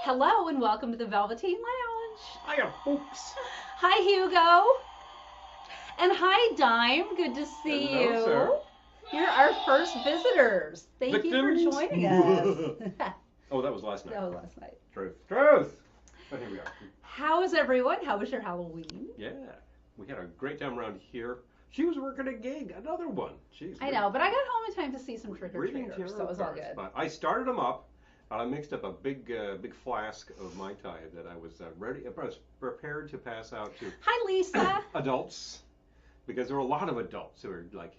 Hello and welcome to the Velveteen Lounge. Hiya, folks. Hi, Hugo. And hi, Dime. Good to see Hello, you. sir. You're our first visitors. Thank you for Victims. joining us. Oh, that was last night. That was last night. Truth. But here we are. How is everyone? How was your Halloween? Yeah, we had a great time around here. She was working a gig, another one. Jeez, I know, but I got home in time to see some reading trick-or-treaters, tarot so it was all cards. good. But I started them up. I mixed up a big flask of Mai Tai that I was ready. I was prepared to pass out to Hi, Lisa. adults because there were a lot of adults who were like,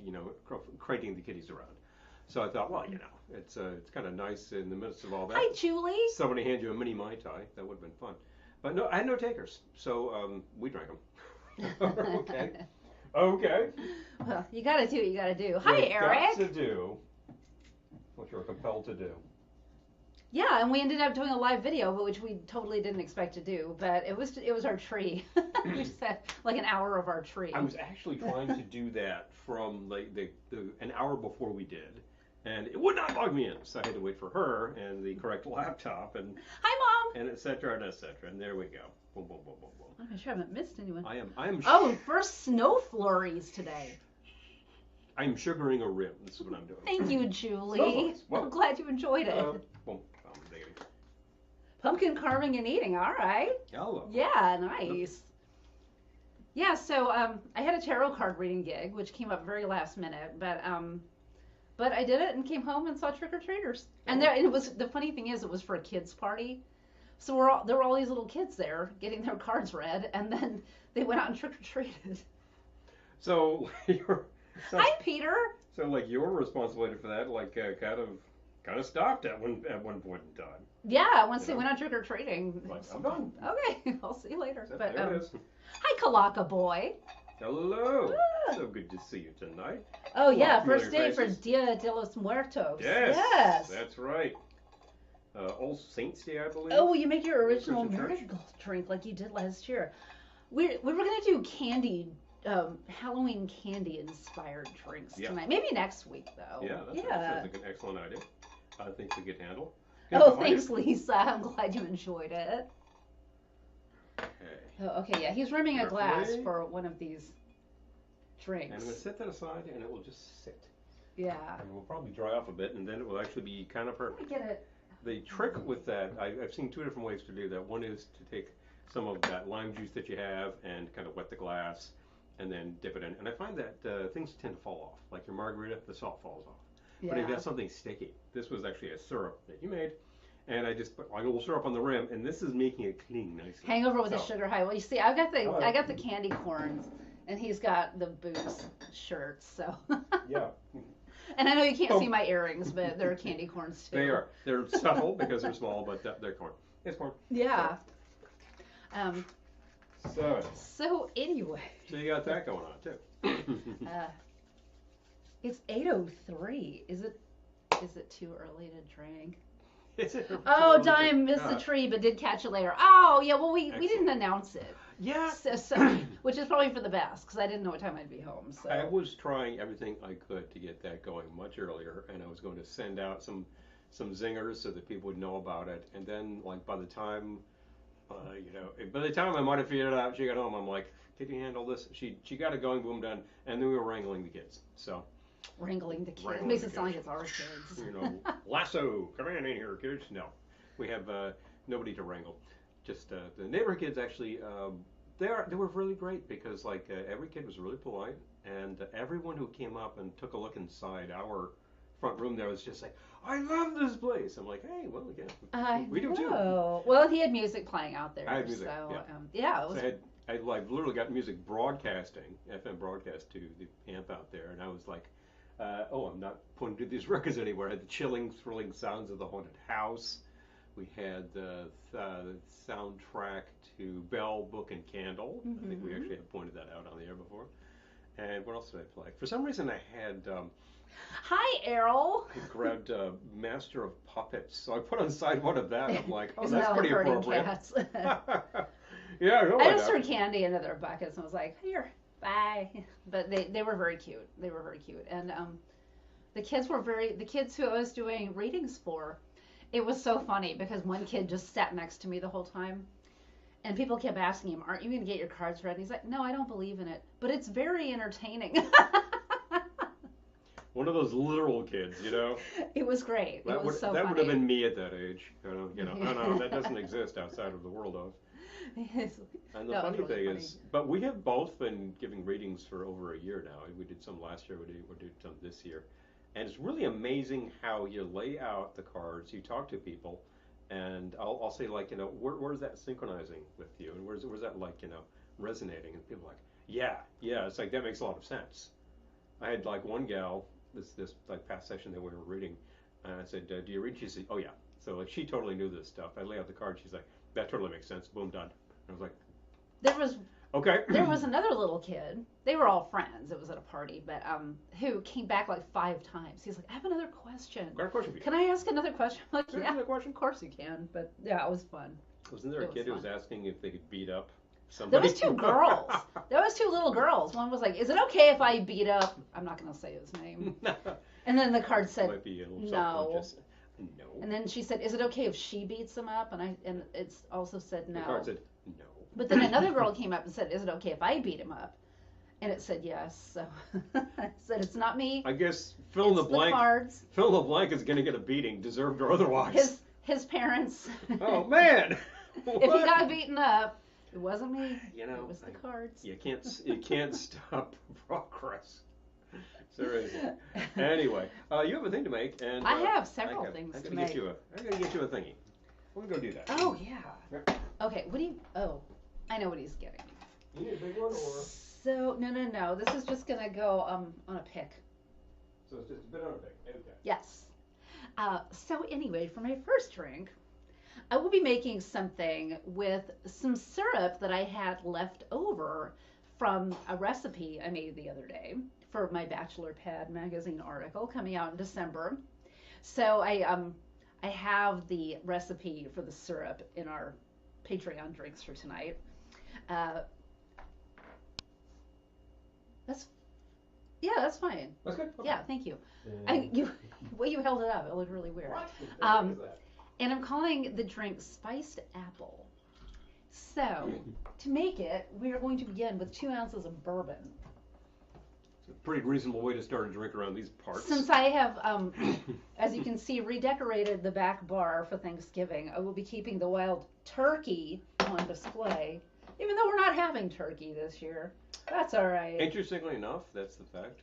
crating the kiddies around. So I thought, well, it's kind of nice in the midst of all that. Hi, Julie. Somebody hand you a mini Mai Tai. That would have been fun. But no, I had no takers, so we drank them. Okay. Okay. Well, you gotta do what you gotta do. Hi, You've Eric. got to do what you're compelled to do. Yeah, and we ended up doing a live video, which we totally didn't expect to do. But it was our tree. We just had like an hour of our tree. I was actually trying to do that from like the an hour before we did, and it would not log me in, so I had to wait for her and the correct laptop and Hi, Mom. and et cetera and et cetera. And there we go. Boom, boom, boom, boom, boom. I'm sure I haven't missed anyone. I am. Oh, first snow flurries today. I'm sugaring a rim. This is what I'm doing. Thank you, Julie. Well, I'm glad you enjoyed it. Boom. Pumpkin carving and eating. All right. Hello. Yeah, nice. Yeah, so I had a tarot card reading gig, which came up very last minute, but I did it and came home and saw trick or treaters. And it was the funny thing is it was for a kids party, so there were all these little kids there getting their cards read, and then they went out and trick or treated. So Hi, Peter. So like your responsibility for that, like kind of stopped at one point in time. Yeah, once they went out trick or treating. Like, I'm done. Okay, I'll see you later. But there it is. hi, Kalaka boy. Hello. Ah. So good to see you tonight. Oh yeah, Familiar first day faces. for Dia de los Muertos. Yes. That's right. All Saints Day, I believe. Oh, you make your original Christian church. miracle drink like you did last year. We were gonna do candy, Halloween candy inspired drinks tonight. Maybe next week though. Yeah, that sounds like an excellent idea. I think we could handle. Oh, thanks, Lisa. I'm glad you enjoyed it. Okay. Oh, okay, yeah, he's rimming a glass Carefully. for one of these And drinks. I'm going to set that aside, and it will just sit. Yeah. And it will probably dry off a bit, and then it will actually be kind of Let perfect. me get it. The trick with that, I've seen two different ways to do that. One is to take some of that lime juice that you have and kind of wet the glass, and then dip it in. And I find that things tend to fall off. Like your margarita, the salt falls off. Yeah. But if you have something sticky, this was actually a syrup that you made, and I just put a little syrup on the rim, and this is making it clean nicely. Hangover with a So- sugar high. Well, you see, I got the candy corns, and he's got the boots shirts. So. Yeah. And I know you can't see my earrings, but they're candy corns too. They are. They're subtle because they're small, but they're corn. It's corn. Yeah. So So anyway, you got that going on too. it's 8:03. Is it too early to drink? Is it? Oh, Dime missed the tree, but did catch it later. Oh, yeah. Well, we didn't announce it. Yeah. So which is probably for the best because I didn't know what time I'd be home. So. I was trying everything I could to get that going much earlier, and I was going to send out some zingers so that people would know about it. And then, like by the time I might have figured it out, she got home. I'm like, "Can you handle this?" She got it going, boom, done, and then we were wrangling the kids. So. Wrangling the kids. Wrangling Makes the it sound like kids. it's our kids. Lasso, come in here, kids. No, we have nobody to wrangle. Just the neighborhood kids actually. They were really great because like every kid was really polite, and everyone who came up and took a look inside our front room there was just like, I love this place. I'm like, hey, well, yeah, we do too. Well, he had music playing out there. I had music, so, yeah. it was. So I like literally got music broadcasting, FM broadcast to the amp out there, and I was like, I'm not putting to these records anywhere. I had the chilling, thrilling sounds of the haunted house. We had the soundtrack to Bell, Book, and Candle. I think we actually have pointed that out on the air before. And what else did I play? For some reason, I had Hi, Errol. I grabbed Master of Puppets, so I put on side one of that. I'm like, oh, Isn't that's that pretty like herding appropriate. cats? Yeah, I know I like just that. threw candy into their buckets and was like, here, bye. But they were very cute. They were very cute. And the kids who I was doing readings for, It was so funny because one kid just sat next to me the whole time. And people kept asking him, "Aren't you going to get your cards read?" And he's like, "No, I don't believe in it. But it's very entertaining." One of those literal kids, you know. It was great. It was so that funny. would have been me at that age. You know, oh no, that doesn't exist outside of the world of. And the funny thing is, but we have both been giving readings for over a year now. We did some last year, we did some this year. And it's really amazing how you lay out the cards, you talk to people, and I'll say, like, you know, where's that synchronizing with you? And where's that, like, you know, resonating? And people are like, yeah, it's like, that makes a lot of sense. I had, like, one gal, this like, past session that we were reading, and I said, do you read? She said, oh, yeah. So, like, she totally knew this stuff. I lay out the card, she's like, that totally makes sense, boom, done. I was like, there was another little kid. They were all friends. It was at a party, but who came back like 5 times. He's like, I have another question. Got a question for you. Can I ask another question? I'm like, Can I yeah, ask another question? of course you can. But yeah, it was fun. Wasn't there a kid who was asking if they could beat up There somebody? was 2 girls. There was 2 little girls. One was like, is it okay if I beat up? I'm not gonna say his name. And then the card said, Might be a little no. self-conscious. No. And then she said, is it okay if she beats him up? And it's also said no. The card said no. But then another girl came up and said, is it okay if I beat him up? And it said yes. So I said, it's not me. I guess fill in the blank. Cards. Fill in the blank is going to get a beating, deserved or otherwise. His parents. Oh man! If he got beaten up, it wasn't me. You know, it was the cards. You can't stop progress. Seriously. Anyway, you have a thing to make, and I have several things to make. I'm gonna get you a thingy. We're gonna go do that. Oh yeah. Okay. What do you? Oh, I know what he's getting. You need a big one, or? So no. This is just gonna go on a pick. So it's just a bit on a pick. Okay. Yes. So anyway, for my first drink, I will be making something with some syrup that I had left over from a recipe I made the other day for my Bachelor Pad magazine article coming out in December. So I have the recipe for the syrup in our Patreon drinks for tonight. That's fine. That's good. Okay. Yeah, thank you. The way you held it up, it looked really weird. What? And I'm calling the drink Spiced Apple. So, to make it, we are going to begin with 2 ounces of bourbon. It's a pretty reasonable way to start a drink around these parts. Since I have, as you can see, redecorated the back bar for Thanksgiving, I will be keeping the wild turkey on display, even though we're not having turkey this year. That's all right. Interestingly enough, that's the fact.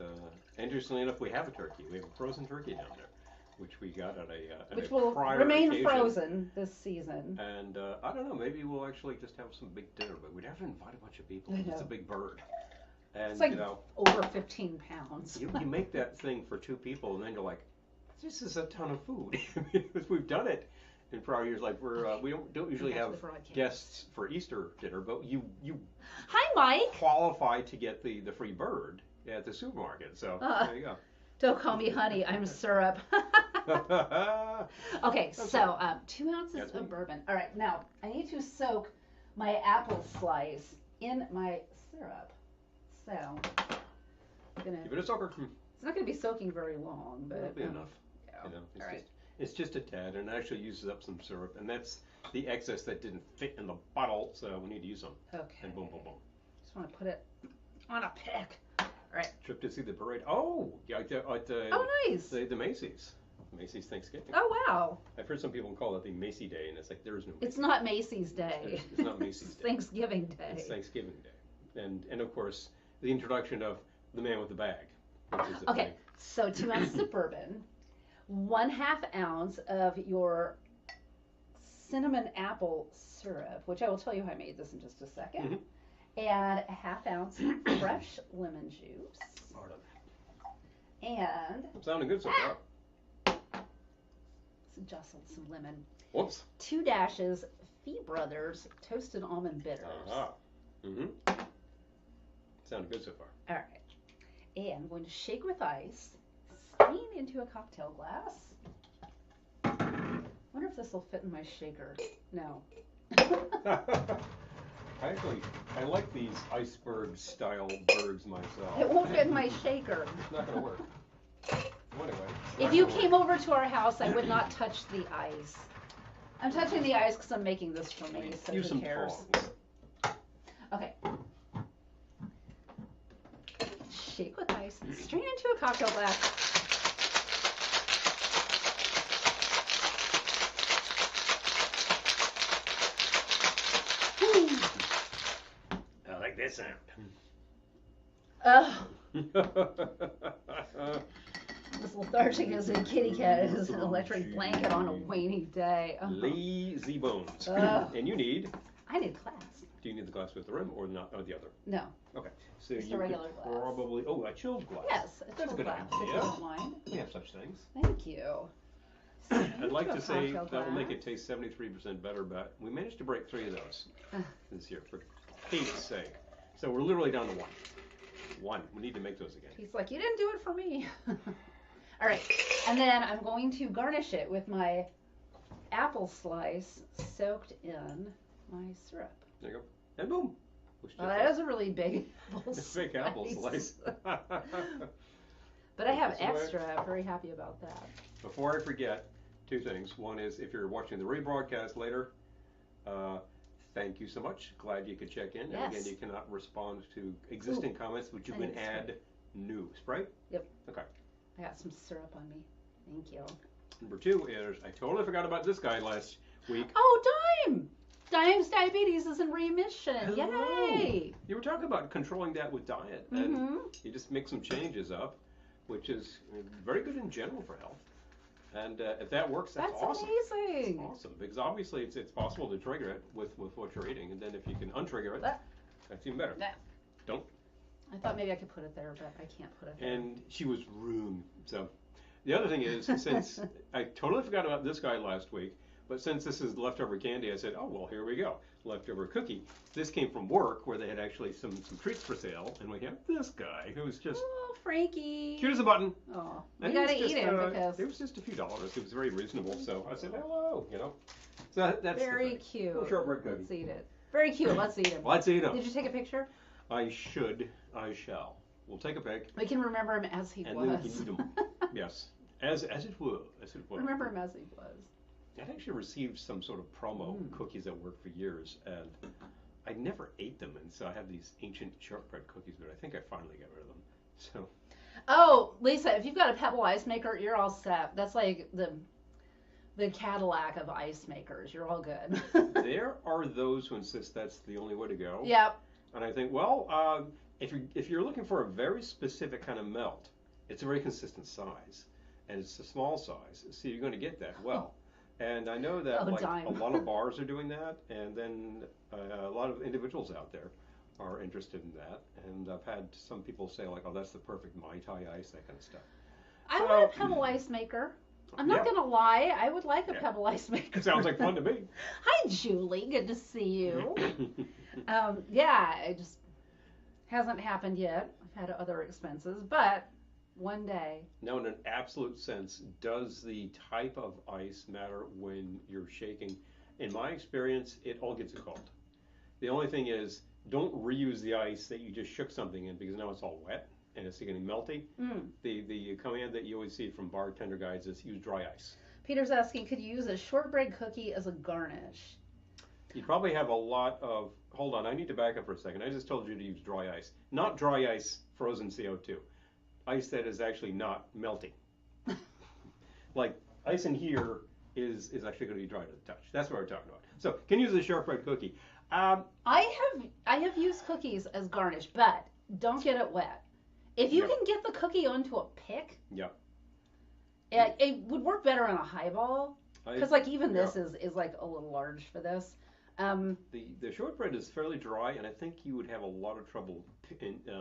Interestingly enough, we have a turkey. We have a frozen turkey down there, which we got at a which will prior remain occasion. frozen this season. And I don't know, maybe we'll actually just have some big dinner, but we'd have to invite a bunch of people. I know. It's a big bird. And It's like you know, over 15 pounds. you make that thing for 2 people, and then you're like, this is a ton of food. Because we've done it in prior years. Like we don't usually have guests for Easter dinner, but you Hi, Mike. qualify to get the free bird at the supermarket. So there you go. Don't call me honey. I'm syrup. Okay, so 2 ounces of bourbon. All right, now I need to soak my apple slice in my syrup. So I'm gonna. Give it a soaker. It's not gonna be soaking very long, but That'll be enough. Yeah. You know, All right. it's just a tad, and it actually uses up some syrup, and that's the excess that didn't fit in the bottle, so we need to use some. Okay. And boom, boom, boom. Just want to put it on a pick. All right. Trip to see the parade. Oh, yeah, at Oh, nice. the Macy's. Macy's Thanksgiving. Oh, wow. I've heard some people call it the Macy Day, and it's like there is no Macy. It's not Macy's Day. It's not Macy's It's Day. Thanksgiving Day. It's Thanksgiving Day. And of course, the introduction of the man with the bag. Which is the Okay, thing. so 2 ounces of bourbon, 1/2 ounce of your cinnamon apple syrup, which I will tell you how I made this in just a second, and 1/2 ounce fresh lemon juice, Pardon. and I'm sounding good so far. let's jostle some lemon, Whoops. 2 dashes Fee Brothers toasted almond bitters. Aha. Sounded good so far. All right. And I'm going to shake with ice, strain into a cocktail glass. Wonder if this will fit in my shaker. No. I like these iceberg style bergs myself. It won't fit in my shaker. It's not gonna work. Well, anyway. If you came over to our house, I would not touch the ice. I'm touching the ice because I'm making this for me, so Use who some cares? tongs. Okay. Shake with ice and strain into a cocktail glass. I like that sound. Ugh. As lethargic as a kitty cat is an electric blanket on a rainy day. Lazy bones. And you need. I need glass. Do you need the glass with the rim or not? Or the other? No. Okay. So Just you a regular could glass. probably. Oh, a chilled glass. Yes, That's a good glass, idea. if you don't mind. We have such things. Thank you. I'd like to say cocktail that will make glass. it taste 73% better, but we managed to break 3 of those this year, for Kate's sake. So we're literally down to 1. 1. We need to make those again. He's like, you didn't do it for me. All right, and then I'm going to garnish it with my apple slice soaked in my syrup. There you go. And boom. Well, that is a really big apple slice. Big apple slice. But I have extra. I'm very happy about that. Before I forget, 2 things. One is if you're watching the rebroadcast later, thank you so much. Glad you could check in. Yes. And again, you cannot respond to existing comments, but you can add new. Sprite? Yep. Okay. I got some syrup on me. Thank you. Number 2 is I totally forgot about this guy last week. Oh, Dime! Dime's diabetes is in remission. Hello. Yay! You were talking about controlling that with diet, and you just make some changes up, which is very good in general for health. And if that works, that's awesome. Amazing. That's awesome, because obviously it's possible to trigger it with what you're eating, and then if you can untrigger it, that's even better. Don't. I thought maybe I could put it there, but I can't put it there. And she was rude. So the other thing is, since I totally forgot about this guy last week, but since this is leftover candy, I said, oh, well, here we go. Leftover cookie. This came from work where they had actually some treats for sale, and we have this guy who was just Oh, Frankie. cute as a button. Oh, we And gotta it was eat just, him because it was just a few dollars. It was very reasonable, so I said hello. So that's very cute. Little shortbread cookie. Let's eat it. Very cute. Let's eat him. Let's eat him. Did you take a picture? I should. I shall. We'll take a pic. We can remember him as he And was. then we can eat him. Yes. As it were. As it were. Remember him as he was. I'd actually received some sort of promo cookies at work for years, and I never ate them, and so I have these ancient shortbread cookies, but I think I finally got rid of them. So. Oh, Lisa, if you've got a Pebble ice maker, you're all set. That's like the Cadillac of ice makers. You're all good. There are those who insist that's the only way to go. Yep. And I think, well, if you're looking for a very specific kind of melt, it's a very consistent size, and it's a small size, so you're going to get that well. And I know that a lot of bars are doing that, and then a lot of individuals out there are interested in that. And I've had some people say like, oh, that's the perfect Mai Tai ice, that kind of stuff. I want a Pebble ice maker. I'm not going to lie. I would like a Pebble ice maker. Sounds like fun to me. Hi, Julie. Good to see you. Yeah, it just hasn't happened yet. I've had other expenses, but one day. Now, in an absolute sense, does the type of ice matter when you're shaking? In my experience, it all gets cold. The only thing is, don't reuse the ice that you just shook something in, because now it's all wet and it's getting melty. The command that you always see from bartender guides is use dry ice. Peter's asking, could you use a shortbread cookie as a garnish? You probably have a lot of. Hold on, I need to back up for a second. I just told you to use dry ice, not dry ice frozen CO2. Ice that is actually not melting. Like ice in here is actually going to be dry to the touch. That's what we're talking about. So can use a shortbread cookie. I have used cookies as garnish, but don't get it wet. If you can get the cookie onto a pick, it would work better on a highball. Because like even this is like a little large for this. The shortbread is fairly dry, and I think you would have a lot of trouble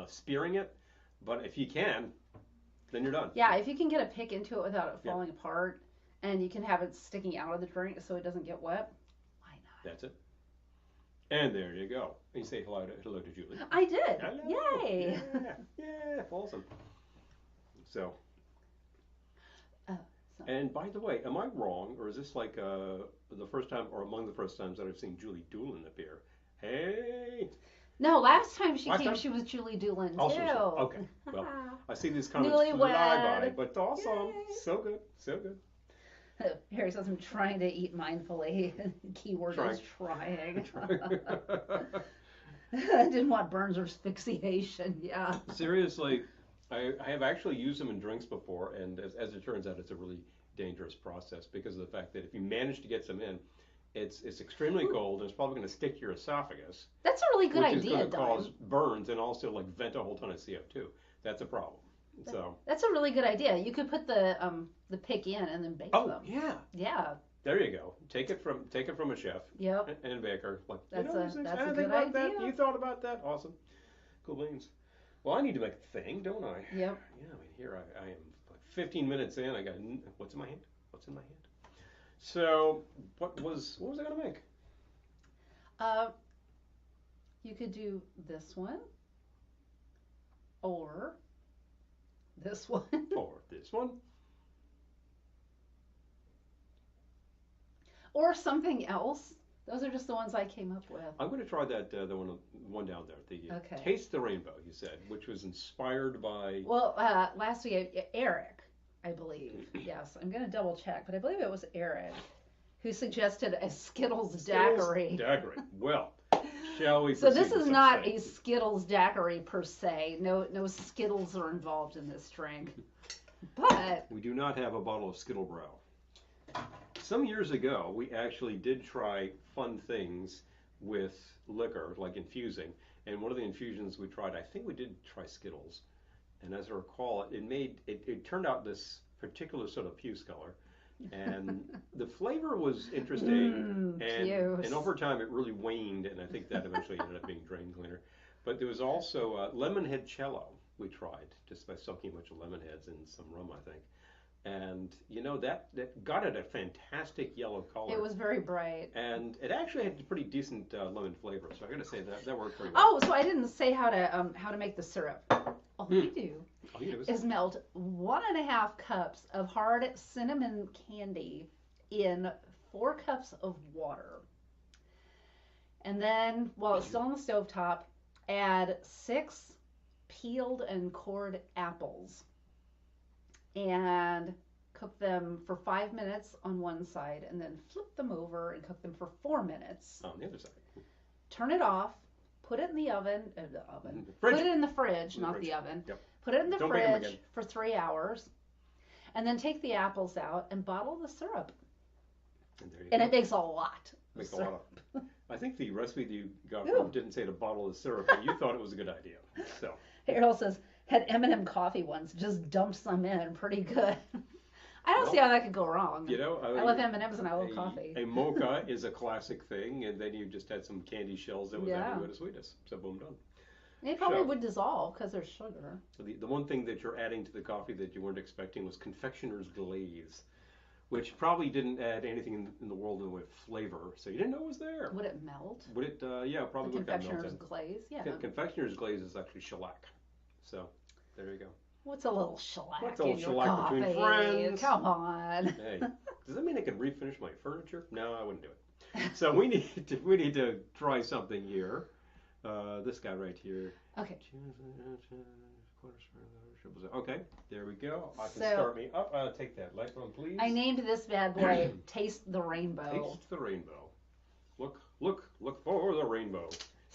spearing it. But if you can, then you're done. Yeah, if you can get a pick into it without it falling apart, and you can have it sticking out of the drink so it doesn't get wet, why not? That's it. And there you go. And you say hello to Julie. I did. Hello. Yay. Yeah, awesome. So. And by the way, am I wrong, or is this like the first time, or among the first times that I've seen Julie Doolin appear? Hey. No, last time she Last came, time? she was Julie Doolin too. Also, okay. Well, I see these comments fly by, Newlywed. but awesome. Yay. So good. So good. Harry says I'm trying to eat mindfully. Keyword is trying. I didn't want Burns or asphyxiation. Yeah. Seriously, I have actually used them in drinks before, and as it turns out, it's a really dangerous process because of the fact that if you manage to get some in, it's extremely cold, and it's probably going to stick to your esophagus. That's a really good which idea, is going to cause Don. burns and also like vent a whole ton of CO2. That's a problem. So. That's a really good idea. You could put the pick in and then bake them. Oh yeah. Yeah. There you go. Take it from a chef. Yep. And baker. Like That's a good about idea. That? You thought about that? Awesome. Cool beans. Well, I need to make a thing, don't I? Yep. Yeah. I mean, here I am. Like 15 minutes in. I got what's in my hand? What's in my hand? So what was I gonna make? You could do this one, or this one, Or this one. or something else. Those are just the ones I came up with. I'm going to try that the one down there. The Okay. Taste the Rainbow, you said, which was inspired by. Well, last week, Eric, I believe. Yes, I'm going to double check, but I believe it was Eric who suggested a Skittles daiquiri. Daiquiri. Well, shall we? So this proceed is with not such a things? Skittles daiquiri per se. No Skittles are involved in this drink. But We do not have a bottle of Skittlebrow. Some years ago, we actually did try fun things with liquor, like infusing. And one of the infusions we tried, I think we did try Skittles. And as I recall, it turned out this particular sort of puce color. And the flavor was interesting. Puce. And over time, it really waned. And I think that eventually ended up being drain cleaner. But there was also Lemonhead Cello we tried, just by soaking a bunch of lemon heads in some rum, I think. And you know that got it a fantastic yellow color. it was very bright. And it actually had a pretty decent lemon flavor. So I got to say that worked pretty well. Oh, so I didn't say how to make the syrup. All you do Oh, yeah, it was- is melt 1.5 cups of hard cinnamon candy in 4 cups of water. And then, while it's still on the stovetop, add 6 peeled and cored apples. And cook them for 5 minutes on one side, and then flip them over and cook them for 4 minutes. on the other side. Turn it off, put it in the oven, Fridge. put it in the fridge, In the not fridge. the oven. Yep. Put it in the Don't bake 'em fridge again. for 3 hours, and then take the apples out and bottle the syrup. And there you And go. it makes a lot. Makes a syrup. lot of. I think the recipe that you got Ooh. from didn't say to bottle the syrup, but you thought it was a good idea. So. Harold says, had M&M coffee once, just dumped some in, pretty good. I don't Well, see how that could go wrong. You know, I love M&Ms and I love coffee. A mocha is a classic thing, and then you just had some candy shells that was Yeah. adding to sweetness. So boom, done. It probably So- would dissolve because there's sugar. So the one thing that you're adding to the coffee that you weren't expecting was confectioner's glaze, which probably didn't add anything in the world in the way of flavor, so you didn't know it was there. Would it melt? Would it? Yeah, probably The would have confectioner's melted. glaze? Yeah. Confectioner's glaze is actually shellac. So there you go. What's a little shellac What's a little in your shellac coffee? between friends? Come on. Hey, does that mean I can refinish my furniture? No, I wouldn't do it. So we need to try something here. This guy right here. Okay. Okay, there we go. I can So- start me up. Take that light one, please. I named this bad boy Taste the Rainbow. Taste the rainbow. Look for the rainbow.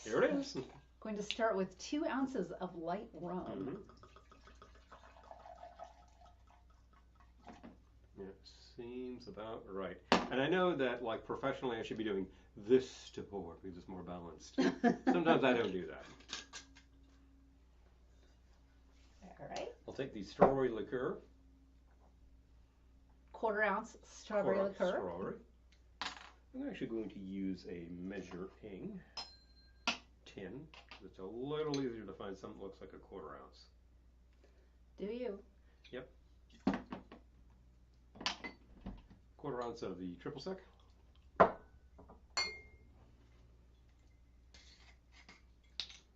Here it is. Going to start with 2 ounces of light rum. Mhm. It seems about right. And I know that, like, professionally, I should be doing this to pour because it's more balanced. Sometimes I don't do that. All right. I'll take the strawberry liqueur. 1/4 ounce strawberry liqueur. Strawberry. I'm actually going to use a measuring tin. It's a little easier to find something that looks like a 1/4 ounce. Do you? Yep. 1/4 ounce of the triple sec.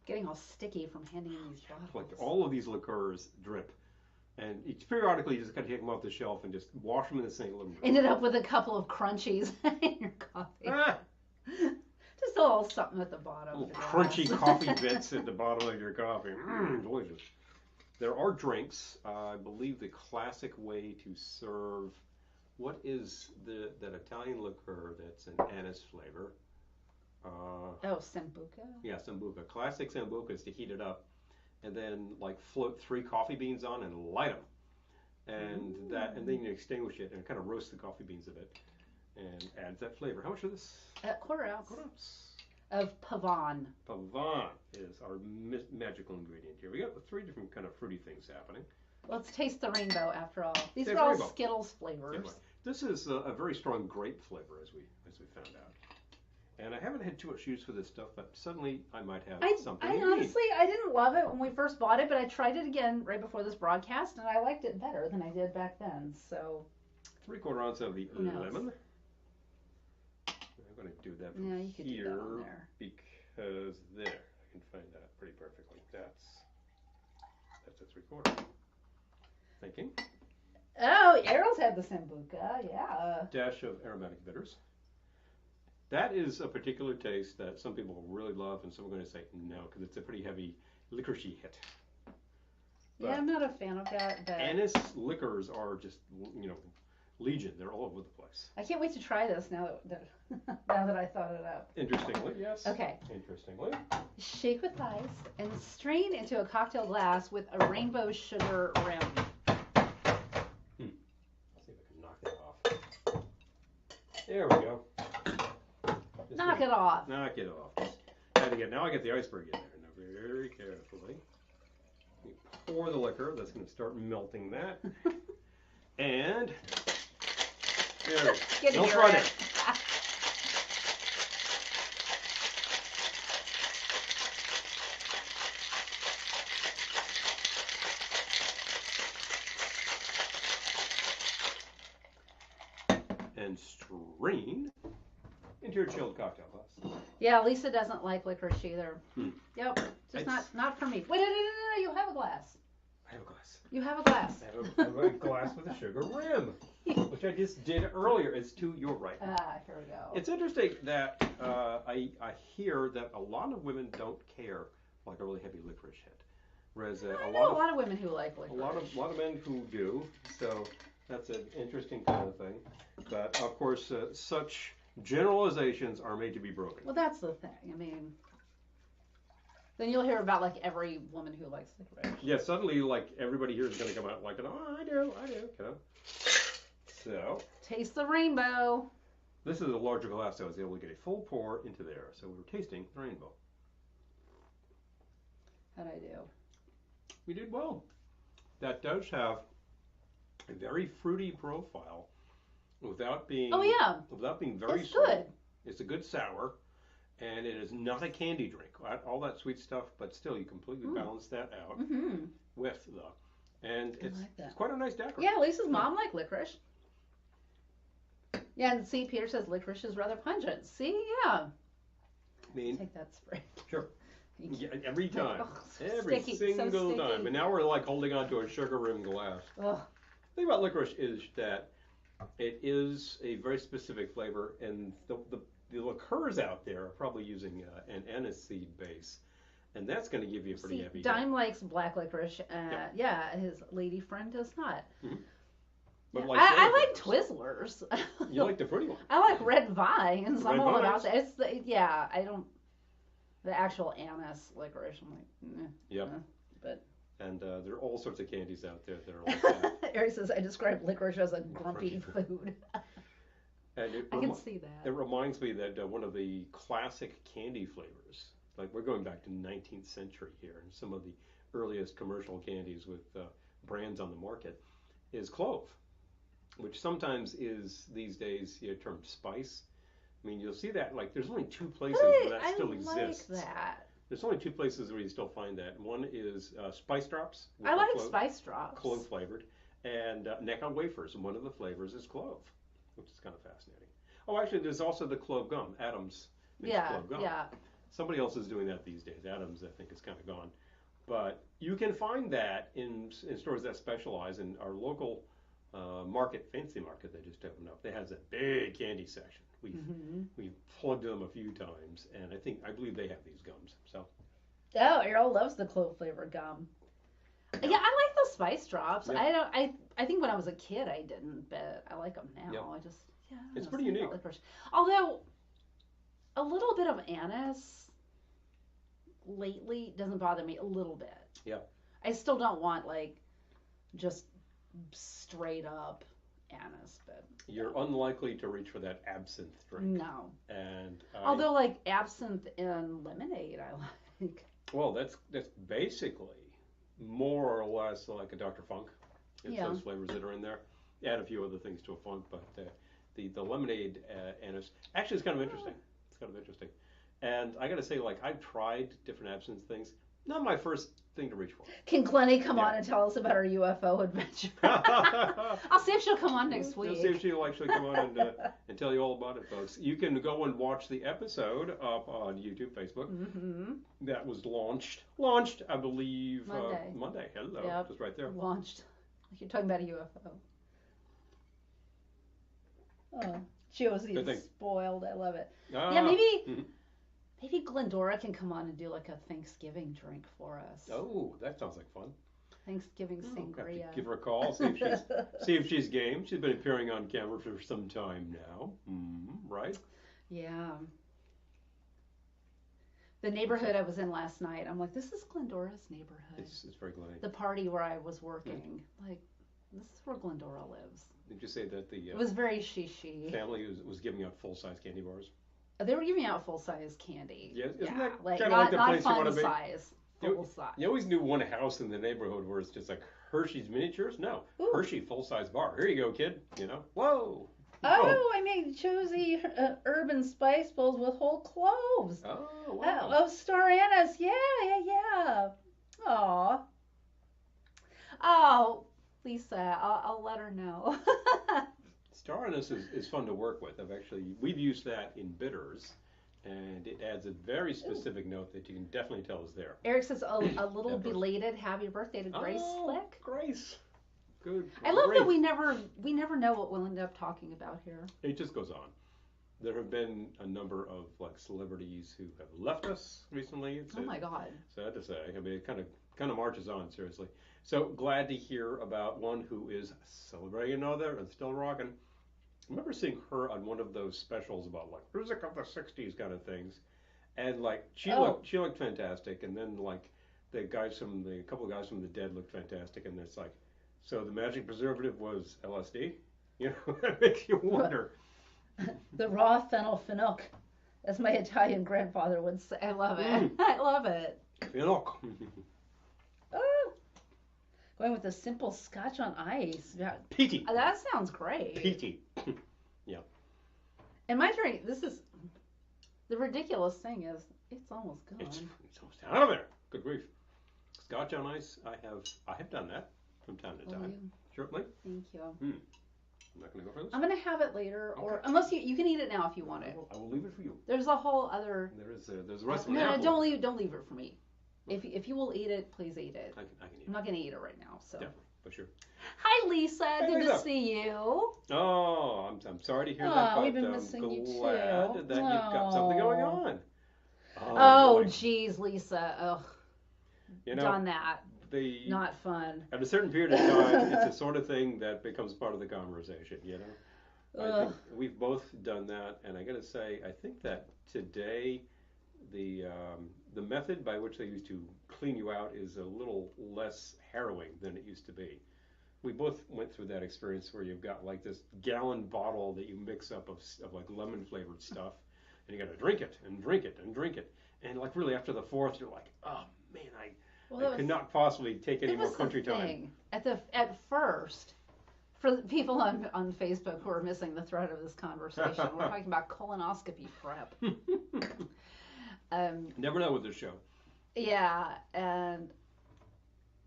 Getting all sticky from handing in these bottles. Like all of these liqueurs drip. And each periodically you just gotta take them off the shelf and just wash them in the sink. Ended up with a couple of crunchies in your coffee. Ah, Just a little little something at the bottom. Little crunchy coffee bits at the bottom of your coffee. Delicious. There are drinks. I believe the classic way to serve, what is that Italian liqueur that's an anise flavor? Sambuca? Yeah, Sambuca. Classic Sambuca is to heat it up and then like float 3 coffee beans on and light them. And then you extinguish it and kind of roast the coffee beans a bit and adds that flavor. How much is this? Quarter ounce. Quarter ounce. Of Pavon. Pavon is our magical ingredient here. We got 3 different kind of fruity things happening. Let's taste the rainbow after all. These Taste are all rainbow. Skittles flavors. This is a very strong grape flavor, as we found out. And I haven't had too much use for this stuff, but suddenly I might have something. I honestly, I didn't love it when we first bought it, but I tried it again right before this broadcast, and I liked it better than I did back then. So 3/4 ounce of the lemon. I'm going to do that from you could here do that on there. because there, I can find that pretty perfectly. That's a 3/4. Thinking. Oh, Errol's had the Sambuca, yeah. Dash of aromatic bitters. That is a particular taste that some people really love, and some are going to say no because it's a pretty heavy licoricey hit. Yeah, I'm not a fan of that. But Anise liquors are just, legion. They're all over the place. I can't wait to try this now that now that I thought it up. Interestingly, yes. Okay. Interestingly. Shake with ice and strain into a cocktail glass with a rainbow sugar rim. Let's see if I can knock it off. There we go. Knock it off. Knock it off. Now I get the iceberg in there. Now very carefully. You pour the liquor. That's going to start melting that. And there it is. Don't run it. And strain into your chilled cocktail glass. Yeah, Lisa doesn't like licorice either. Hmm. Yep, just not for me. Wait, no, you have a glass. I have a glass. You have a glass. I have a glass with a sugar rim, which I just did earlier. It's to your right. Here we go. It's interesting that I hear that a lot of women don't care like a really heavy licorice hit, whereas I know a lot of women who like licorice. A lot of men who do. So that's an interesting kind of thing. But of course, such generalizations are made to be broken. Well, that's the thing. I mean, then you'll hear about like every woman who likes licorice. Yeah, suddenly like everybody here is going to come out like, oh, I do, So. Taste the rainbow. This is a larger glass, so I was able to get a full pour into there. So we're tasting the rainbow. How'd I do? We did well. That does have a very fruity profile without being very it's sweet. good. It's a good sour, and it is not a candy drink. All that sweet stuff, but still you completely balance that out with it's quite a nice daiquiri. Yeah, Lisa's mom liked licorice. Yeah, and see, Peter says licorice is rather pungent. See, yeah. I mean, take that spray. Sure. Yeah, every time. Every sticky, single so time. And now we're like holding on to a sugar rimmed glass. Ugh. The thing about licorice is that it is a very specific flavor, and the liqueurs out there are probably using an aniseed base, and that's going to give you a pretty heavy. Dime likes black licorice. Yeah, his lady friend does not. Mm-hmm. Yeah, But I like Twizzlers. You like the fruity one. I like red vines. I'm all about Vines. that. I don't. The actual anise licorice, I'm like, Yep. But. And there are all sorts of candies out there that are like that. Eric says, I describe licorice as a grumpy food. And I can see that. It reminds me that one of the classic candy flavors, like we're going back to 19th century here, and some of the earliest commercial candies with brands on the market, is clove, which sometimes is these days termed spice. I mean, you'll see that, like, there's only 2 places where that still exists. I like that. There's only 2 places where you still find that. One is Spice Drops. I like Spice Drops. Clove flavored. And Neck on Wafers. And one of the flavors is clove, which is kind of fascinating. Oh, actually, there's also the clove gum. Adams makes clove gum. Yeah. Somebody else is doing that these days. Adams, I think, is kind of gone. But you can find that in stores that specialize. And our local fancy market they just opened up. They has a big candy section. We've plugged them a few times, and I believe they have these gums. So Oh, Errol loves the clove flavored gum. Yeah, I like the spice drops. Yep. I think when I was a kid I didn't, but I like them now. Yep. I just yeah. I don't It's know, pretty something unique. about licorice. Although a little bit of anise lately doesn't bother me a little bit. Yep. I still don't want like just straight up anise, but You're unlikely to reach for that absinthe drink. no. And Although like absinthe and lemonade I like. well, that's basically more or less like a Dr. Funk. It's Yeah. those flavors that are in there. Add a few other things to a funk, but the lemonade anise actually is kind of interesting. It's kind of interesting. And I got to say, like I've tried different absinthe things. Not my first thing to reach for. Can Glennie come Yeah. on and tell us about her UFO adventure? I'll see if she'll come on next week. Let's see if she'll actually come on and tell you all about it, folks. You can go and watch the episode up on YouTube, Facebook. Mm-hmm. That was launched, I believe, Monday. Monday. Hello, Yep. just right there. Launched. Like you're talking about a UFO. Oh, Josie Good thing. is spoiled. I love it. Ah, Yeah, maybe mhm. maybe Glendora can come on and do like a Thanksgiving drink for us. Oh, that sounds like fun. Thanksgiving I'll have to sangria. give her a call, see if she's game. She's been appearing on camera for some time now. Right? Yeah. The neighborhood I was in last night, I'm like, this is Glendora's neighborhood. It's very glad. The party where I was working, like, this is where Glendora lives. Did you say that the It was very she. family was giving out full-size candy bars? They were giving out full size candy. Yeah, isn't that like kinda not, like the not place you wanna fun be? size, full size. You always knew one house in the neighborhood where it's just like Hershey's miniatures. No, Ooh. Hershey full-size bar. Here you go, kid. You know, whoa. Oh, I made Josie urban spice bowls with whole cloves. Oh, wow. Oh, star anise. Yeah. Aw. Oh, Lisa, I'll let her know. Star anise is fun to work with. We've used that in bitters, and it adds a very specific note that you can definitely tell is there. Eric says a little That person. belated happy birthday to Grace Slick. Grace. Good. I love grief. that we never know what we'll end up talking about here. It just goes on. There have been a number of like celebrities who have left us recently. It's Oh my God. sad to say. I mean, it kind of marches on, seriously. So glad to hear about one who is celebrating another and still rocking. I remember seeing her on one of those specials about like music of the '60s kind of things, and like she looked fantastic, and then like a couple of guys from the Dead looked fantastic, and it's like, so the magic preservative was LSD, you know, that makes you wonder. The raw phenylphenook, as my Italian grandfather would say. I love it. I love it. You know, Oh, going with a simple scotch on ice. Yeah, peaty, that sounds great. peaty. And my drink, this is the ridiculous thing is it's almost gone. It's almost out of there. Good grief. Scotch on ice. I have done that from time to Will time. you? Certainly. Thank you. I'm not going to go for this. I'm gonna have it later, or Okay. unless you can eat it now if you want it. I will leave it for you. There's a whole other. There's the rest of No, the no, apple. don't leave it for me. If you will eat it, please eat it. I can eat I'm it. not gonna eat it right now. So. Definitely, for sure. Hi Lisa, Hey, good to Lisa. see you. Oh, I'm sorry to hear Aw, that, but we've been I'm missing you glad too. that you've got something going Aw. on. Oh, boy. geez, Lisa. Ugh, You know, done that. the Not fun. at a certain period of time, it's the sort of thing that becomes part of the conversation. You know, I think we've both done that, and I got to say, I think that today the method by which they used to clean you out is a little less harrowing than it used to be. We both went through that experience where you've got like this gallon bottle that you mix up of like lemon flavored stuff, and you got to drink it and drink it and drink it, and like really after the fourth, you're like, oh man, I could not possibly take any It more was country the time. thing. At first, for the people on Facebook who are missing the thread of this conversation, we're talking about colonoscopy prep. Never know with this show. Yeah, and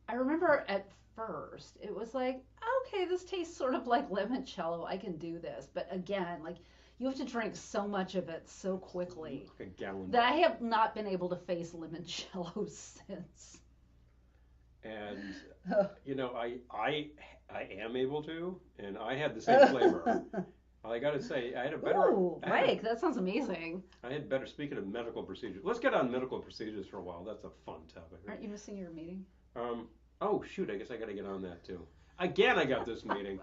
I remember at first it was like, okay, this tastes sort of like limoncello. I can do this, but again, like you have to drink so much of it so quickly Like a gallon. that I have not been able to face limoncello since. And Oh. I am able to, and I had the same flavor. I got to say, I had a better. Ooh, Mike, that sounds amazing. I had better. Speaking of medical procedures, let's get on medical procedures for a while. That's a fun topic. Aren't you missing your meeting? Um. Oh shoot! I guess I got to get on that too. Again, I got this meeting.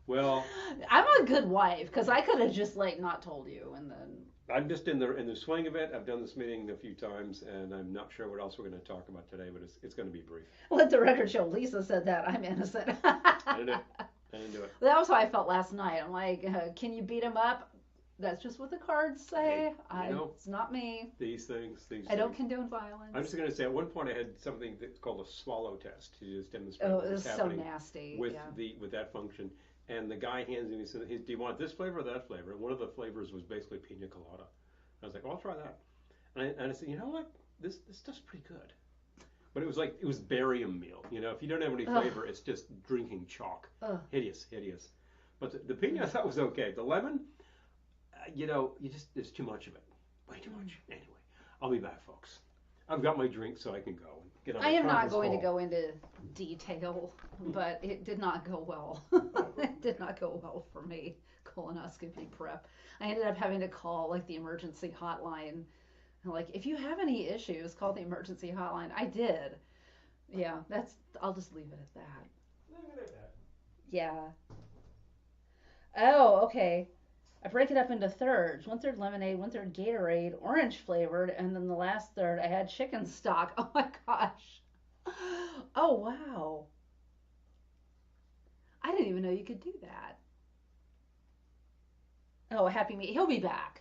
Well, I'm a good wife because I could have just like not told you and then. I'm just in the swing of it. I've done this meeting a few times, and I'm not sure what else we're going to talk about today, but it's going to be brief. Let the record show. Lisa said that I'm innocent. I didn't do it. I didn't do it. That was how I felt last night. I'm like, can you beat him up? That's just what the cards say. Hey, It's not me. These things. I don't condone violence. I'm just going to say, at one point, I had something that's called a swallow test to just demonstrate Oh, what it was was so happening nasty. with Yeah. with that function. And the guy hands me, said, "Do you want this flavor or that flavor?" And one of the flavors was basically pina colada. I was like, "Well, I'll try that." And I said, "You know what? This stuff's pretty good." But it was barium meal. You know, if you don't have any flavor, it's just drinking chalk. Ugh. Hideous. But the pina I thought was okay. The lemon, there's too much of it. Way too much. Anyway, I'll be back, folks. I've got my drink, so I can go and get on. I am not conference going to call. go into detail, but it did not go well. It did not go well for me. Colonoscopy prep. I ended up having to call like the emergency hotline. Like, if you have any issues, call the emergency hotline. I did. Yeah, I'll just leave it at that. Leave it at that. Yeah. Oh, okay. I break it up into thirds. 1/3 lemonade, 1/3 Gatorade, orange flavored, and then the last third I had chicken stock. Oh my gosh. Oh wow. I didn't even know you could do that. Oh, a happy meet. He'll be back.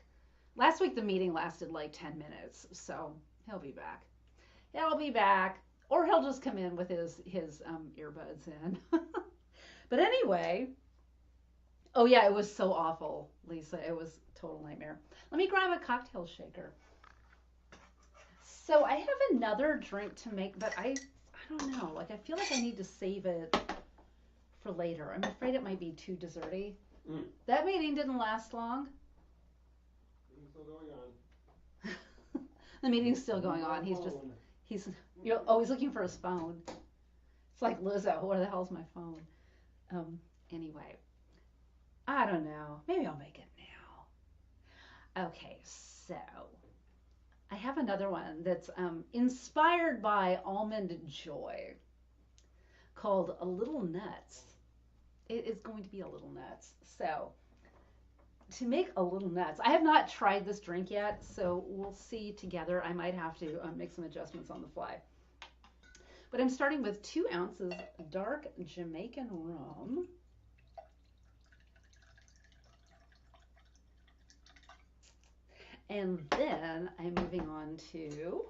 Last week the meeting lasted like 10 minutes, so he'll be back. He'll be back, or he'll just come in with his earbuds in. But anyway, oh yeah, it was so awful, Lisa. It was a total nightmare. Let me grab a cocktail shaker. So I have another drink to make, but I don't know. Like, I feel like I need to save it for later. I'm afraid it might be too desserty. That meeting didn't last long. Meeting's still going on. The meeting's still going on. He's looking for his phone. It's like Lizzo. Where the hell's my phone? Anyway, I don't know. Maybe I'll make it now. Okay, so I have another one that's inspired by Almond Joy called A Little Nuts. It is going to be a little nuts. So to make a little nuts, I have not tried this drink yet, so we'll see together. I might have to make some adjustments on the fly. But I'm starting with 2 ounces dark Jamaican rum. And then I'm moving on to,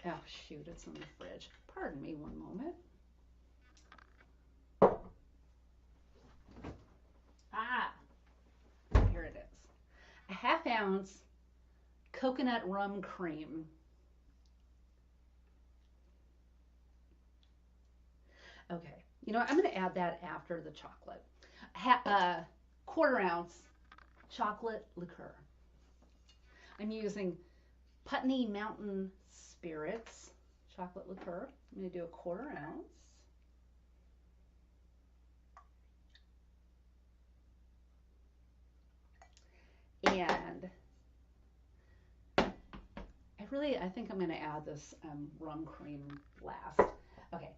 oh shoot, it's in the fridge. Pardon me one moment. Here it is. A 1/2 ounce coconut rum cream. Okay, you know what? I'm going to add that after the chocolate. 1/4 ounce chocolate liqueur. I'm using Putney Mountain Spirits chocolate liqueur. I'm going to do a 1/4 ounce. And I think I'm going to add this rum cream last. Okay,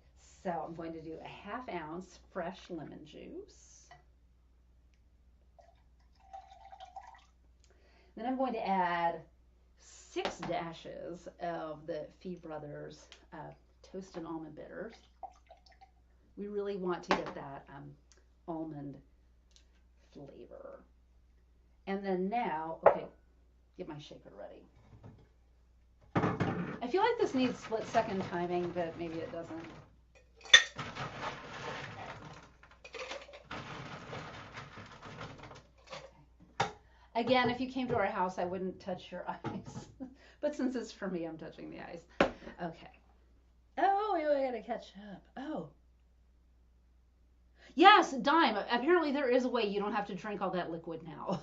so I'm going to do a 1/2 ounce fresh lemon juice. Then I'm going to add 6 dashes of the Fee Brothers toasted almond bitters. We really want to get that almond flavor. And then now, okay, get my shaker ready. I feel like this needs split-second timing, but maybe it doesn't. Again, if you came to our house, I wouldn't touch your ice. But since it's for me, I'm touching the ice. Okay. Oh, I gotta catch up. Oh. Yes, Dime. Apparently there is a way you don't have to drink all that liquid now.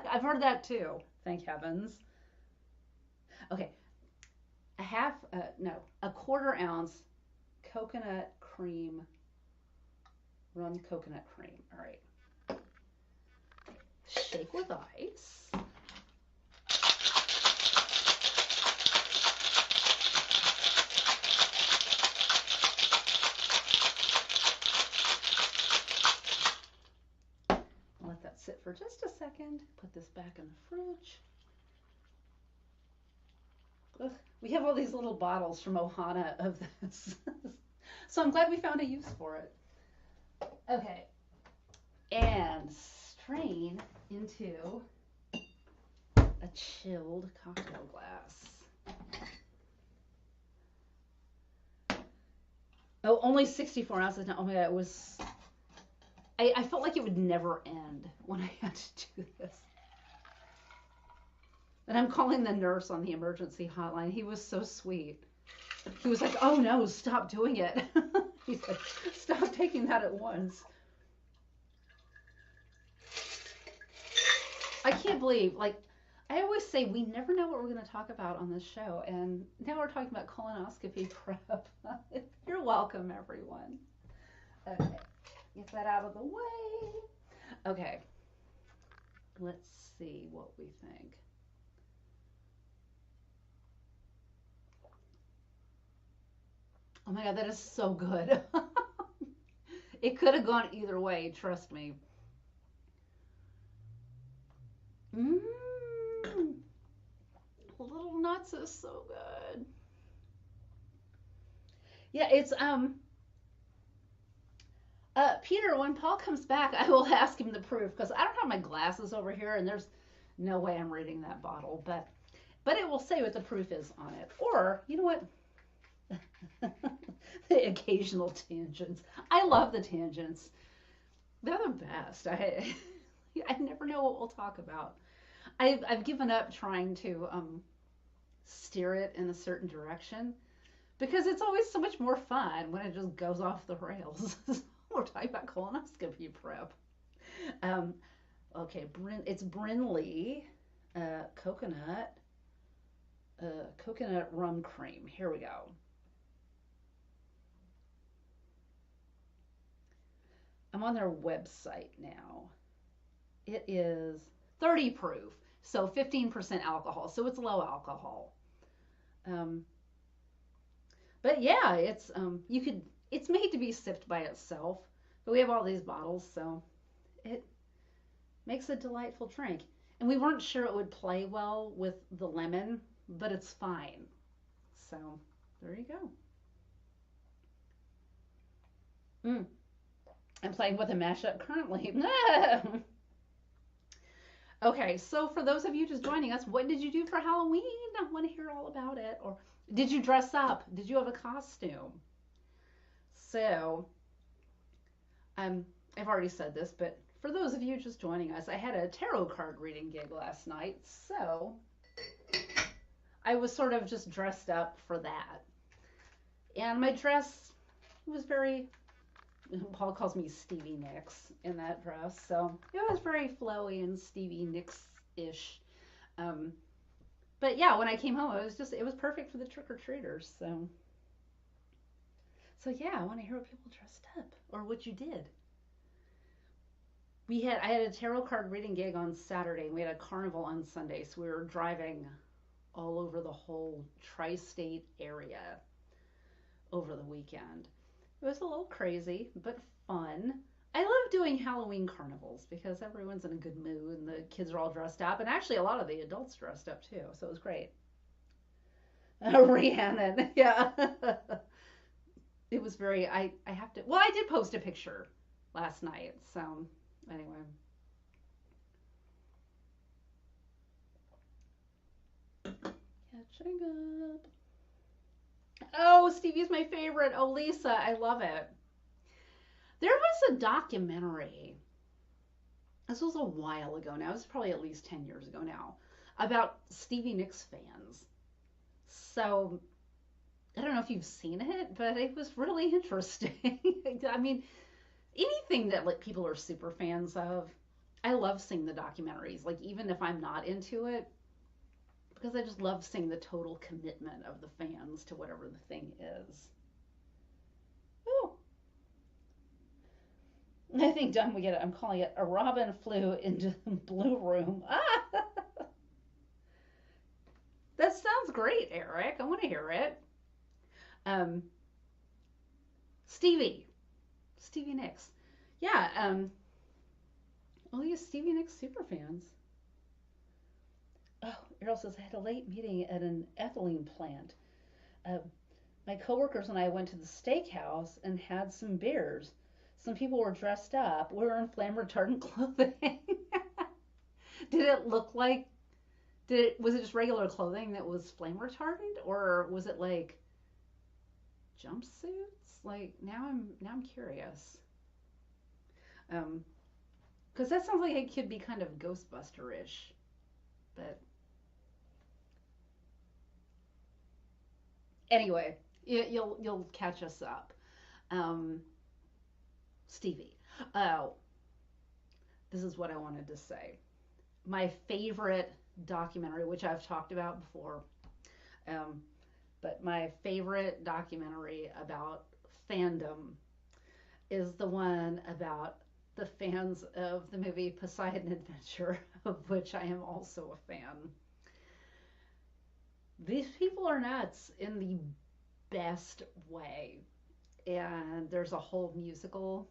I've heard that too. Thank heavens. Okay. A 1/4 ounce coconut cream, rum coconut cream. All right. Shake with ice. Let that sit for just a second. Put this back in the fridge. Ugh, we have all these little bottles from Ohana of this. So I'm glad we found a use for it. Okay. And strain into a chilled cocktail glass. Oh, only 64 ounces now. Oh my God, it was. I felt like it would never end when I had to do this. And I'm calling the nurse on the emergency hotline. He was so sweet. He was like, "Oh no, stop doing it." He's like, "Stop taking that at once." I can't believe, like, I always say we never know what we're going to talk about on this show, and now we're talking about colonoscopy prep. You're welcome, everyone. Okay, get that out of the way. Okay, let's see what we think. Oh my God, that is so good. It could have gone either way, trust me. Mmm. Little nuts is so good. Yeah, it's Peter, when Paul comes back, I will ask him the proof because I don't have my glasses over here and there's no way I'm reading that bottle, but it will say what the proof is on it. Or, you know what? The occasional tangents. I love the tangents. They're the best. I never know what we'll talk about. I've given up trying to steer it in a certain direction because it's always so much more fun when it just goes off the rails. We're talking about colonoscopy prep. Okay, it's Brinley coconut coconut rum cream. Here we go. I'm on their website now. It is 30 proof, so 15% alcohol, so it's low alcohol. Um, but yeah, it's made to be sipped by itself. But we have all these bottles, so it makes a delightful drink. And we weren't sure it would play well with the lemon, but it's fine. So there you go. Mm. I'm playing with a mashup currently. Okay, so for those of you just joining us, what did you do for Halloween? I want to hear all about it. Or did you dress up? Did you have a costume? So, I've already said this, but for those of you just joining us, I had a tarot card reading gig last night, so I was sort of just dressed up for that. And my dress was very, Paul calls me Stevie Nicks in that dress, so it was very flowy and Stevie Nicks-ish. But yeah, when I came home, it was perfect for the trick-or-treaters, so yeah, I want to hear what people dressed up or what you did. I had a tarot card reading gig on Saturday and we had a carnival on Sunday, so we were driving all over the whole tri-state area over the weekend. It was a little crazy, but fun. I love doing Halloween carnivals because everyone's in a good mood and the kids are all dressed up, and actually a lot of the adults dressed up too, so it was great. Rhiannon, yeah. It was very, I have to, well, I did post a picture last night, so anyway. Catching up. Oh, Stevie's my favorite. Oh, Lisa, I love it. There was a documentary, this was a while ago now, this is probably at least 10 years ago now, about Stevie Nicks fans. So, I don't know if you've seen it, but it was really interesting. I mean, anything that like people are super fans of, I love seeing the documentaries, like even if I'm not into it, because I just love seeing the total commitment of the fans to whatever the thing is. I think done we get it. I'm calling it a robin flew into the blue room. Ah, that sounds great, Eric. I want to hear it. Um, Stevie, Stevie Nicks. Yeah. All these Stevie Nicks super fans. Oh, Errol says I had a late meeting at an ethylene plant. Uh, my coworkers and I went to the steakhouse and had some beers. Some people were dressed up. We were in flame retardant clothing. Did it look like? Was it just regular clothing that was flame retardant, or was it like jumpsuits? Like now I'm curious. Um, because that sounds like it could be kind of Ghostbuster-ish. But anyway, you'll catch us up. Um, Stevie. Oh, this is what I wanted to say. My favorite documentary, which I've talked about before, um, but my favorite documentary about fandom is the one about the fans of the movie Poseidon Adventure, of which I am also a fan. These people are nuts in the best way. And there's a whole musical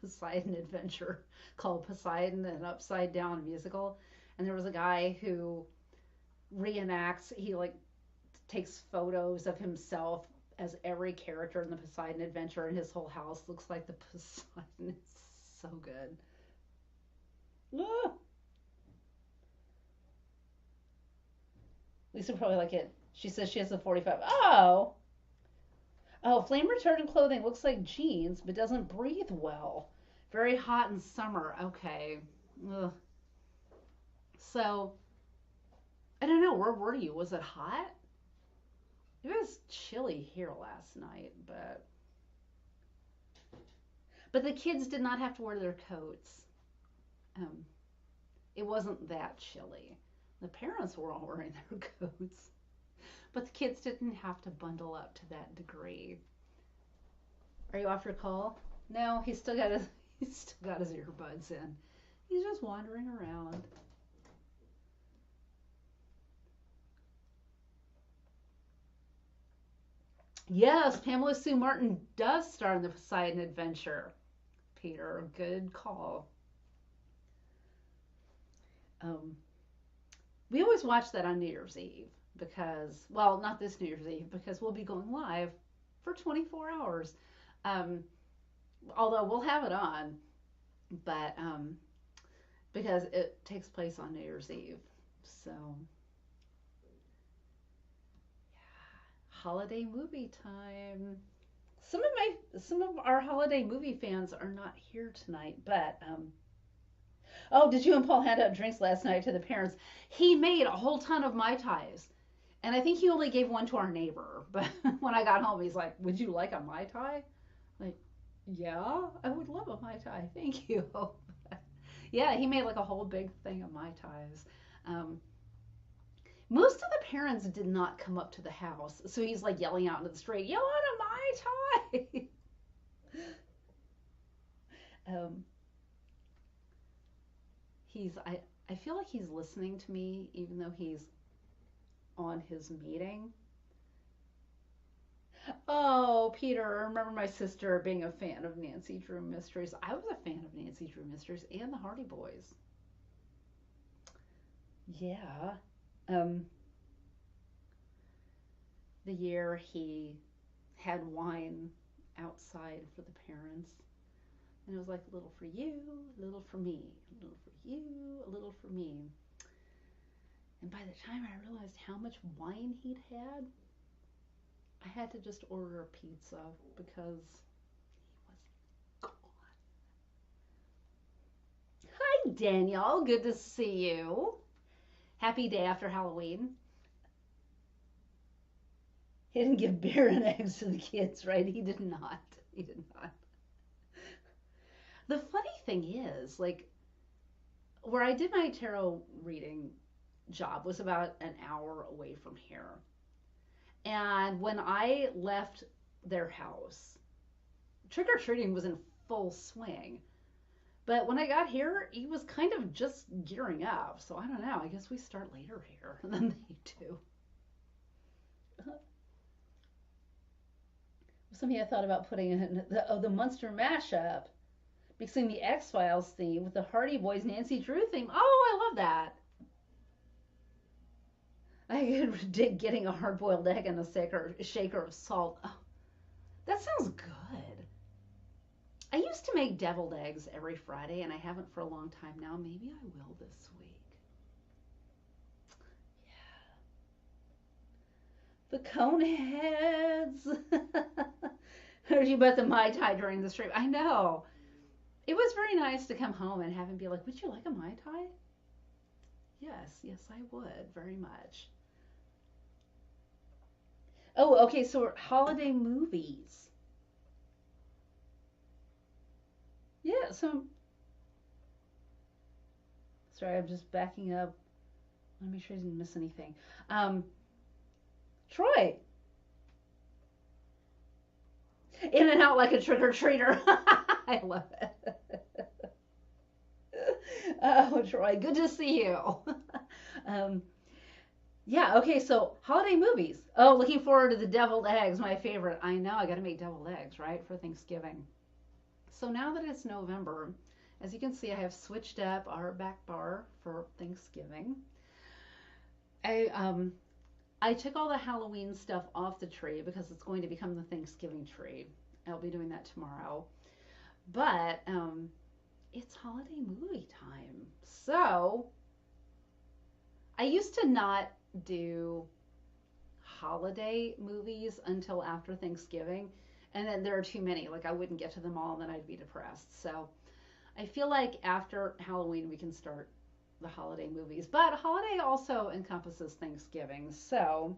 Poseidon Adventure called Poseidon, an Upside Down musical. And there was a guy who reenacts, he like takes photos of himself as every character in the Poseidon Adventure, and his whole house looks like the Poseidon. It's so good. Ah, Lisa probably like it. She says she has a 45. Oh, oh, flame retardant clothing looks like jeans, but doesn't breathe well. Very hot in summer. Okay. Ugh. So, I don't know. Where were you? Was it hot? It was chilly here last night, but the kids did not have to wear their coats. Um, it wasn't that chilly. The parents were all wearing their coats, but the kids didn't have to bundle up to that degree. Are you off your call? No, he's still got his earbuds in. He's just wandering around. Yes, Pamela Sue Martin does star in the Poseidon Adventure. Peter, good call. Um, we always watch that on New Year's Eve because, well, not this New Year's Eve because we'll be going live for 24 hours. Um, although we'll have it on, but because it takes place on New Year's Eve. So, holiday movie time. Some of our holiday movie fans are not here tonight, but oh, did you and Paul hand out drinks last night to the parents? He made a whole ton of Mai Tais. And I think he only gave one to our neighbor. But when I got home, he's like, "Would you like a Mai Tai?" Like, yeah, I would love a Mai Tai. Thank you. Yeah, he made like a whole big thing of Mai Tais. Um, most of the parents did not come up to the house. So he's like yelling out into the street, "You want a Mai Tai?" um, I feel like he's listening to me even though he's on his meeting. Oh, Peter, I remember my sister being a fan of Nancy Drew Mysteries. I was a fan of Nancy Drew Mysteries and the Hardy Boys. Yeah. Um, the year he had wine outside for the parents. And it was like a little for you, a little for me, a little for you, a little for me. And by the time I realized how much wine he'd had, I had to just order a pizza because he was gone. Hi, Daniel. Good to see you. Happy day after Halloween. He didn't give beer and eggs to the kids, right? He did not. He did not. The funny thing is, like, where I did my tarot reading job was about an hour away from here. And when I left their house, trick or treating was in full swing. But when I got here, he was kind of just gearing up. So I don't know. I guess we start later here than they do. Something I thought about putting in the Munster mashup, mixing the X Files theme with the Hardy Boys Nancy Drew theme. Oh, I love that. I could dig getting a hard boiled egg and a shaker of salt. Oh, that sounds good. I used to make deviled eggs every Friday, and I haven't for a long time now. Maybe I will this week. The Coneheads. Heard you about the Mai Tai during the stream. I know. It was very nice to come home and have him be like, would you like a Mai Tai? Yes, I would, very much. Oh, okay, so holiday movies. Yeah, sorry, I'm just backing up. Let me make sure I didn't miss anything. Troy. In and out like a trick-or-treater. I love it. Oh, Troy, good to see you. Yeah, okay, so holiday movies. Oh, looking forward to the deviled eggs, my favorite. I know, I gotta make deviled eggs, right, for Thanksgiving. So now that it's November, as you can see, I have switched up our back bar for Thanksgiving. I took all the Halloween stuff off the tree because it's going to become the Thanksgiving tree. I'll be doing that tomorrow. But it's holiday movie time. So I used to not do holiday movies until after Thanksgiving. And then there are too many. Like I wouldn't get to them all and then I'd be depressed. So I feel like after Halloween we can start the holiday movies. But holiday also encompasses Thanksgiving. So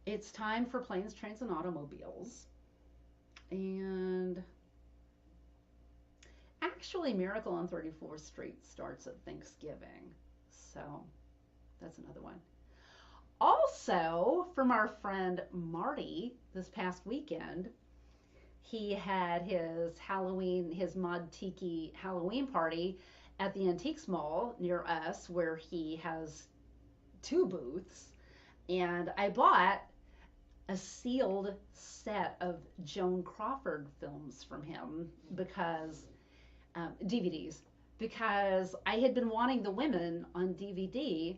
it's time for Planes, Trains, and Automobiles. And actually Miracle on 34th Street starts at Thanksgiving. So that's another one. Also, from our friend Marty this past weekend, he had his Mod Tiki Halloween party at the Antiques Mall near us, where he has 2 booths. And I bought a sealed set of Joan Crawford films from him because DVDs, because I had been wanting The Women on DVD,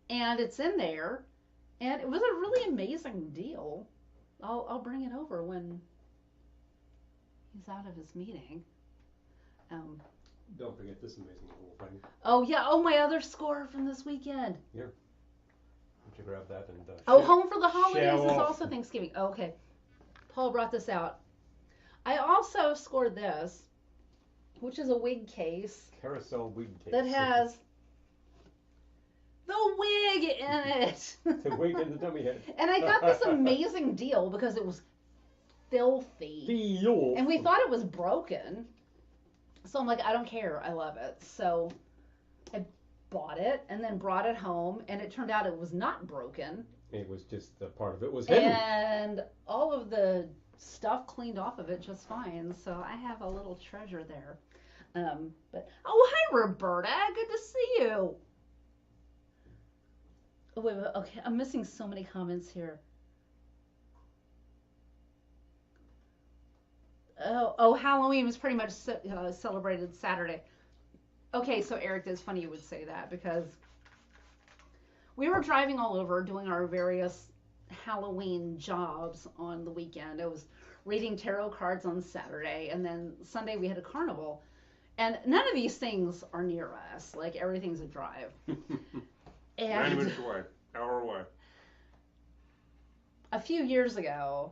and it's in there, and it was a really amazing deal. I'll bring it over when he's out of his meeting. Don't forget this amazing little thing. Oh yeah, my other score from this weekend. Yeah. Would you grab that and Home for the Holidays is also Thanksgiving. Oh, okay. Paul brought this out. I also scored this, which is a wig case. Carousel wig case. That has the wig in it. The wig and the dummy head. And I got this amazing deal because it was filthy. And we thought it was broken. So I'm like, I don't care. I love it. So I bought it and then brought it home, and it turned out it was not broken. It was just the part of it was hidden. And all of the stuff cleaned off of it just fine. So I have a little treasure there. But hi Roberta, good to see you. Oh, wait, okay, I'm missing so many comments here. Oh, Halloween was pretty much celebrated Saturday. Okay, so Eric, it's funny you would say that because we were driving all over doing our various Halloween jobs on the weekend. I was reading tarot cards on Saturday, and then Sunday we had a carnival. And none of these things are near us. Like, everything's a drive. 90 minutes away, hour away. A few years ago,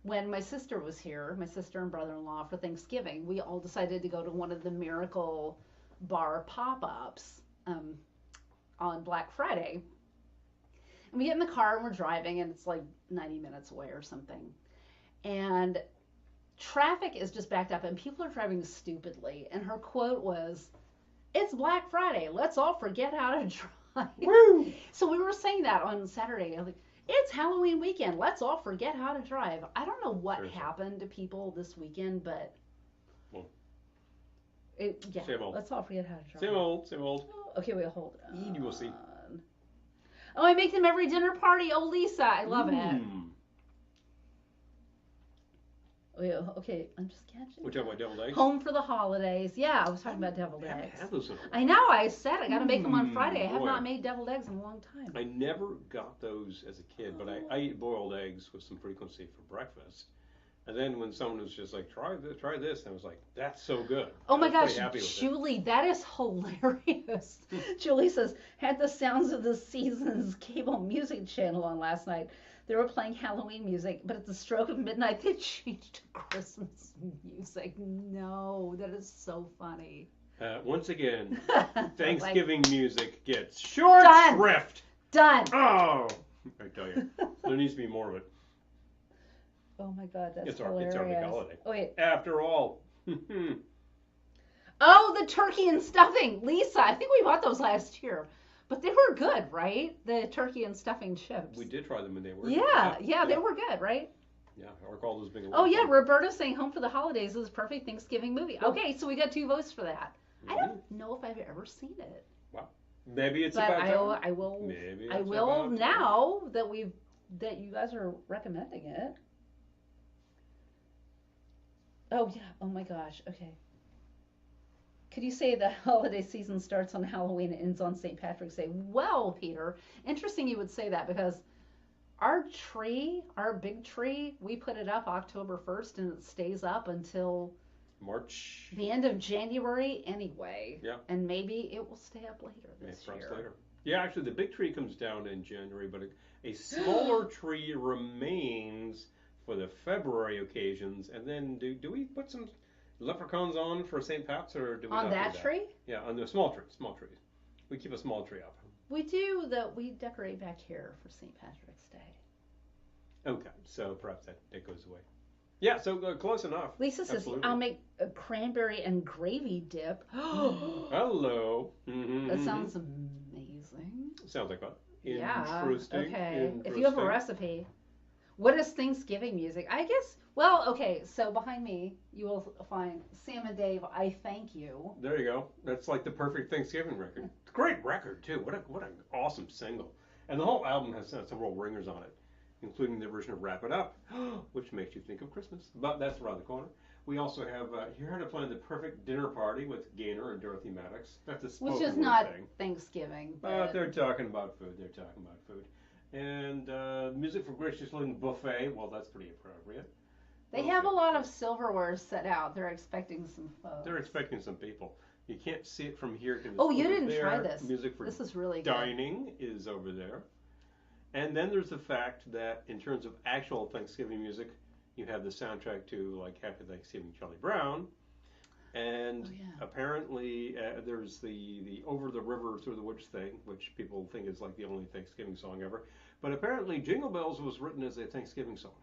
when my sister was here, my sister and brother-in-law, for Thanksgiving, we all decided to go to one of the Miracle Bar pop-ups on Black Friday. And we get in the car and we're driving, and it's like 90 minutes away or something. And traffic is just backed up, and people are driving stupidly. And her quote was, "It's Black Friday. Let's all forget how to drive." Woo! So we were saying that on Saturday. Like, It's Halloween weekend. Let's all forget how to drive. I don't know what Seriously. happened to people this weekend, but Well, yeah, same old. let's all forget how to drive. Same old, same old. Oh, okay, wait, hold on. You will see. Oh, I make them every dinner party. Oh, Lisa, I love it. Wait, okay, I'm just catching. We're talking about deviled eggs? Home for the holidays. Yeah, I was talking about deviled I haven't eggs. had those in a while. I know, I said I gotta make them on Friday. I have boy. not made deviled eggs in a long time. I never got those as a kid, but I eat boiled eggs with some frequency for breakfast. And then when someone was just like, try this, I was like, that's so good. Oh my I was gosh, pretty happy with it. Julie, that is hilarious. Julie says, had the Sounds of the Seasons cable music channel on last night. They were playing Halloween music, but at the stroke of midnight, they changed to Christmas music. No, that is so funny. Once again, Like, Thanksgiving music gets short Done. shrift. done. Oh, I tell you, there needs to be more of it. Oh my God, that's It's our hilarious. big holiday. Oh wait. After all. Oh, the turkey and stuffing, Lisa. I think we bought those last year, but they were good, right? The turkey and stuffing chips. We did try them and they were. Yeah, they were good, right? Yeah, I recall those being a lot Oh of yeah, fun. Roberta's saying Home for the Holidays is a perfect Thanksgiving movie. Oh. Okay, so we got 2 votes for that. I Mhm. don't know if I've ever seen it, Maybe it's but about time. I will. Maybe I it's will about time. now that you guys are recommending it. Oh yeah. Oh my gosh. Okay. Could you say the holiday season starts on Halloween and ends on St. Patrick's Day? Well, Peter, interesting you would say that because our tree, our big tree, we put it up October 1st and it stays up until March. the end of January anyway. Yeah. And maybe it will stay up later Maybe this perhaps year. later. Yeah, actually, the big tree comes down in January, but a smaller tree remains for the February occasions. And then, do we put some leprechauns on for St. Pat's, or do we On not do that that? tree? Yeah, on the small trees. We keep a small tree up. We decorate back here for St. Patrick's Day. Okay, so perhaps that goes away. Yeah, so close enough. Lisa says, Absolutely. I'll make a cranberry and gravy dip. Hello. Mm-hmm, That sounds amazing. Sounds like fun. Yeah. Interesting. Okay. If you have a recipe, what is Thanksgiving music? I guess. Well, okay. So behind me, you will find Sam and Dave. I thank you. There you go. That's like the perfect Thanksgiving record. It's a great record too. What an awesome single. And the whole album has some real ringers on it, including the version of Wrap It Up, which makes you think of Christmas. But that's around the corner. We also have Here to Plan the Perfect Dinner Party with Gaynor and Dorothy Maddox. That's a spoken Which is word not thing. Thanksgiving. But they're talking about food. And music for Gracious Living Buffet. Well, that's pretty appropriate. They have a lot of silverware set out. They're expecting some folks. They're expecting some people. You can't see it from here. 'Cause it's Oh, you over didn't there. try this. Music for This is really good. dining is over there. And then there's the fact that in terms of actual Thanksgiving music, you have the soundtrack to like Happy Thanksgiving, Charlie Brown. And Oh, yeah. apparently there's the Over the River Through the Woods thing, which people think is like the only Thanksgiving song ever. But apparently Jingle Bells was written as a Thanksgiving song.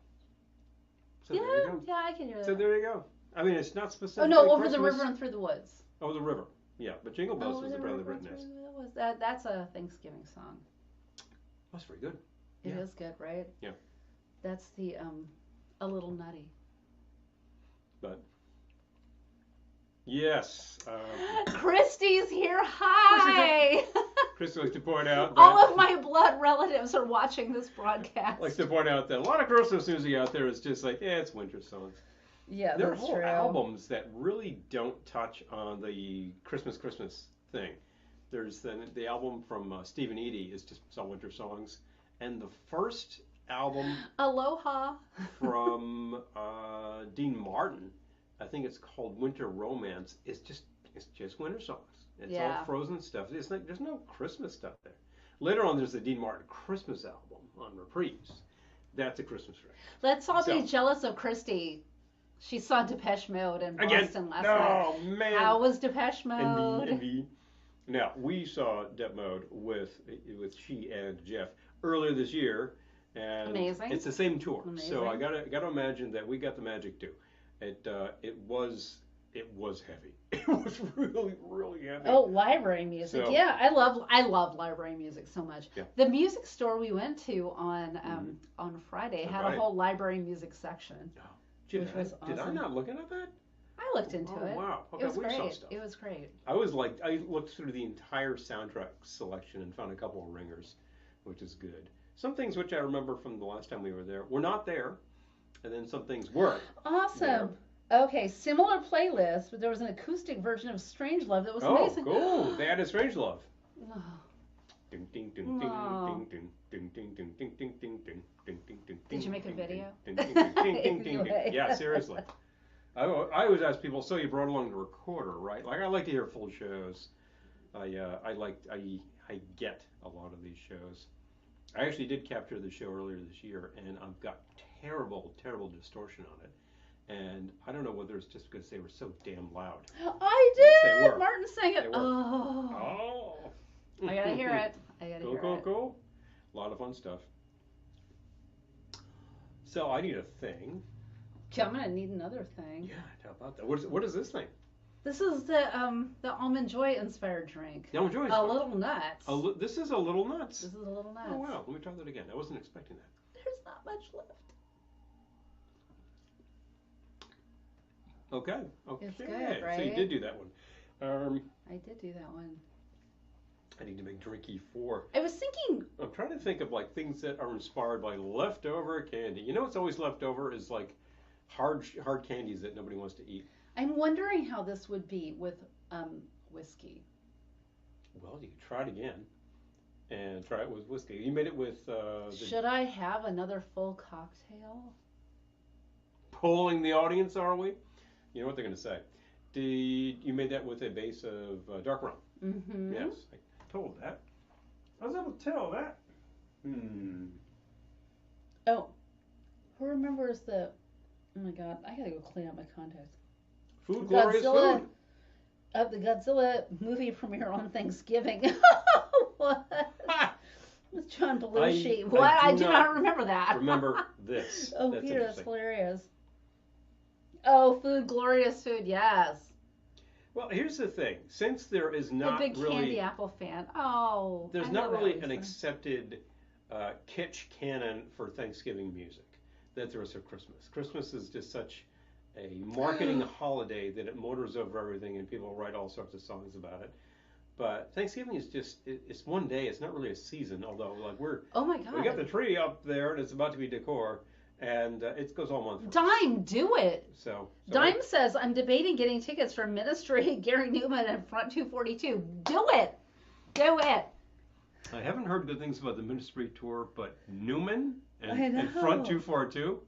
So there you go. Yeah, I can hear that. So there you go. I mean, it's not Oh specifically no, Over the Christmas. River and Through the Woods. Over the River. Yeah, but Jingle Bells Over was the apparently River written and as. Through the Woods. That's a Thanksgiving song. That's very good. It Yeah. is good, right? Yeah. That's the A Little Nutty. But yes, Christy's here. Hi. Chris likes to point out that, All of my blood relatives are watching this broadcast. likes to point out that a lot of Christmas music out there is just like, it's winter songs. Yeah, There are that's whole true. albums that really don't touch on the Christmas thing. There's the album from Stephen Eady is just all winter songs, and the first album Aloha. from Dean Martin, I think it's called Winter Romance, it's just winter songs. It's Yeah. all frozen stuff. It's like there's no Christmas stuff there. Later on, there's the Dean Martin Christmas album on Reprise. That's a Christmas record. Let's all So- be jealous of Christy. She saw Depeche Mode in Again, Boston last night. oh man. How was Depeche Mode? Envy. Now we saw Dep Mode with she and Jeff earlier this year, and Amazing. it's the same tour. So I Amazing. gotta imagine that we got the magic too. It it was heavy. It was really, really heavy. Oh, library music. So- Yeah, I love library music so much. Yeah. The music store we went to on Friday On had Friday. a whole library music section. Which was Did I awesome. not look at that? I looked into Oh, it. wow. It was we saw great. stuff. It was great. I looked through the entire soundtrack selection and found a couple of ringers, which is good. Some things which I remember from the last time we were there were not there, and then some things were. Awesome. Okay, similar playlist, but there was an acoustic version of Strangelove that was Oh, amazing. cool. They had a Strangelove. Oh, Ding ding ding ding Wow. ding ding ding ding ding ding ding ding ding ding ding. Did you make a ding, video? Ding ding ding ding ding ding. Anyway. Yeah, seriously. I always ask people, so you brought along the recorder, right? Like I like to hear full shows. I get a lot of these shows. I actually did capture the show earlier this year, and I've got terrible distortion on it. And I don't know whether it's just because they were so damn loud. I Yes, they did. were. Martin sang it. They were. Oh. Oh. I gotta hear it. I gotta hear it. Cool. A lot of fun stuff. So I need a thing. Okay, I'm gonna need another thing. Yeah, how about that? What is this thing? This is the almond joy inspired drink. The almond joy is A fun. little nuts. This is a little nuts. This is a little nuts. Oh wow, let me try that again. I wasn't expecting that. There's not much left. Okay. It's good, So you right? did do that one. I did do that one. I need to make Drinky 4. I was thinking, I'm trying to think of like things that are inspired by leftover candy. You know what's always left over is like hard candies that nobody wants to eat. I'm wondering how this would be with whiskey. Well, you can try it again and try it with whiskey. You made it with Should I have another full cocktail? polling the audience, are we? You know what they're going to say. You made that with a base of dark rum? Mm-hmm. Yes, I told that. I was able to tell that. Oh, who remembers the? Oh my God, I gotta go clean up my contacts. Food, glorious Godzilla. food. The Godzilla movie premiere on Thanksgiving. What? With John Belushi. I What? I do do not not remember that. Remember this. Oh, That's Peter, that's interesting. hilarious. Oh, food, glorious food, yes. Well, here's the thing. Since there is A not big really, candy apple fan. Oh, there's I not know that really was an the- accepted kitsch canon for Thanksgiving music that there is for Christmas. Christmas is just such a marketing holiday that it motors over everything and people write all sorts of songs about it. But Thanksgiving is just, it's one day. It's not really a season, although like Oh my God. we got the tree up there and it's about to be decor and it goes all month. Dime, do it. So Dime says, I'm debating getting tickets for Ministry, Gary Newman, and Front 242. Do it. Do it. I haven't heard good things about the Ministry tour, but Newman I and know. Front 242.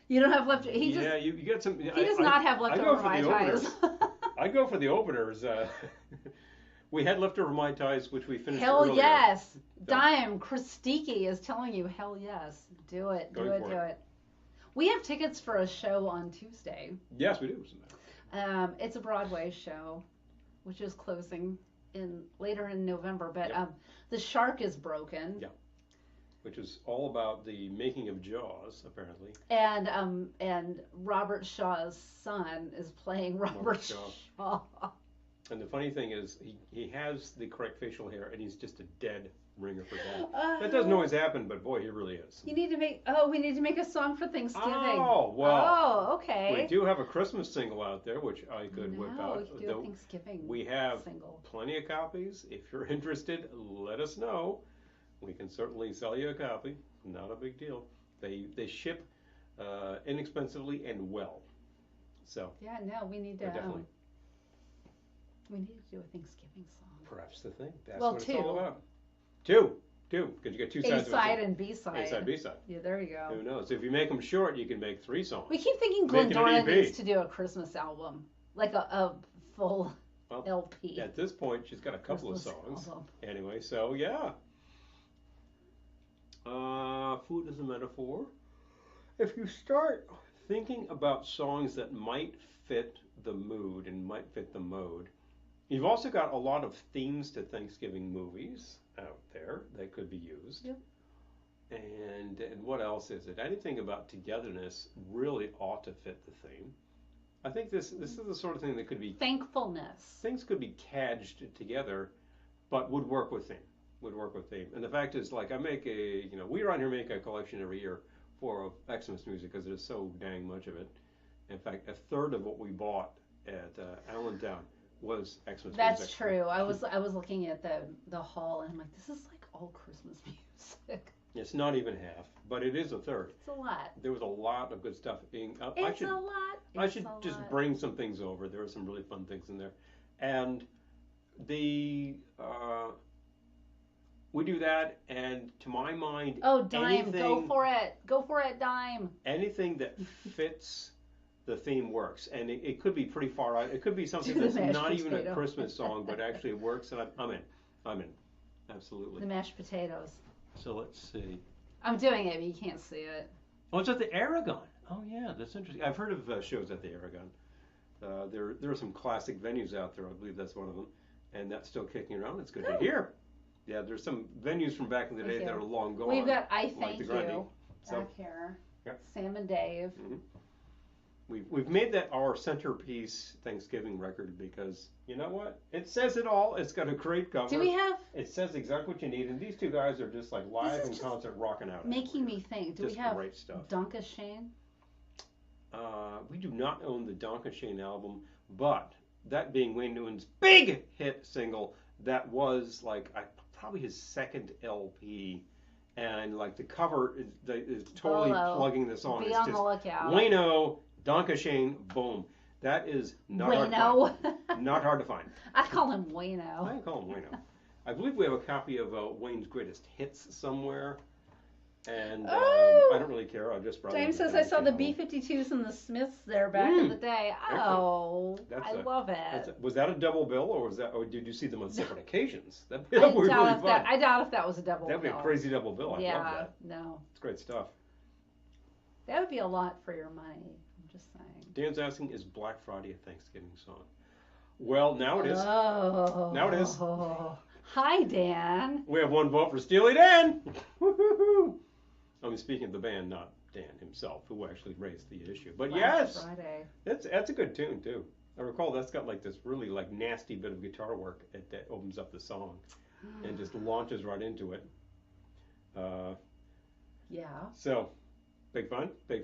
You don't have left. He just. Yeah, you get some. He does not have leftover Mai Tais. I go for the openers. We had leftover Mai Tais, which we finished Hell earlier. yes. Dime, Christiki is telling you, hell yes. Do it. Do Going it. for Do it. it. We have tickets for a show on Tuesday. Yes, we do. It's a Broadway show, which is closing later in November. But Yep. the shark is broken. Yeah. Which is all about the making of Jaws, apparently. And Robert Shaw's son is playing Robert Shaw. And the funny thing is, he has the correct facial hair, and he's just a dead ringer for that. That doesn't always happen, but boy, he really is. We need to make a song for Thanksgiving. Oh, well. Oh, okay. We do have a Christmas single out there, which I could whip out. We could do a Thanksgiving We have single. plenty of copies. If you're interested, let us know. We can certainly sell you a copy. Not a big deal. They ship inexpensively and well. So Yeah, no, we need to. definitely. We need to do a Thanksgiving song. Perhaps the thing. That's Well, what two. it's all about. Two, because you get two sides. A side and B A side. side, B side. Yeah, there you go. Who knows? If you make them short, you can make 3 songs. We keep thinking Make it an Glendora EP. needs to do a Christmas album, like a full Well, LP. At this point, she's got a couple Christmas of songs. album. Anyway, so yeah. Food is a metaphor. If you start thinking about songs that might fit the mood and might fit the mode, you've also got a lot of themes to Thanksgiving movies out there that could be used. Yep. And what else is it? Anything about togetherness really ought to fit the theme. I think this is the sort of thing that could be Thankfulness. things could be cadged together, but would work with theme. Would work with theme. And the fact is, like, I make we around here make a collection every year for Xmas music because there's so dang much of it. In fact, a third of what we bought at Allentown was Xmas music. That's true. I was looking at the haul and I'm like, this is like all Christmas music. It's not even half, but it is a third. It's a lot. There was a lot of good stuff. It's a lot. I should just bring some things over. There are some really fun things in there, and we do that. And to my mind, Dime, go for it, Dime. Anything that fits the theme works, and it could be pretty far out. It could be something that's not even a Christmas song, but actually works. And I'm in, absolutely. The mashed potatoes. So let's see. I'm doing it, but you can't see it. Oh, it's at the Aragon. Oh, yeah, that's interesting. I've heard of shows at the Aragon. There are some classic venues out there. I believe that's one of them, and that's still kicking around. It's good to hear. Yeah, there's some venues from back in the day that are long gone. We've got I like Thank You back here. Yep. Sam and Dave. Mm-hmm. We've made that our centerpiece Thanksgiving record because you know what? It says it all. It's got a great cover. Do we have? It says exactly what you need, and these two guys are just like live in concert, rocking out. Making me think. Do just we have great stuff. Donkashane? We do not own the Donkashane album, but that being Wayne Newton's big hit single, that was like probably his second LP. And like the cover is totally plugging the song. Be on the lookout. Wayno, Donkashane, boom. That is not hard to find. Not hard to find. I call him Wayno. I call him Wayno. I believe we have a copy of Wayne's Greatest Hits somewhere. And I don't really care. I just brought James says I saw the B-52s and the Smiths there back in the day. Oh, I love it. Was that a double bill, or did you see them on separate occasions? That would be really fun. I doubt if that was a double bill. That'd be a crazy double bill. I love that. No. It's great stuff. That would be a lot for your money. I'm just saying. Dan's asking, is Black Friday a Thanksgiving song? Well, now it is. Oh. Now it is. Hi, Dan. We have one vote for Steely Dan. Woohoo! I mean, speaking of the band, not Dan himself, who actually raised the issue. But yes, Friday. That's a good tune too. I recall that's got like this really like nasty bit of guitar work that opens up the song and just launches right into it. Yeah. So, big fun. I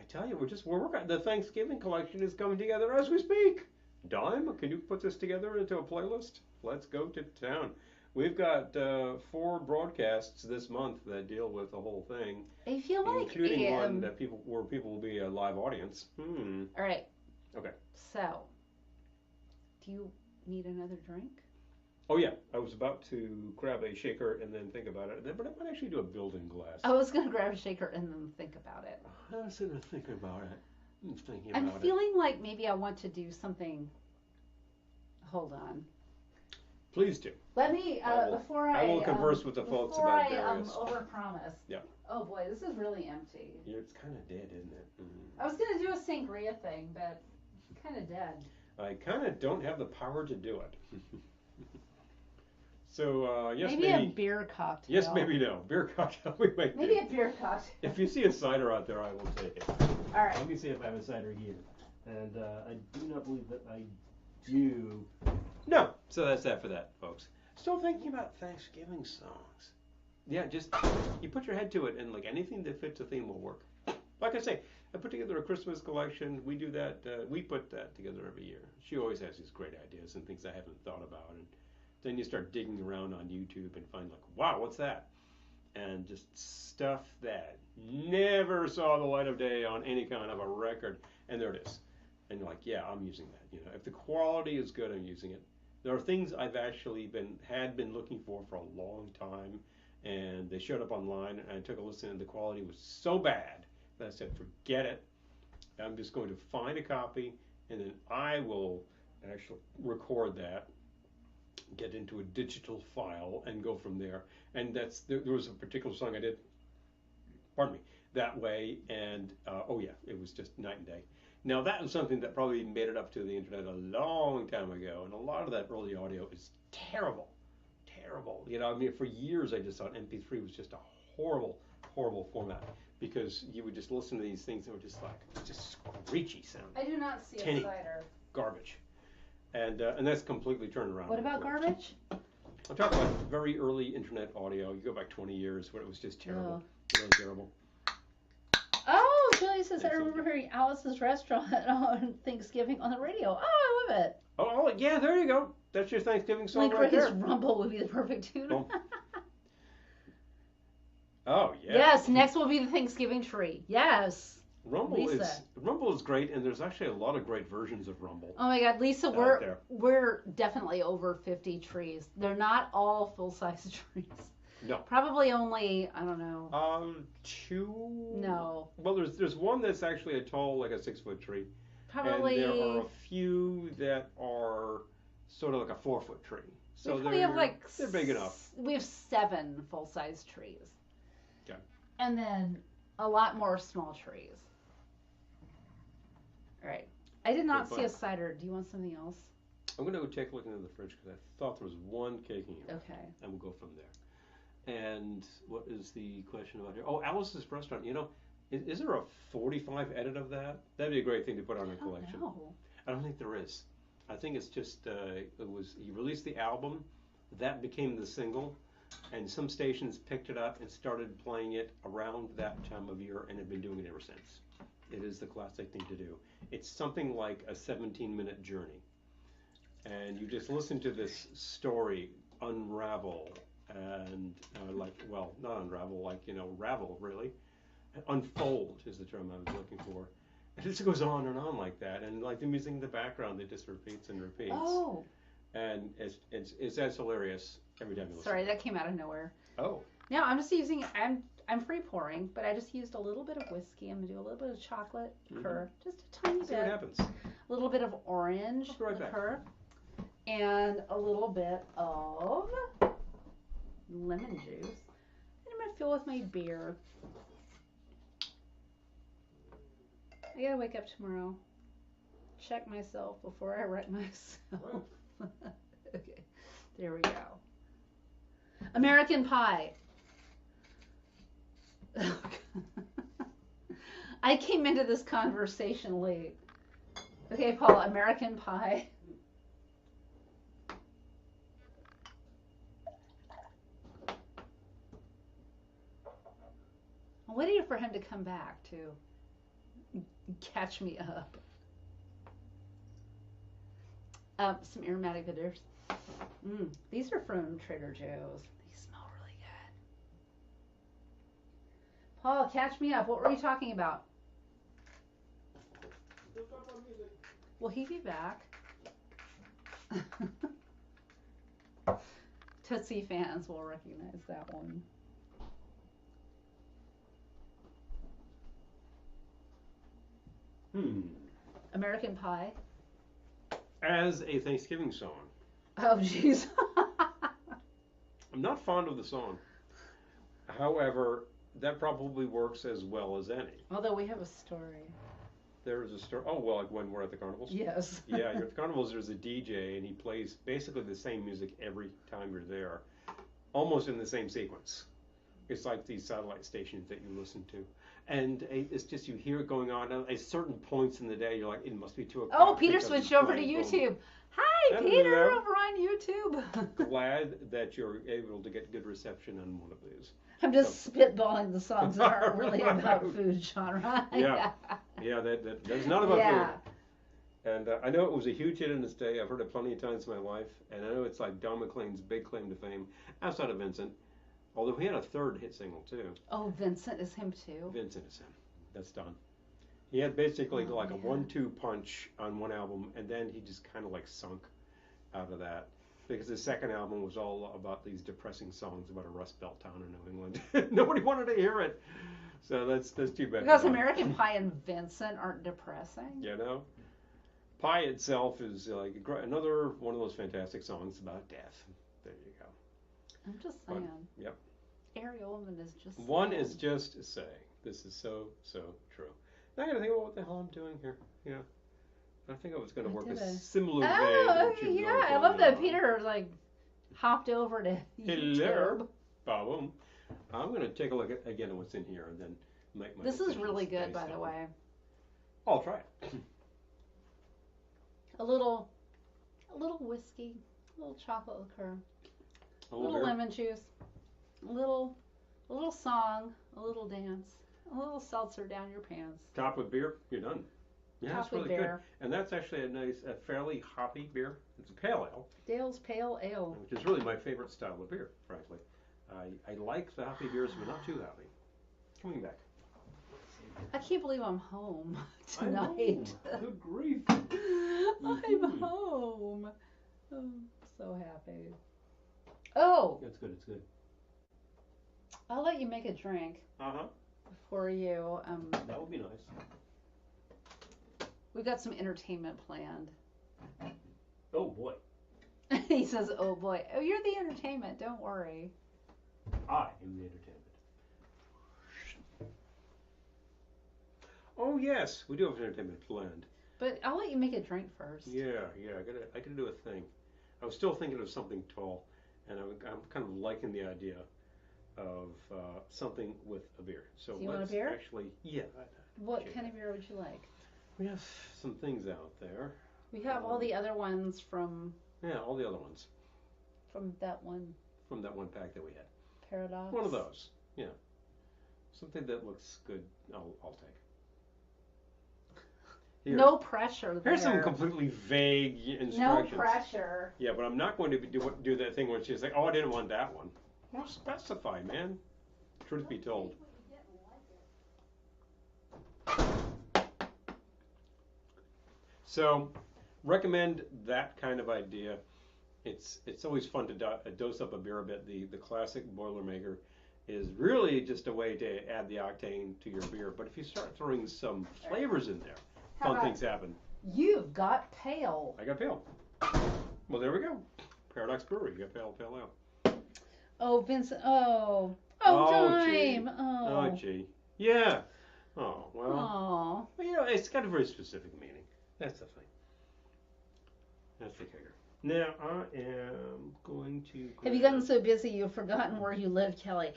tell you, we're working. The Thanksgiving collection is coming together as we speak. Dime, can you put this together into a playlist? Let's go to town. We've got 4 broadcasts this month that deal with the whole thing. I feel like including one that people will be a live audience. All right. Okay. So, do you need another drink? Oh yeah, I was about to grab a shaker and then think about it, but I might actually do a building glass. I was gonna grab a shaker and then think about it. I was gonna think about it. I'm feeling like maybe I want to do something. Hold on. Please do. Let me before I will converse with the folks about various. Overpromise. Yeah. Oh boy, this is really empty. Yeah, it's kind of dead, isn't it? Mm-hmm. I was gonna do a sangria thing, but it's kind of dead. I kind of don't have the power to do it. So yes, maybe a beer cocktail. Yes, maybe no beer cocktail. We might maybe a beer cocktail. If you see a cider out there, I will take it. All right. Let me see if I have a cider here, and I do not believe that I do. No. So that's that for that, folks. Still thinking about Thanksgiving songs. Yeah, just you put your head to it, and like anything that fits a theme will work. Like I say, I put together a Christmas collection. We do that. We put that together every year. She always has these great ideas and things I haven't thought about, and then you start digging around on YouTube and find like, wow, what's that? And just stuff that never saw the light of day on any kind of a record, and there it is. And you're like, yeah, I'm using that. You know, if the quality is good, I'm using it. There are things I've actually been looking for a long time, and they showed up online, and I took a listen, and the quality was so bad that I said, forget it. I'm just going to find a copy, and then I will actually record that, get into a digital file, and go from there. And there was a particular song I did, pardon me, that way, and oh yeah, it was just night and day. Now that was something that probably made it up to the internet a long time ago, and a lot of that early audio is terrible. You know, I mean, for years I just thought MP3 was just a horrible horrible format because you would just listen to these things that were just like just screechy sound. I do not see Tinny. a cider. Garbage. And that's completely turned around. What about garbage? I'm talking about very early internet audio. You go back 20 years when it was just terrible. Really terrible. Oh, Julie says, I remember hearing Alice's Restaurant on Thanksgiving on the radio. Oh, I love it. Oh, yeah, there you go. That's your Thanksgiving song right there. Rumble would be the perfect tune. Oh, yeah. Yes, next will be the Thanksgiving tree. Yes. Rumble is great, and there's actually a lot of great versions of Rumble. Oh my God, Lisa, we're definitely over 50 trees. They're not all full-size trees. No. Probably only, I don't know. 2. No. Well, there's one that's actually a tall, like a 6-foot tree. Probably. And there are a few that are sort of like a 4-foot tree. So they're big enough. We have 7 full-size trees. Okay. And then a lot more small trees. All right. I did not see a cider. Do you want something else? I'm going to go take a look into the fridge because I thought there was one cake in here. Okay. And we'll go from there. And what is the question about here? Oh, Alice's Restaurant. You know, is there a 45 edit of that? That'd be a great thing to put on a collection. I don't think there is. I think it's just he released the album, that became the single, and some stations picked it up and started playing it around that time of year and have been doing it ever since. It is the classic thing to do. It's something like a 17-minute journey, and you just listen to this story unravel. And not unravel, ravel, really. Unfold is the term I was looking for. And it just goes on and on like that. And like the music in the background, it just repeats and repeats. Oh. And it's as hilarious every time you listen. Sorry, that came out of nowhere. Oh. No, I'm just using, I'm free pouring, but I just used a little bit of whiskey. I'm going to do a little bit of chocolate liqueur. Just a tiny bit. See what happens. A little bit of orange liqueur. And a little bit of lemon juice. And I'm going to fill with my beer. I got to wake up tomorrow. Check myself before I wreck myself. Okay, there we go. American Pie. I came into this conversation late. Okay, Paul, American Pie. I'm waiting for him to come back to catch me up. Some aromatic bitters. These are from Trader Joe's. These smell really good. Paul, catch me up. What were you talking about? Will he be back? Tootsie fans will recognize that one. American Pie. As a Thanksgiving song. Oh, jeez. I'm not fond of the song. However, that probably works as well as any. Although we have a story. There is a story. Oh, well, like when we're at the carnivals? Yes. Yeah, you're at the carnivals, there's a DJ, and he plays basically the same music every time you're there, almost in the same sequence. It's like these satellite stations that you listen to. And it's just, you hear it going on at certain points in the day, you're like, it must be 2 o'clock. Oh, Peter switched over to YouTube. Hi, Peter, over on YouTube. Glad that you're able to get good reception on one of these. I'm just spitballing the songs that aren't really about food genre. Yeah, that's not about food. And I know it was a huge hit in its day. I've heard it plenty of times in my life. And I know it's like Don McLean's big claim to fame, outside of Vincent. Although he had a third hit single, too. Oh, Vincent is him, too? Vincent is him. That's Don. He had basically a 1-2 punch on one album, and then he just kind of like sunk out of that. Because his second album was all about these depressing songs about a Rust Belt town in New England. Nobody wanted to hear it. So that's too bad. Because American Pie and Vincent aren't depressing? You know? Pie itself is like another one of those fantastic songs about death. There you go. I'm just saying. But, yep. Ariel Oldman is just One is just saying. This is so true. Now I gotta think about what the hell I'm doing here. Yeah. I think I was gonna work a similar way. Oh, yeah. I love that Peter like hopped over to YouTube. Hello. Boom. I'm going to take a look again at what's in here and then make my This is decisions really good, based by the on- way. I'll try it. A little whiskey, a little chocolate liqueur, A a little beer. lemon juice, a little song, a little dance, a little seltzer down your pants. Top with beer, you're done. Yeah, Top it's with really beer. good. And that's actually a fairly hoppy beer. It's a pale ale, Dale's Pale Ale. which is really my favorite style of beer, frankly. I like the hoppy beers, but not too hoppy. Coming back. I can't believe I'm home I'm tonight. home. Good grief. I'm home. I'm so happy. Oh, It's good, it's good. I'll let you make a drink Uh-huh. before you. That would be nice. We've got some entertainment planned. Oh, boy. He says, "Oh boy, oh you're the entertainment. Don't worry." I am the entertainment. Oh, yes, we do have an entertainment planned. But I'll let you make a drink first. Yeah, I gotta do a thing. I was still thinking of something tall, and I'm kind of liking the idea of something with a beer. So Do you want a let's beer? actually, yeah. What Okay. kind of beer would you like? We have some things out there. We have all the other ones from Yeah, all the other ones that one from that one pack that we had. Paradox. One of those, yeah. Something that looks good. I'll take. Here. No pressure there. Here's some completely vague instructions. No pressure. Yeah, but I'm not going to do that thing where she's like, oh, I didn't want that one. Well, specify, man. Truth be told. So, recommend that kind of idea. It's always fun to dose up a beer a bit. The classic Boilermaker is really just a way to add the octane to your beer. But if you start throwing some flavors in there, How fun about- things happen. You've got pale. I got pale. Well, there we go. Paradox Brewery, you got pale ale. Oh, Vincent. Oh, gee. Dime. Oh, gee. Yeah. Oh, well. Oh. Well, you know, it's got a very specific meaning. That's the thing. That's the kicker. Now, I am going to. Have you gotten so busy you've forgotten where you live, Kelly?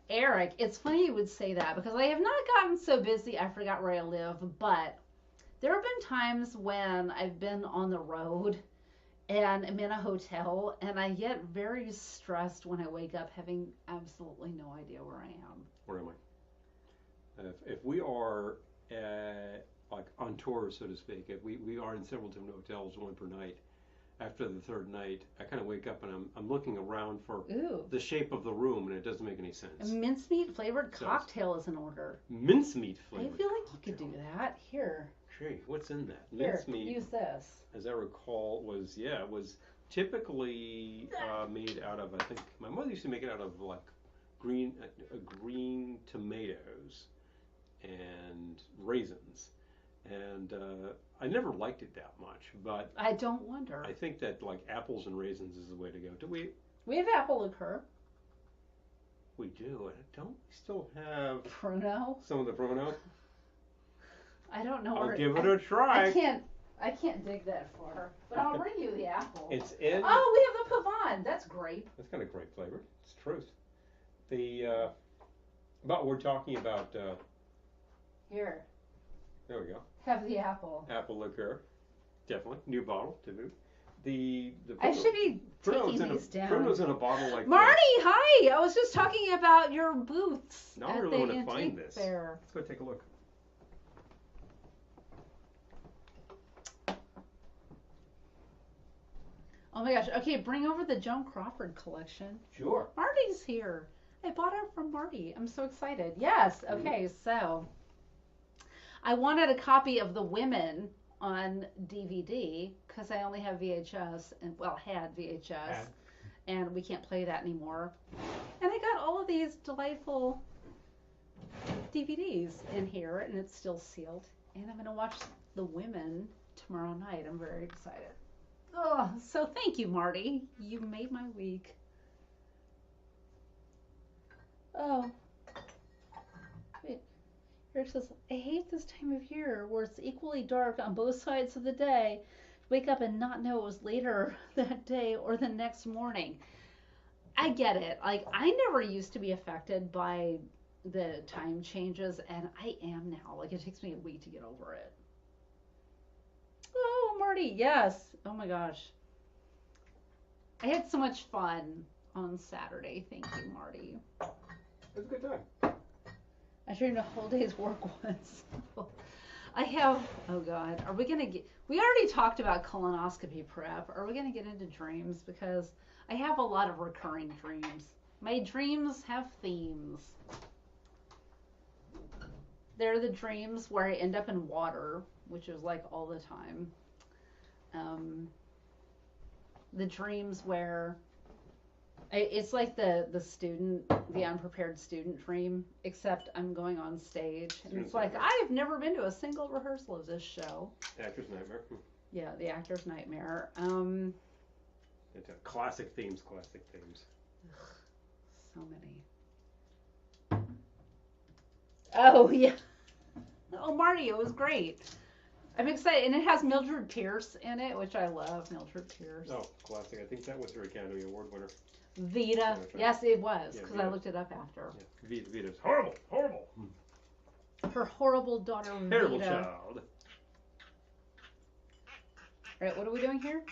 Eric, it's funny you would say that because I have not gotten so busy I forgot where I live, but there have been times when I've been on the road and I'm in a hotel and I get very stressed when I wake up having absolutely no idea where I am. Where am I? If we are like on tour, so to speak, if we are in several different hotels, one per night. After the third night, I kind of wake up and I'm looking around for Ooh. the shape of the room, and it doesn't make any A sense. mincemeat flavored So- cocktail is in order. Mincemeat I flavor. feel like you could do that. Here. Gee, what's in that? Here, Mincemeat, use this. as I recall, was typically made out of. I think my mother used to make it out of like green tomatoes and raisins, and I never liked it that much. But I don't wonder. I think that like apples and raisins is the way to go. Do we? We have apple liqueur. We do, and don't we still have Pruno. some of the Bruno? I don't know I'll where. give it a try. I can't dig that far, but I'll bring you the apple. It's in. Oh, we have the Pavon. That's grape. That's got a great flavor. It's truth. But we're talking about. Here, There we go. have the apple. Apple liqueur, definitely new bottle to boot. The I should be Pruno's taking in these down. Pruno's in a bottle like Marty, hi! I was just talking about your booths Now I at really the wanna find antique this. fair. Let's go take a look. Oh my gosh. Okay, bring over the Joan Crawford collection. Sure. Marty's here. I bought it from Marty. I'm so excited. Yes. Okay, so I wanted a copy of The Women on DVD because I only have VHS and had VHS and we can't play that anymore. And I got all of these delightful DVDs in here and it's still sealed. And I'm going to watch The Women tomorrow night. I'm very excited. Oh, so thank you, Marty. You made my week. Oh. Wait. Eric says, I hate this time of year where it's equally dark on both sides of the day. Wake up and not know it was later that day or the next morning. I get it. Like, I never used to be affected by the time changes, and I am now. Like, it takes me a week to get over it. Oh, Marty, yes. Oh my gosh. I had so much fun on Saturday. Thank you, Marty. It was a good time. I trained a whole day's work once. I have, oh God, are we going to get, we already talked about colonoscopy prep. Are we going to get into dreams? Because I have a lot of recurring dreams. My dreams have themes. They're the dreams where I end up in water, which is like all the time. The dreams where it's like the unprepared student dream, except I'm going on stage. And it's like, I've never been to a single rehearsal of this show. Actor's nightmare. Yeah, the actor's nightmare. It's classic themes. So many. Oh, yeah. Oh, Marty, it was great. I'm excited. And it has Mildred Pierce in it, which I love. Mildred Pierce. Oh, classic. I think that was her Academy Award winner. Vita. Yeah, yes, it was, because yeah, I looked it up after. Yeah. Vita's horrible. Her horrible daughter, Terrible Vita. child. All right, what are we doing here?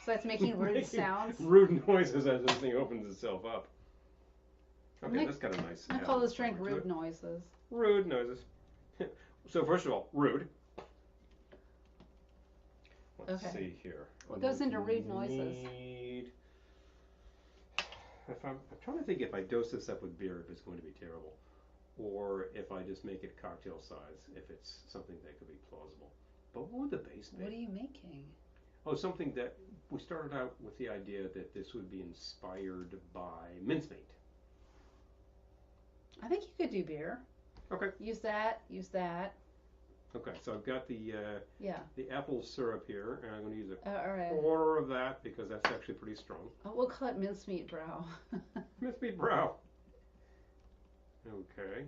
So that's making rude sounds. Rude noises as this thing opens itself up. Okay, that's got a nice. I call this drink rude noises. Rude noises. So first of all, rude. Let's see here. What goes into rude noises? I'm trying to think if I dose this up with beer, if it's going to be terrible, or if I just make it cocktail size, if it's something that could be plausible. But what would the base be? What are you making? Oh, something that we started out with the idea that this would be inspired by mincemeat. I think you could do beer. Okay. Use that. Okay, so I've got the apple syrup here, and I'm going to use a quarter of that because that's actually pretty strong. Oh, we'll call it mincemeat brow. Mincemeat brow. Okay.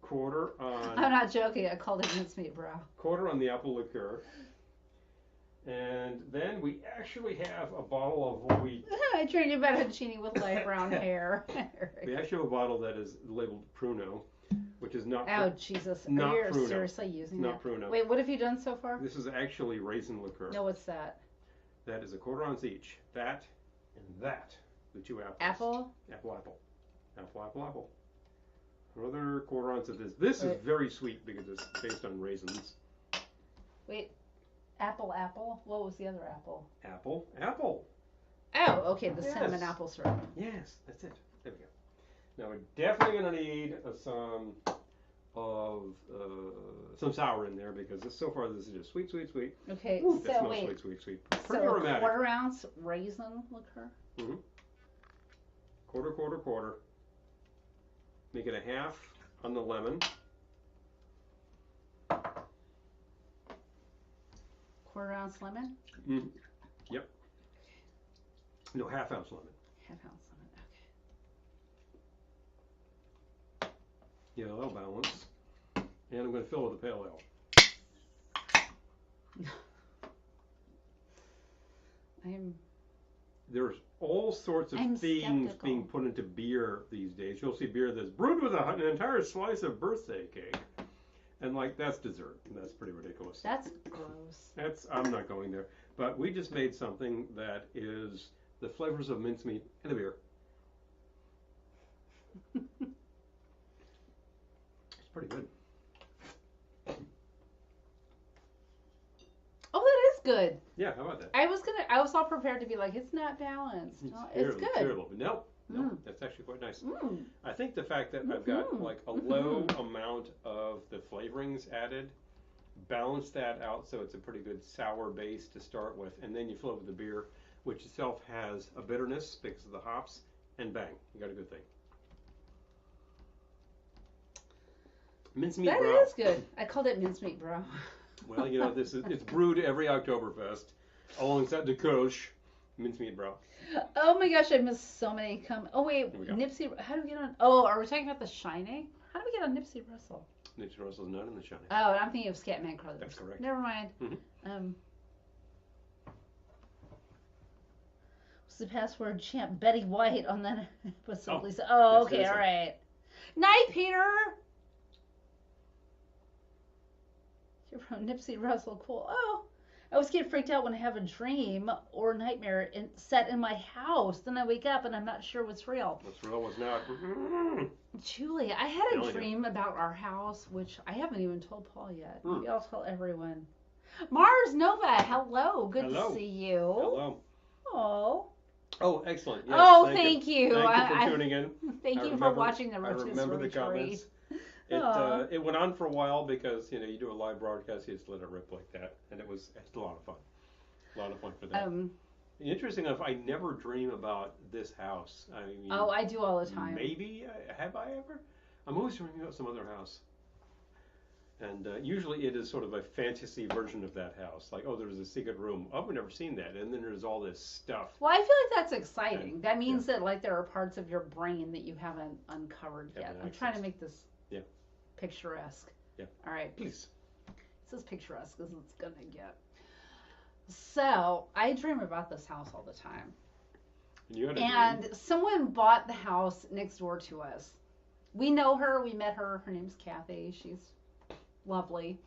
Quarter on. I'm not joking. I called it mincemeat brow. Quarter on the apple liqueur. And then we actually have a bottle of what we... I trained you fettuccine with light brown hair. We actually have a bottle that is labeled Pruno, which is not... Oh, Jesus. Not Are you Pruno. seriously using Not that? Pruno. Wait, what have you done so far? This is actually raisin liqueur. No, what's that? That is a quarter ounce each. That and that. The two apples. Apple? Apple. Another quarter ounce of this. This is very sweet because it's based on raisins. Wait. Apple. What was the other apple? Apple. Oh, okay, the cinnamon apple syrup. Yes, that's it. There we go. Now we're definitely going to need some sour in there because so far this is just sweet. Okay, Ooh, so that smells wait. sweet. Pretty So aromatic. a quarter ounce raisin liqueur? Mm-hmm. Quarter. Make it a half on the lemon. Quarter ounce lemon? Mm-hmm. Yep. No, half ounce lemon. Half ounce lemon, okay. Yeah, that'll balance. And I'm going to fill it with a pale ale. There's all sorts of things skeptical. being put into beer these days. You'll see beer that's brewed with an entire slice of birthday cake. And that's dessert. That's pretty ridiculous. That's gross. I'm not going there. But we just made something that is the flavors of mincemeat in a beer. It's pretty good. Oh, that is good. Yeah, how about that? I was all prepared to be like, it's not balanced. It's good. Terrible. No, that's actually quite nice. Mm. I think the fact that I've got a low amount of the flavorings added balance that out so it's a pretty good sour base to start with, and then you fill it with the beer, which itself has a bitterness because of the hops, and bang, you got a good thing. Mincemeat brow. That is good. I called it mincemeat brow. Well, it's brewed every Oktoberfest alongside the Koch mincemeat brow. Oh my gosh, I missed so many Oh wait, Nipsey. How do we get on? Oh, are we talking about The Shining? How do we get on Nipsey Russell? Nipsey Russell's not in The Shining. Oh, and I'm thinking of Scatman Crothers. That's correct. Never mind. Mm-hmm. the password champ Betty White on that episode. Oh, Lisa. Oh, yes, okay, yes, all sir. right. Night, Peter. You're from Nipsey Russell. Cool. Oh, I always get freaked out when I have a dream or nightmare set in my house. Then I wake up and I'm not sure what's real. What's real, what's not. Julie, I had a Telling you. dream about our house, which I haven't even told Paul yet. Hmm. Maybe I'll tell everyone. Mars Nova, hello. Good Hello. to see you. Hello. Oh. Oh, excellent. Yes, Oh, thank you. Thank you for tuning in. Thank I you for remember- watching the I rotisserie remember the tree. comments. Aw. It went on for a while because you do a live broadcast, you just let it rip like that, and it's a lot of fun. A lot of fun for that. Interesting enough, I never dream about this house. I mean, Oh, I do all the time. Maybe have I ever? I'm always dreaming about some other house. And usually it is sort of a fantasy version of that house. Like, oh, there's a secret room. Oh, I've never seen that. And then there's all this stuff. Well, I feel like that's exciting. And- That means that like there are parts of your brain that you haven't uncovered yet. Haven't I'm trying to accessed. make this Yeah. picturesque. Yeah. All right. Please. It's as picturesque as it's gonna get. So I dream about this house all the time. And you had a And dream. someone bought the house next door to us. We know her. We met her. Her name's Kathy. She's lovely.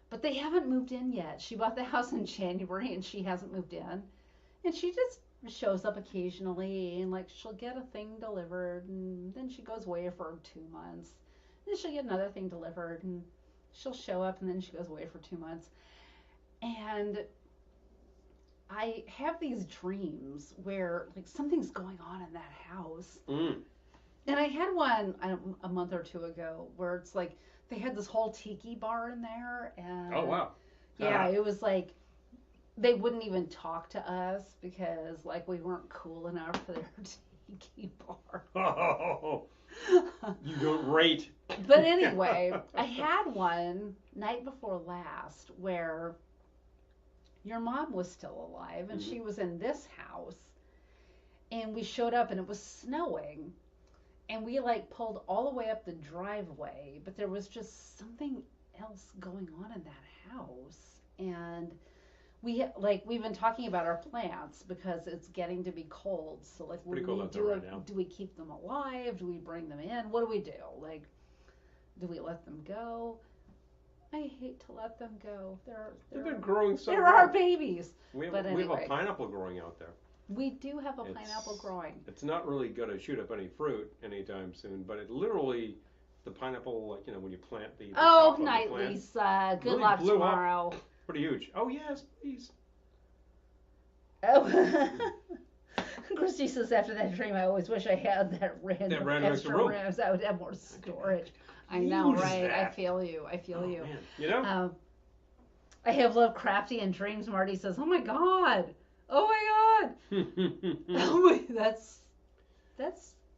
But they haven't moved in yet. She bought the house in January and she hasn't moved in. And she just shows up occasionally and like she'll get a thing delivered and then she goes away for 2 months. Then she'll get another thing delivered and she'll show up and then she goes away for 2 months. And I have these dreams where like something's going on in that house. Mm. And I had one a month or two ago where it's like they had this whole tiki bar in there and Oh, wow. yeah, it was like they wouldn't even talk to us because like we weren't cool enough for their tiki bar. Oh, you don't rate. But anyway, I had one night before last where your mom was still alive and she was in this house and we showed up and it was snowing and we like pulled all the way up the driveway, but there was just something else going on in that house. And we've been talking about our plants because it's getting to be cold. So like Pretty cold out there right now. do we keep them alive? Do we bring them in? What do we do? Like do we let them go? I hate to let them go. They've been growing so They're well. our babies. We have But a anyway. pineapple growing out there. We do have a It's- pineapple growing. It's not really going to shoot up any fruit anytime soon, but it literally, the pineapple, like, when you plant the Oh, top of the night, plant, Lisa. Good really luck blew up. tomorrow. pretty huge. Oh, yes, please. Oh. Christy says after that dream, I always wish I had that random random extra extra room. room so I would have more storage. I know, Use right? I that. feel you. I feel Oh, you. man. You know? I have Lovecraftian dreams. Marty says, "Oh my god, oh my god, oh my, that's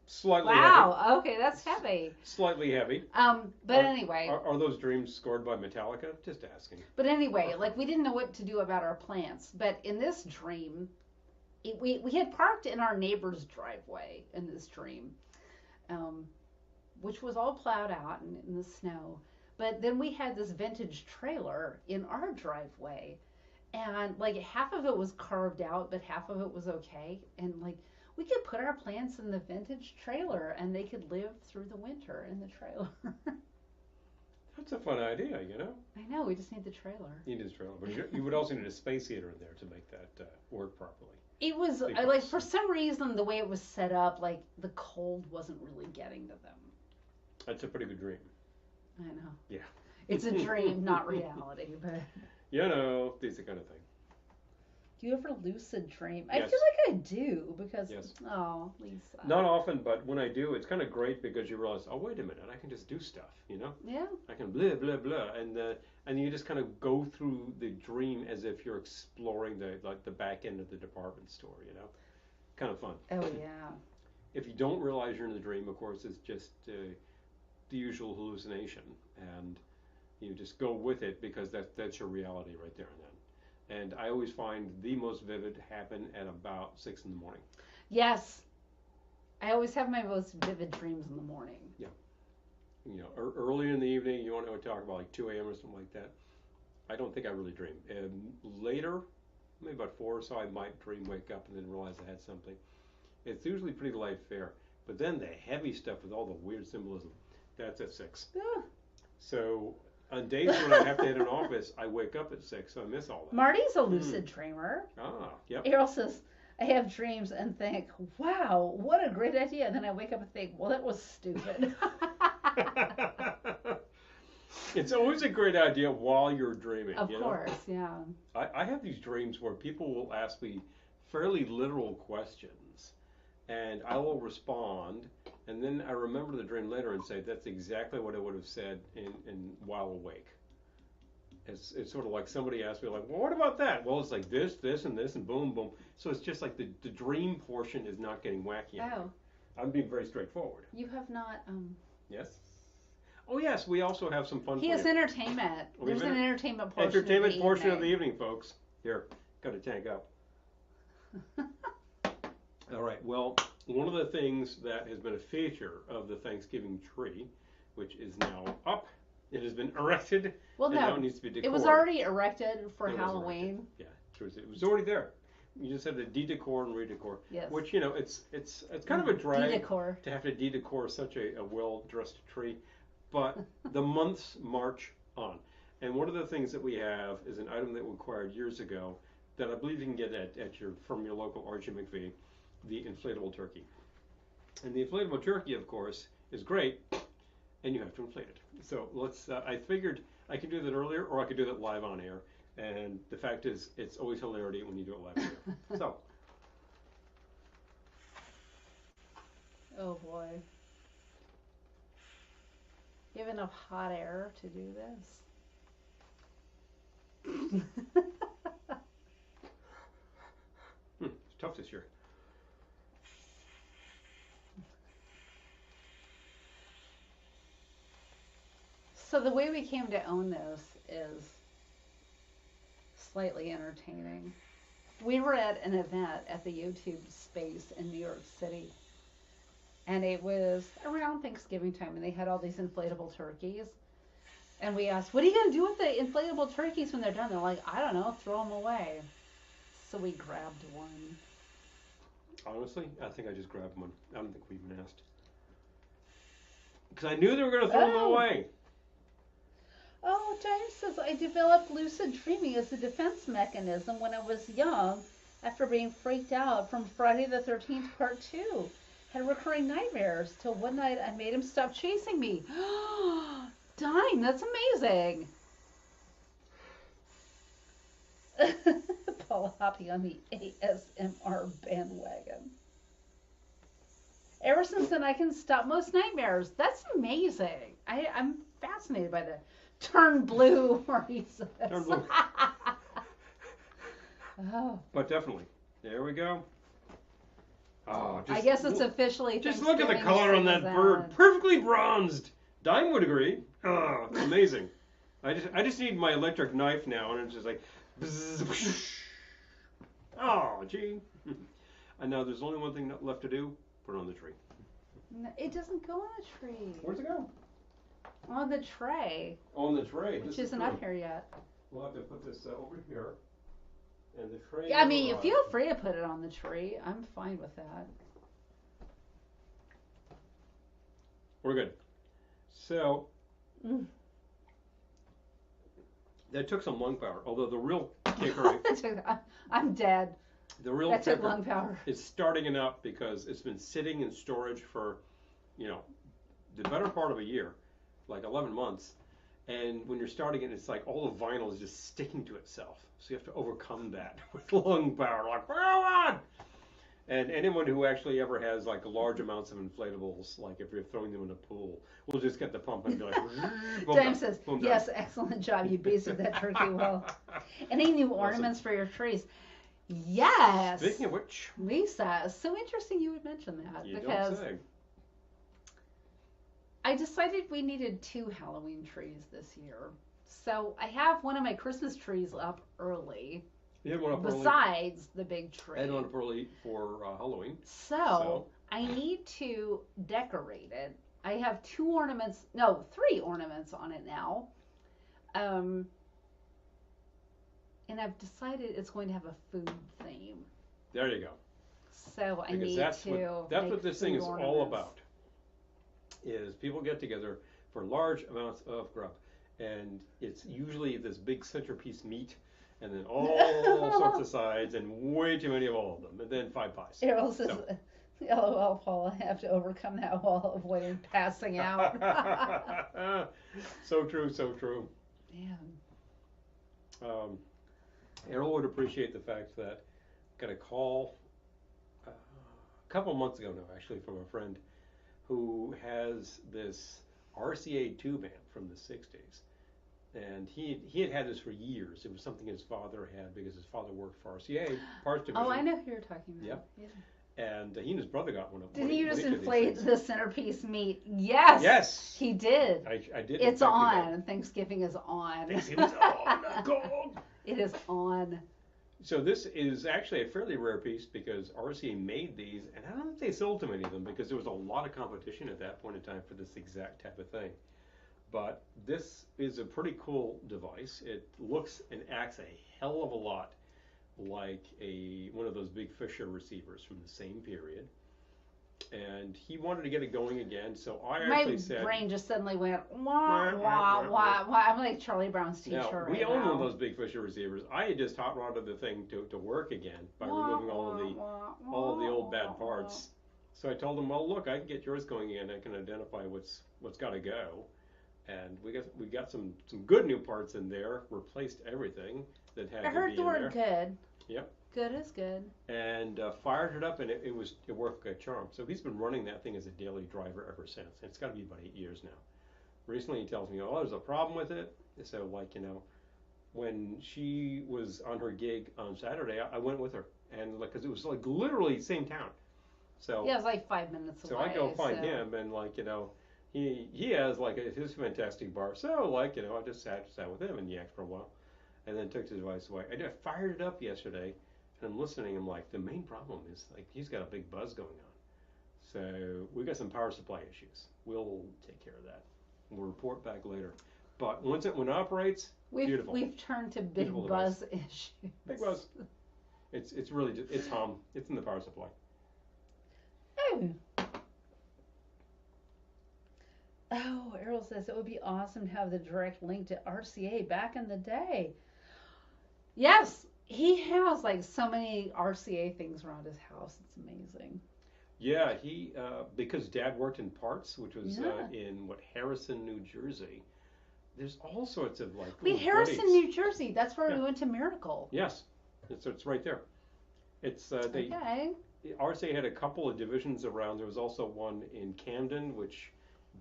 Slightly heavy. wow. Okay, that's heavy." Slightly heavy. But anyway, Are those dreams scored by Metallica? Just asking. But anyway, like we didn't know what to do about our plants. But in this dream, we had parked in our neighbor's driveway in this dream, which was all plowed out in the snow. But then we had this vintage trailer in our driveway, and like half of it was carved out, but half of it was okay. And like we could put our plants in the vintage trailer, and they could live through the winter in the trailer. That's a fun idea, you know? I know. We just need the trailer. You need a trailer. But you would also need a space heater in there to make that work properly. It was Big like box. for some reason the way it was set up, like the cold wasn't really getting to them. That's a pretty good dream. I know. Yeah. It's a dream, not reality. But You know, these are kind of thing. do you ever lucid dream? I Yes. feel like I do because Yes. oh, Lisa. Not often, but when I do, it's kind of great because you realize, oh, wait a minute, I can just do stuff, you know? Yeah. I can blah, blah, blah. And you just kind of go through the dream as if you're exploring the back end of the department store, you know? Kind of fun. Oh yeah. If you don't realize you're in the dream, of course, it's just the usual hallucination. And you just go with it because that's your reality right there and then. And I always find the most vivid happen at about 6 in the morning. Yes. I always have my most vivid dreams in the morning. You know, early in the evening, you want to talk about like 2 a.m. or something like that. I don't think I really dream. And later, maybe about 4 or so, I might dream wake up and then realize I had something. It's usually pretty light fare. But then the heavy stuff with all the weird symbolism, that's at 6. Yeah. So on days when I have to hit an office, I wake up at 6, so I miss all that. Marty's a lucid dreamer. Yep. Errol says, I have dreams and think, wow, what a great idea. And then I wake up and think, well, that was stupid. It's always a great idea while you're dreaming. Of course, yeah. I have these dreams where people will ask me fairly literal questions, and I will respond, and then I remember the dream later and say, that's exactly what I would have said in while awake. It's sort of like somebody asked me, like, well, what about that? Well, it's like this, and this, and boom, boom. So it's just like the dream portion is not getting wacky. Oh. I'm being very straightforward. You have not, Yes? Oh, yes, we also have some fun. He has entertainment. There's an entertainment portion of the evening, folks. Here, got to tank up. All right, well, one of the things that has been a feature of the Thanksgiving tree, which is now up, it has been erected. Well, and no, now it needs to be decorated. It was already erected for Halloween. Yeah, it was already there. You just had to de-decor and redecor. Yes. Which, it's kind of a drag De-decor. to have to de-decor such a well-dressed tree. But the months march on. And one of the things that we have is an item that we acquired years ago that I believe you can get from your local R.G. McVie, the inflatable turkey. And the inflatable turkey, of course, is great, and you have to inflate it. So I figured I could do that earlier, or I could do that live on air. And the fact is, it's always hilarity when you do it live on air. So. Oh boy. You have enough hot air to do this? It's tough this year. So the way we came to own this is slightly entertaining. We were at an event at the YouTube space in New York City. And it was around Thanksgiving time, and they had all these inflatable turkeys. And we asked, what are you going to do with the inflatable turkeys when they're done? They're like, I don't know, throw them away. So we grabbed one. Honestly, I think I just grabbed one. I don't think we even asked. Because I knew they were going to throw them away. Oh, James says, I developed lucid dreaming as a defense mechanism when I was young after being freaked out from Friday the 13th Part 2. Had recurring nightmares till one night I made him stop chasing me. Dime, that's amazing. Paul hopping on the ASMR bandwagon. Ever since then, I can stop most nightmares. That's amazing. I'm fascinated by the turn blue, or he says. Turn blue. Oh. But definitely. There we go. Oh, I guess it's officially just look at the color on that bird. Perfectly bronzed. Dime would agree. Oh, amazing. I just need my electric knife now, and it's just like, bzz, oh, gee. And now there's only one thing left to do. Put it on the tree. No, it doesn't go on the tree. Where's it go? On the tray. On the tray. Which isn't up here yet. We'll have to put this over here. And the tray. Yeah, I mean, feel free to put it on the tree. I'm fine with that. We're good. So, that took some lung power. Although the real kicker, I'm dead. The real that kicker took lung power. Is starting it up because it's been sitting in storage for, the better part of a year, like 11 months. And when you're starting it, it's like all the vinyl is just sticking to itself. So you have to overcome that with lung power. Like, come on! And anyone who actually ever has like large amounts of inflatables, like if you're throwing them in a pool, will just get the pump and be like, James says, yes, excellent job. You basted that turkey well. Any new ornaments for your trees? Yes. Speaking of which, Lisa, it's so interesting you would mention that because don't say. I decided we needed 2 Halloween trees this year. So I have one of my Christmas trees up early. You had one up besides the big tree. I had one up early for Halloween. So I need to decorate it. I have 3 ornaments on it now. and I've decided it's going to have a food theme. There you go. So I Because need that's to that's make what this thing food is all ornaments. about. Is people get together for large amounts of grub, and it's usually this big centerpiece meat, and then all sorts of sides, and way too many of all of them, and then 5 pies. Errol says, So. LOL, Paul, I have to overcome that while avoiding passing out. So true, so true. Man. Errol would appreciate the fact that I got a call a couple months ago now, actually, from a friend who has this RCA tube amp from the 60s. And he had this for years. It was something his father had because his father worked for RCA, parts division. Oh, I know who you're talking about. Yep. Yeah. And he and his brother got one of Did one you of just each of these inflate things. the centerpiece meat? Yes. Yes. He did. I did. It's exactly on. that. Thanksgiving is on. Thanksgiving's on. Go. It is on. So this is actually a fairly rare piece because RCA made these, and I don't think they sold too many of them because there was a lot of competition at that point in time for this exact type of thing. But this is a pretty cool device. It looks and acts a hell of a lot like one of those big Fisher receivers from the same period. And he wanted to get it going again, so I actually said... My brain just suddenly went, wah, wah, wah, wah. I'm like Charlie Brown's teacher Now, we own one of those big Fisher receivers. I had just hot rodded the thing to work again by removing all of the old bad parts. So I told him, well, look, I can get yours going again. I can identify what's got to go. And we got some good new parts in there, replaced everything that had to be in there. I heard the word good. Yep. Good is good. And fired it up, and it worked like a charm. So he's been running that thing as a daily driver ever since. It's got to be about 8 years now. Recently he tells me, oh, there's a problem with it. So, like, when she was on her gig on Saturday, I went with her. And, like, because it was, like, literally same town. So yeah, it was like 5 minutes away. So I go find him, and, like, he has, like, his fantastic bar. So, like, I just sat with him and yacked for a while. And then took his device away. I fired it up yesterday. And I'm listening, I'm like, the main problem is, like, he's got a big buzz going on. So we got some power supply issues. We'll take care of that. We'll report back later. But when it operates, beautiful. We've turned to big buzz issues. Big buzz. It's really just, it's hum. It's in the power supply. Oh, Errol says it would be awesome to have the direct link to RCA back in the day. Yes. He has like so many RCA things around his house. It's amazing. Yeah, he because Dad worked in parts, which was in Harrison, New Jersey. There's all sorts of like. Wait, Harrison, New Jersey. That's where we went to Miracle. Yes, it's right there. It's okay. RCA had a couple of divisions around. There was also one in Camden, which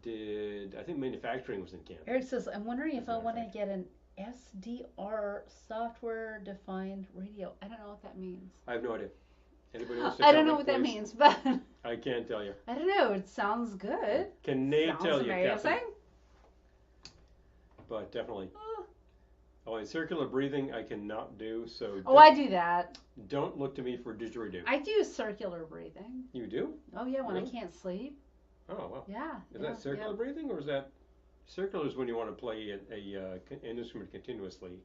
did I think manufacturing was in Camden. Eric says, I'm wondering if I want to get an SDR software defined radio. I don't know what that means. I have no idea. Anybody else? I don't know what that means, but I can't tell you. I don't know. It sounds good. Can Nate tell you, amazing. Captain? But definitely. Oh, and circular breathing I cannot do. So. Oh, I do that. Don't look to me for didgeridoo. I do circular breathing. You do? Oh yeah, when I can't sleep. Oh well. Yeah. Is that circular breathing, or is that? Circular is when you want to play an instrument continuously,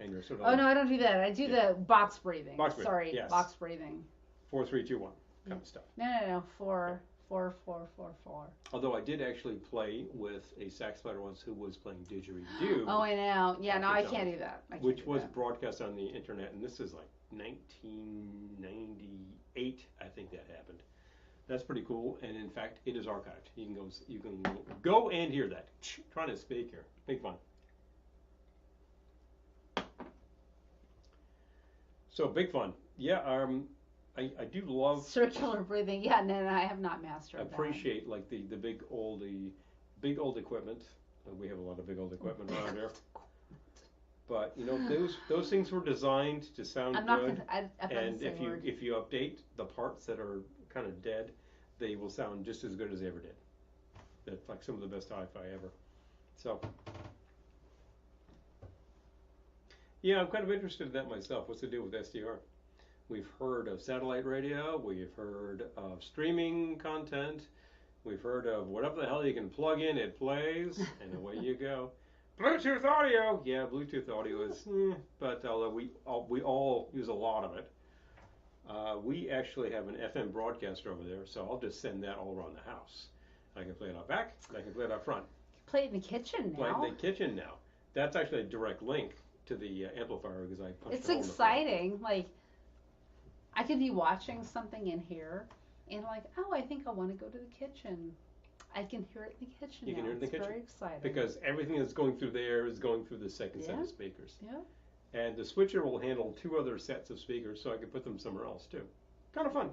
and you're sort of. Oh no, I don't do that. I do the box breathing. Box breathing. Sorry, yes. Box breathing. 4, 3, 2, 1 kind of stuff. No. 4, 4, 4, 4, 4. Although I did actually play with a sax player once who was playing didgeridoo. Oh, I know. Yeah, no, I can't do that. Which was broadcast on the internet, and this is like 1998, I think that happened. That's pretty cool, and in fact, it is archived. You can go and hear that. Trying to speak here. Big fun. So big fun. Yeah. I do love circular breathing. Yeah, no, I have not mastered. Appreciate that. Like the big old equipment. We have a lot of big old equipment around here. But those things were designed to sound good. And if you update the parts that are kind of dead, they will sound just as good as they ever did. That's like some of the best hi-fi ever. So yeah, I'm kind of interested in that myself. What's the deal with SDR? We've heard of satellite radio. We've heard of streaming content. We've heard of whatever the hell you can plug in, it plays, and away you go. Bluetooth audio. Yeah, Bluetooth audio is, but although we all use a lot of it, we actually have an FM broadcaster over there, so I'll just send that all around the house. I can play it out back. I can play it out front. Play it in the kitchen now. Play it in the kitchen now. That's actually a direct link to the amplifier because I punched It's a hole in the exciting. Like, I could be watching something in here, and like, oh, I think I want to go to the kitchen. I can hear it in the kitchen. You can hear it in the kitchen. Very exciting. Because everything that's going through there is going through the second set of speakers. Yeah. And the switcher will handle 2 other sets of speakers, so I can put them somewhere else too. Kind of fun.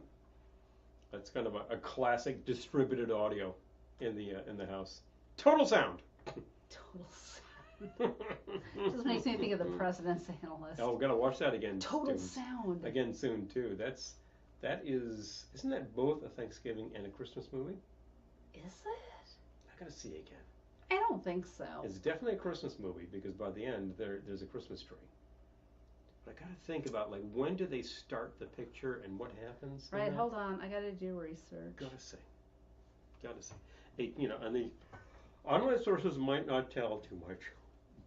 That's kind of a classic distributed audio in the house. Total sound. Total sound. Just makes me think of the President's Analyst. Oh, we're gonna watch that again. Total sound. Again soon too. Isn't that both a Thanksgiving and a Christmas movie? Is it? I gotta see it again. I don't think so. It's definitely a Christmas movie because by the end there's a Christmas tree. But I gotta think about like when do they start the picture and what happens. Right, hold on. I gotta do research. Gotta say. And the online sources might not tell too much,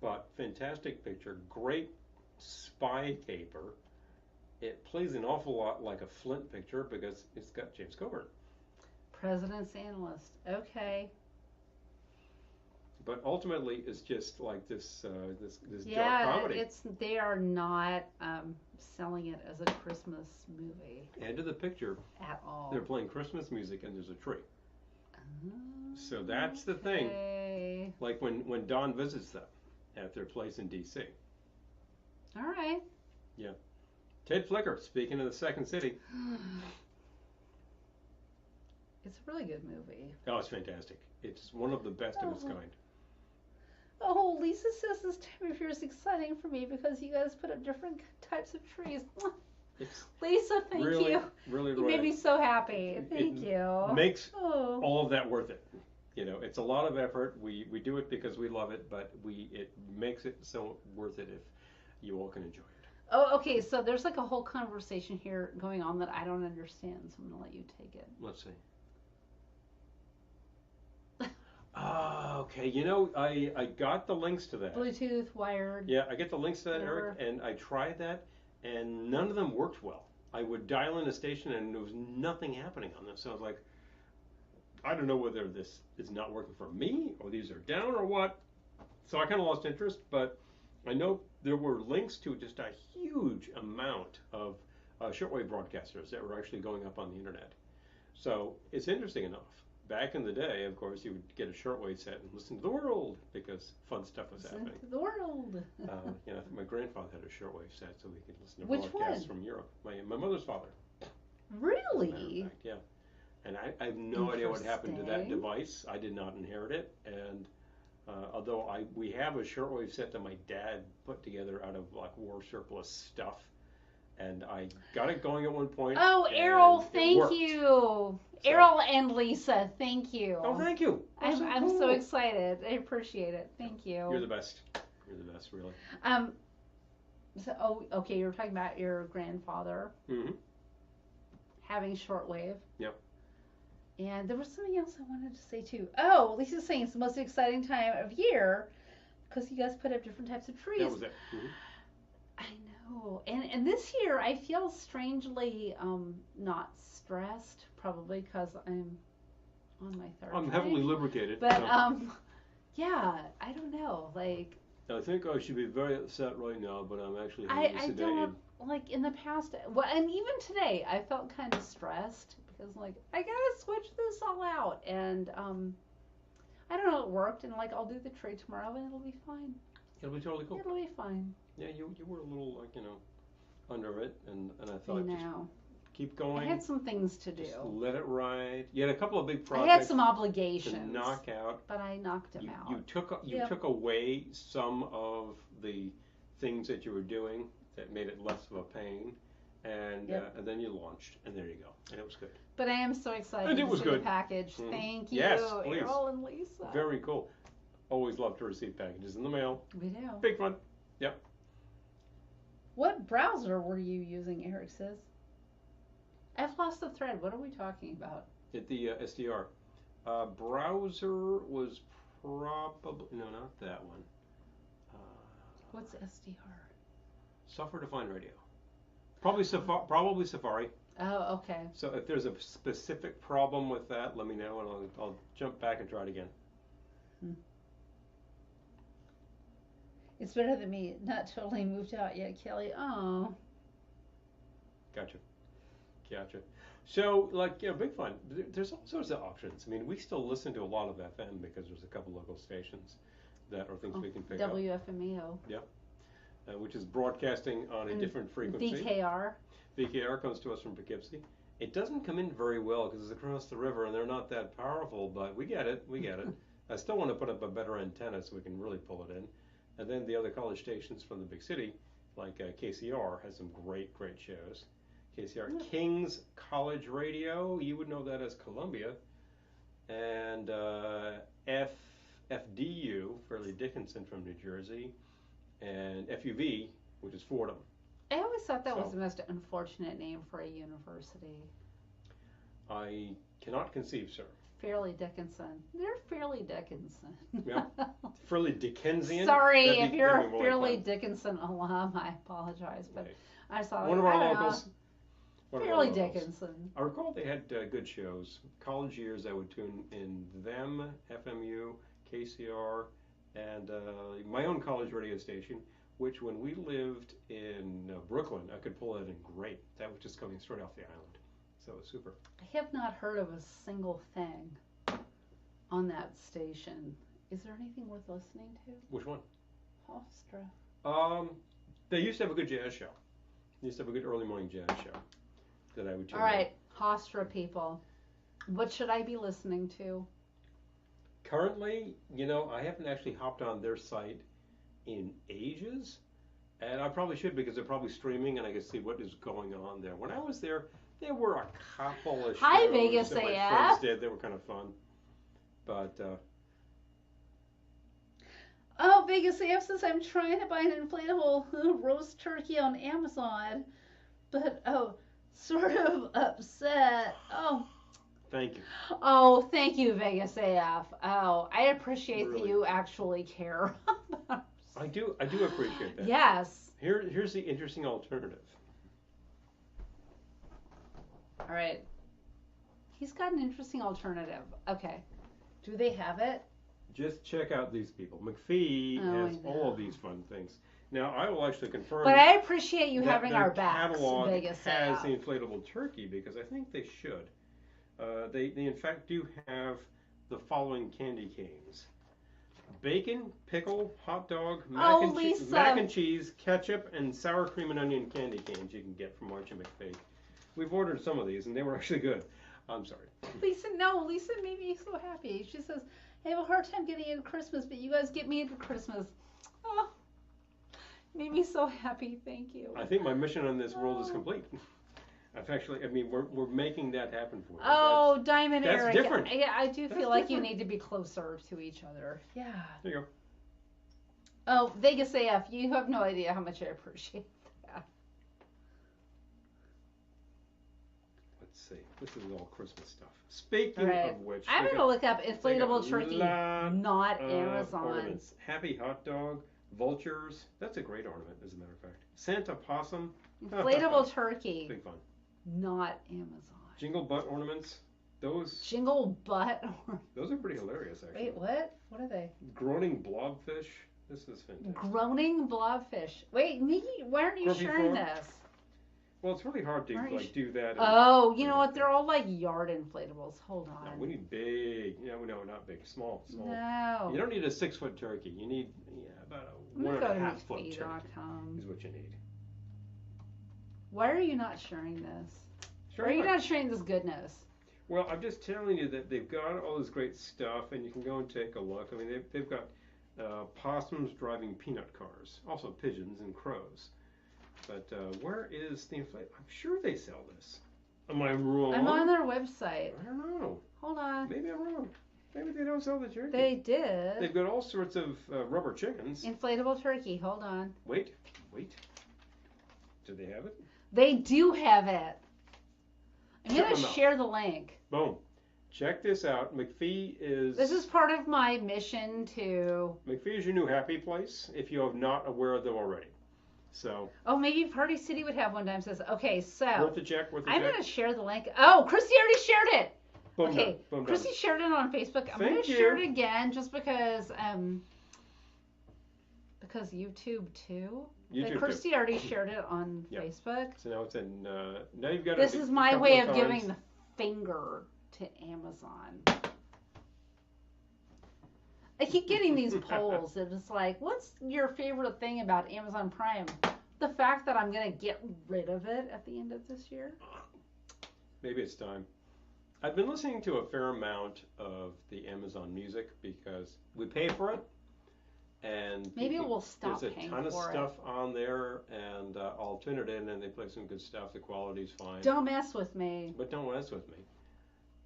but fantastic picture, great spy caper. It plays an awful lot like a Flint picture because it's got James Coburn. President's Analyst. Okay. But ultimately, it's just like this dark comedy. They are not selling it as a Christmas movie. End of the picture. At all. They're playing Christmas music and there's a tree. Oh, So that's the thing. Like when Don visits them at their place in D.C. All right. Yeah. Ted Flicker, speaking of the Second City. It's a really good movie. Oh, it's fantastic. It's one of the best of its kind. Oh, Lisa says this time of year is exciting for me because you guys put up different types of trees. Lisa, thank you. Really, you made me so happy. Thank you. Makes all of that worth it. You know, it's a lot of effort. We do it because we love it, but it makes it so worth it if you all can enjoy it. Oh, okay. So there's like a whole conversation here going on that I don't understand. So I'm gonna let you take it. Let's see. Okay, you know, I got the links to that. Bluetooth, wired. Yeah, I get the links to that, Eric, and I tried that, and none of them worked well. I would dial in a station, and there was nothing happening on this. So I was like, I don't know whether this is not working for me, or these are down, or what. So I kind of lost interest, but I know there were links to just a huge amount of shortwave broadcasters that were actually going up on the internet. So it's interesting enough. Back in the day, of course, you would get a shortwave set and listen to the world because fun stuff was happening. Listen to the world. I think my grandfather had a shortwave set so we could listen to Which broadcasts one? from Europe. My mother's father. Really? Fact, yeah. And I have no idea what happened to that device. I did not inherit it. And although we have a shortwave set that my dad put together out of like war surplus stuff. And I got it going at one point. Oh, Errol, thank you. So, Errol and Lisa, thank you. Oh, thank you. I'm so excited. I appreciate it. Thank you. You're the best. You're the best, really. Okay, you were talking about your grandfather having shortwave. Yep. And there was something else I wanted to say too. Oh, Lisa's saying it's the most exciting time of year because you guys put up different types of trees. That was it. I know. And this year I feel strangely not stressed, probably because I'm on my third. I'm heavily lubricated. But yeah, I don't know. Like, I think I should be very upset right now, but I'm actually I don't like in the past. Well, and even today I felt kind of stressed because like I gotta switch this all out, and I don't know, it worked, and like I'll do the trade tomorrow and it'll be fine. It'll be totally cool. It'll be fine. Yeah, you were a little like under it, and I thought just keep going. I had some things to do. Just let it ride. You had a couple of big projects. I had some obligations to knock out, but I knocked them out. You took away some of the things that you were doing that made it less of a pain, and then you launched, and there you go, and it was good. But I am so excited and it was to see good. the package. Thank you, yes, please. Errol and Lisa. Very cool. Always love to receive packages in the mail. We do. Big fun. Yep. What browser were you using, Eric says? I've lost the thread. What are we talking about? At the SDR. Browser was probably, no, not that one. What's SDR? Software defined radio. Probably Safari. Oh, okay. So if there's a specific problem with that, let me know, and I'll jump back and try it again. It's better than me. Not totally moved out yet, Kelly. Oh. Gotcha. So, like, big fun. There's all sorts of options. I mean, we still listen to a lot of FM because there's a couple local stations that are things we can pick up. WFMEO. Yep. Which is broadcasting on a different frequency. VKR. VKR comes to us from Poughkeepsie. It doesn't come in very well because it's across the river and they're not that powerful, but we get it. I still want to put up a better antenna so we can really pull it in. And then the other college stations from the big city, like KCR, has some great shows. KCR, King's College Radio, you would know that as Columbia. And FDU, Fairleigh Dickinson from New Jersey. And FUV, which is Fordham. I always thought that was the most unfortunate name for a university. I cannot conceive, sir. Fairleigh Dickinson. They're Fairleigh Dickinson. Yeah. Fairleigh Dickensian. Sorry, if you're a Fairleigh Dickinson alum, I apologize, but I saw one of our locals. Fairleigh Dickinson. I recall they had good shows. College years, I would tune in them, FMU, KCR, and my own college radio station, which when we lived in Brooklyn, I could pull it in great. That was just coming straight off the island. So it was super. I have not heard of a single thing on that station. Is there anything worth listening to? Which one? Hofstra. They used to have a good jazz show. They used to have a good early morning jazz show that I would tune in. All right, Hofstra people. What should I be listening to? Currently, I haven't actually hopped on their site in ages, and I probably should because they're probably streaming and I can see what is going on there. When I was there were a couple of shows Vegas that my AF. friends did that were kind of fun. But Vegas AF says I'm trying to buy an inflatable roast turkey on Amazon, but sort of upset. Thank you. Oh, thank you, Vegas AF. Oh, I appreciate that you actually care. I do appreciate that. Yes. Here's the interesting alternative. All right. He's got an interesting alternative. Okay. Do they have it? Just check out these people. McPhee has all of these fun things. Now, I will actually confirm. But I appreciate you having our backs, catalog Vegas has AF. the inflatable turkey because I think they should. They in fact do have the following candy canes: bacon, pickle, hot dog, mac and cheese, ketchup, and sour cream and onion candy canes you can get from Archie McPhee. We've ordered some of these and they were actually good. I'm sorry. Lisa made me so happy. She says, I have a hard time getting into Christmas, but you guys get me into Christmas. Oh, made me so happy. Thank you. I think my mission on this world is complete. We're making that happen for you. Oh, Diamond that's Eric. Different. Yeah, I do feel like you need to be closer to each other. Yeah. There you go. Oh, Vegas AF, you have no idea how much I appreciate that. Let's see. This is all Christmas stuff. Speaking of which, I'm going to look up inflatable turkey, not Amazon. Ornaments. Happy hot dog, vultures. That's a great ornament, as a matter of fact. Santa possum. Inflatable turkey. Big fun. Not Amazon. Jingle butt ornaments. Jingle butt. Those are pretty hilarious, actually. Wait, what? What are they? Groaning blobfish. This is fantastic. Groaning blobfish. Wait, Nikki, why aren't you sharing this? Well, it's really hard to do that. Oh, you know what? They're all like yard inflatables. Hold on. No, we need big. No, not big. Small. No. You don't need a 6-foot turkey. You need about a 1.5 foot turkey is what you need. Why are you not sharing this? Why are you not sharing this goodness? Well, I'm just telling you that they've got all this great stuff, and you can go and take a look. I mean, they've got possums driving peanut cars, also pigeons and crows. But where is the inflatable? I'm sure they sell this. Am I wrong? I'm on their website. I don't know. Hold on. Maybe I'm wrong. Maybe they don't sell the turkey. They did. They've got all sorts of rubber chickens. Inflatable turkey. Hold on. Wait. Do they have it? They do have it. I'm going to share the link. Boom. Check this out. This is part of my mission to. McPhee is your new happy place if you are not aware of them already. So. Oh, maybe Party City would have one time. Says, okay, so. Worth a check. I'm going to share the link. Oh, Christy already shared it. Boom Okay, done. Boom Christy done. shared it on Facebook. I'm going to share it again just because YouTube too. YouTube Christy already shared it on Facebook. So now it's in. Now you've got. This is my way of giving the finger to Amazon. I keep getting these polls that it's like, what's your favorite thing about Amazon Prime? The fact that I'm going to get rid of it at the end of this year. Maybe it's time. I've been listening to a fair amount of the Amazon Music because we pay for it, and maybe we'll stop there's a paying ton of for stuff on there, and I'll tune it in, and they play some good stuff. The quality's fine. Don't mess with me. But don't mess with me.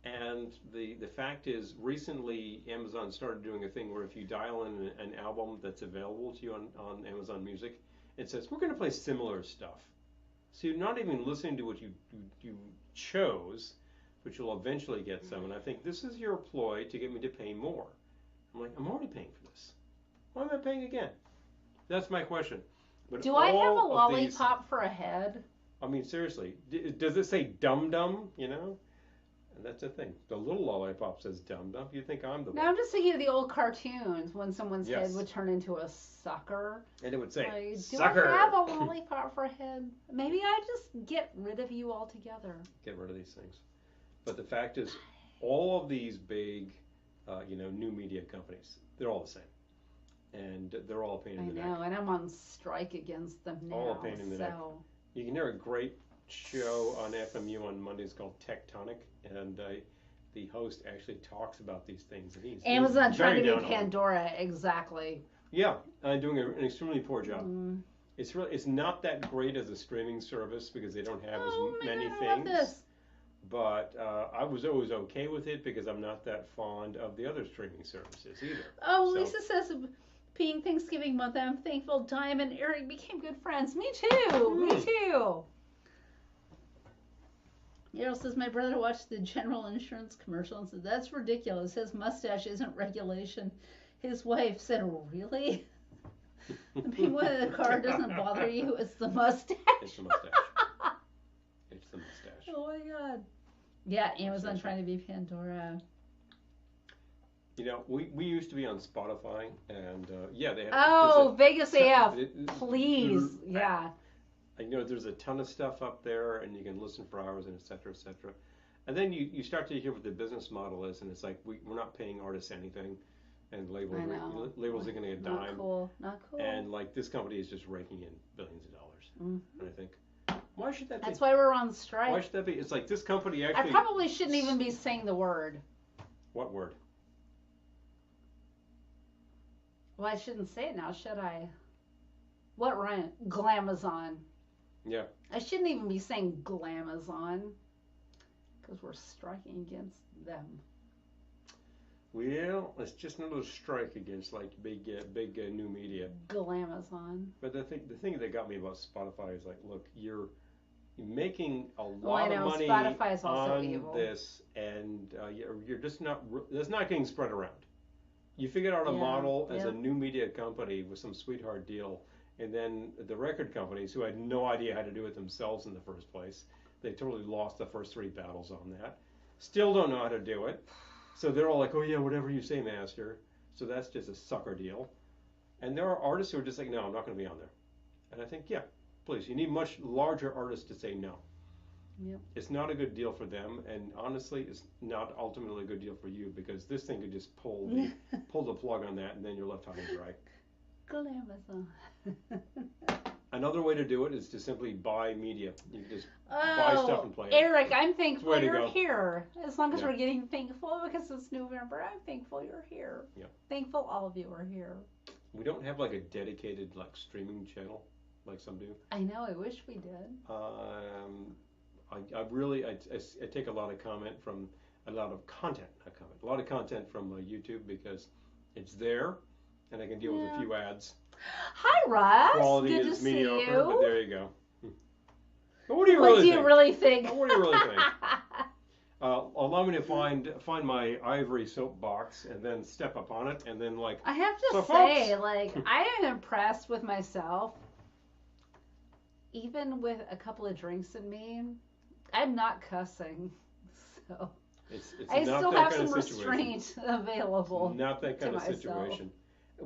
And the fact is, recently Amazon started doing a thing where if you dial in an album that's available to you on Amazon Music, it says we're going to play similar stuff. So you're not even listening to what you chose, but you'll eventually get some. And I think this is your ploy to get me to pay more. I'm like, I'm already paying for this. Why am I paying again? That's my question. But do I have a lollipop for a head? I mean, seriously, does it say dum-dum, you know? And that's the thing. The little lollipop says dum-dum. You think I'm the one. No, I'm just thinking of the old cartoons when someone's head would turn into a sucker. And it would say, like, sucker! Do I have a lollipop for a head? Maybe I just get rid of you altogether. Get rid of these things. But the fact is, all of these big, new media companies, they're all the same. And they're all a pain in the neck. I know, and I'm on strike against them now. All a pain in the neck. You can hear a great show on FMU on Mondays called Tectonic, and the host actually talks about these things. And Amazon trying to be Pandora, exactly. Yeah, doing an extremely poor job. It's not that great as a streaming service because they don't have as many things. But I was always okay with it because I'm not that fond of the other streaming services either. Oh, Lisa says, being Thanksgiving month, I'm thankful Dime and Eric became good friends. Me too. Me too. Errol says, my brother watched the General Insurance commercial and said, that's ridiculous. His mustache isn't regulation. His wife said, really? The people in the car doesn't bother you. It's the mustache. It's the mustache. It's the mustache. Oh my God. Yeah, Amazon trying to be Pandora. You know, we used to be on Spotify, and they have. Oh, Vegas AF, please, yeah. There's a ton of stuff up there, and you can listen for hours, and et cetera, et cetera. And then you start to hear what the business model is, and it's like we're not paying artists anything, and labels are going to get a dime. Not cool. And like this company is just raking in billions of dollars, and I think. Why should that be? That's why we're on strike. Why should that be? It's like this company actually. I probably shouldn't even be saying the word. What word? Well, I shouldn't say it now, should I? What rhyme? Glamazon. Yeah. I shouldn't even be saying Glamazon because we're striking against them. Well, it's just another strike against like big new media. Glamazon. But the thing that got me about Spotify is like, look, you're making a lot of money on this, and you're just not. That's not getting spread around. You figured out a model as a new media company with some sweetheart deal, and then the record companies who had no idea how to do it themselves in the first place, they totally lost the first 3 battles on that. Still don't know how to do it. So they're all like, oh yeah, whatever you say, master. So that's just a sucker deal. And there are artists who are just like, no, I'm not going to be on there. And I think, yeah, please, you need much larger artists to say no. Yep. It's not a good deal for them, and honestly, it's not ultimately a good deal for you because this thing could just pull the plug on that, and then you're left high and dry. Glamazon. Another way to do it is to simply buy media. You can just buy stuff and play it. Eric, I'm thankful you're here. As long as we're getting thankful because it's November, I'm thankful you're here. Yeah. Thankful all of you are here. We don't have like a dedicated like streaming channel like some do. I know. I wish we did. I take a lot of content from YouTube because it's there, and I can deal with a few ads. Hi, Russ. Quality Good is to mediocre, see you. but there you go. But what do you really think? What do you really think? What do you really think? Allow me to find my ivory soapbox and then step up on it and then like. I have to So say, folks, like, I am impressed with myself. Even with a couple of drinks in me, I'm not cussing. So it's I not still that have kind some of situation. restraint available Not that to kind of myself. situation.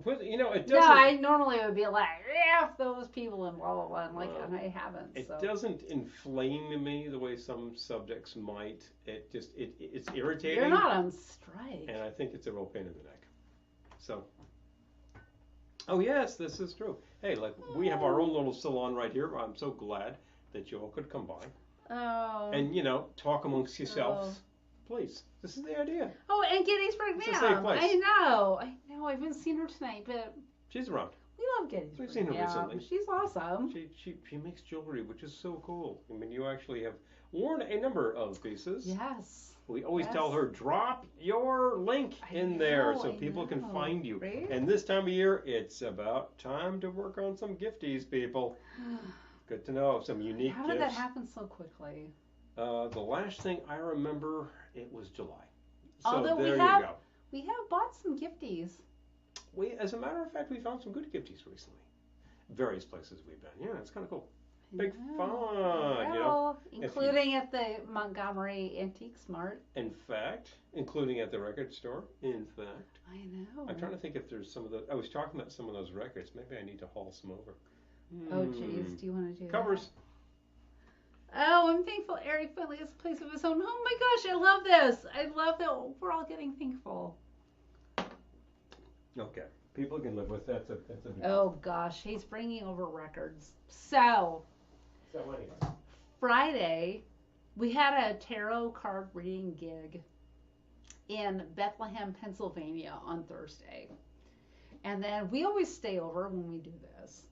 But, you know, it No, doesn't. I normally would be like, yeah, those people and blah blah blah, and like, Well, and I haven't. it So doesn't inflame me the way some subjects might. It just it's irritating. you're not on strike. And I think it's a real pain in the neck. So. Oh yes, this is true. Hey, like we have our own little salon right here. I'm so glad that you all could come by Oh. and talk amongst yourselves. Please, this is the idea. Oh, and Gettysburg It's a Ma'am. safe place. I know. I haven't seen her tonight, but She's around. we love Gettysburg. We've seen her Ma'am. recently. She's awesome. She makes jewelry, which is so cool. I mean, you actually have worn a number of pieces. Yes. We always Yes. tell her, drop your link in there so people can find you. Right? And this time of year, it's about time to work on some gifties, people. Good to know, some unique How did gifts. that happen so quickly? The last thing I remember, it was July. So Although there we you have go. we have bought some gifties. As a matter of fact, we found some good gifties recently. Various places we've been. Yeah, it's kind of cool. Big fun, including at the Montgomery Antique Mart. In fact, including at the record store. In fact, I know. I'm trying to think if there's some of the. I was talking about some of those records. Maybe I need to haul some over. Oh, geez, do you want to do Covers. that? Oh, I'm thankful Eric finally has a place of his own. Oh my gosh, I love this. I love that we're all getting thankful. Okay, people can live with that. That's a big Oh gosh, he's bringing over records. So anyway. Friday, we had a tarot card reading gig in Bethlehem, Pennsylvania on Thursday. And then we always stay over when we do this.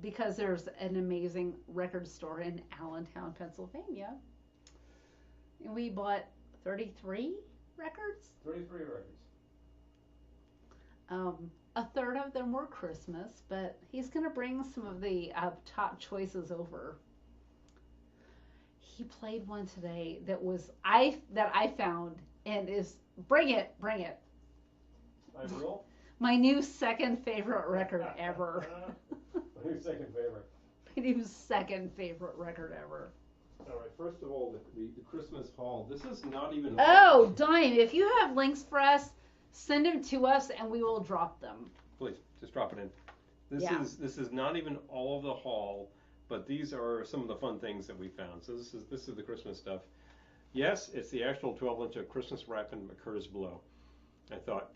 Because there's an amazing record store in Allentown, Pennsylvania. And we bought 33 records. 33 records. A third of them were Christmas, but he's going to bring some of the top choices over. He played one today that I found and is bring it. I will. My new second favorite record ever. My new second favorite. My new second favorite record ever. All right. First of all, the Christmas haul. This is not even. Oh, Dime! If you have links for us, send them to us and we will drop them. Please, just drop it in. This is not even all of the haul, but these are some of the fun things that we found. So this is the Christmas stuff. Yes, it's the actual 12-inch of Christmas wrapping occurs below. I thought,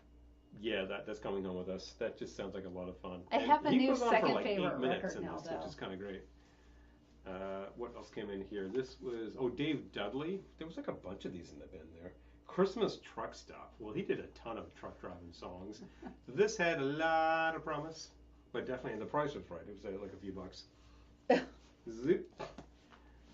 yeah, that's coming home with us. That just sounds like a lot of fun. I have a he new goes on second for like favorite 8 minutes record in now, this, though. which is kind of great. What else came in here? This was Dave Dudley. There was like a bunch of these in the bin there. Christmas truck stuff. Well, he did a ton of truck driving songs. This had a lot of promise, but definitely the price was right. It was like a few bucks. Zip.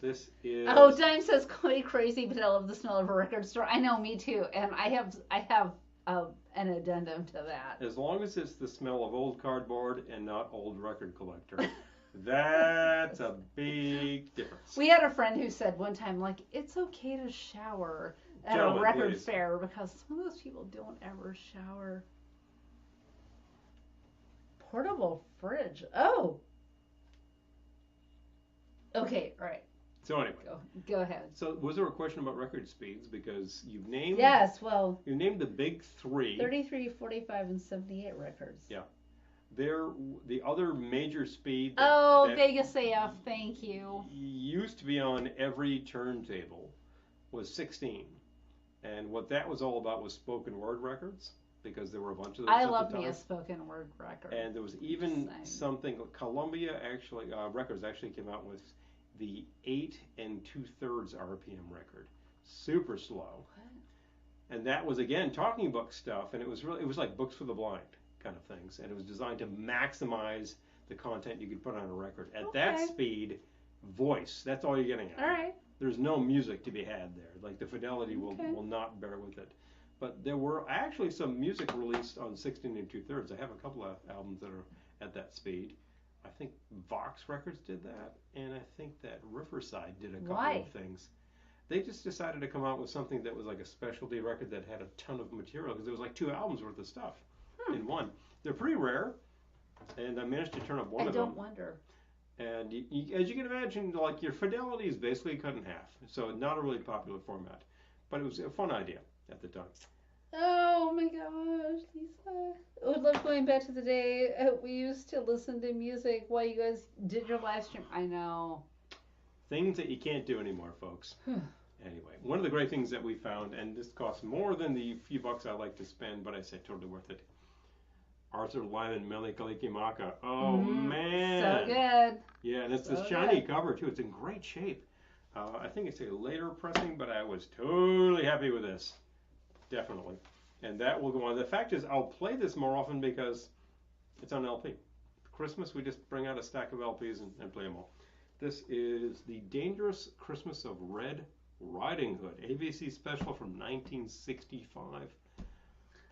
This is. Oh, Dime says call me crazy, but I love the smell of a record store. I know, me too, and I have an addendum to that. As long as it's the smell of old cardboard and not old record collector. That's a big difference. We had a friend who said one time, like, it's okay to shower at Gentlemen, a record please. fair because some of those people don't ever shower. Portable fridge. Oh. Okay, all right. So anyway. Go ahead. So was there a question about record speeds? Because you've named. Yes, well. You named the big three. 33, 45, and 78 records. Yeah. The other major speed that Vegas AF, thank you. Used to be on every turntable was 16. And what that was all about was spoken word records, because there were a bunch of those I at love the time. me a spoken word record. And there was even something, Columbia Records actually came out with the 8 2/3 RPM record. Super slow. What? And that was, again, talking book stuff, and it was like books for the blind kind of things, and it was designed to maximize the content you could put on a record. At that speed, voice, that's all you're getting at. All right. There's no music to be had there. Like the fidelity will not bear with it. But there were actually some music released on 16 2/3. I have a couple of albums that are at that speed. I think Vox Records did that, and I think that Riverside did a couple of things. they just decided to come out with something that was like a specialty record that had a ton of material because it was like 2 albums worth of stuff in one. They're pretty rare, and I managed to turn up one of them. I don't wonder. And as you can imagine, like your fidelity is basically cut in half, so not a really popular format, but it was a fun idea at the time. Oh my gosh, Lisa. I would love going back to the day we used to listen to music while you guys did your live stream. I know. Things that you can't do anymore, folks. Anyway, one of the great things that we found, and this costs more than the few bucks I like to spend, but I say totally worth it. Arthur Lyman Mele Kalikimaka. Oh man. So good. Yeah, and it's So this shiny good. cover too. It's in great shape. I think it's a later pressing, but I was totally happy with this. Definitely. And that will go on. The fact is, I'll play this more often because it's on LP. Christmas, we just bring out a stack of LPs and play them all. This is The Dangerous Christmas of Red Riding Hood, ABC special from 1965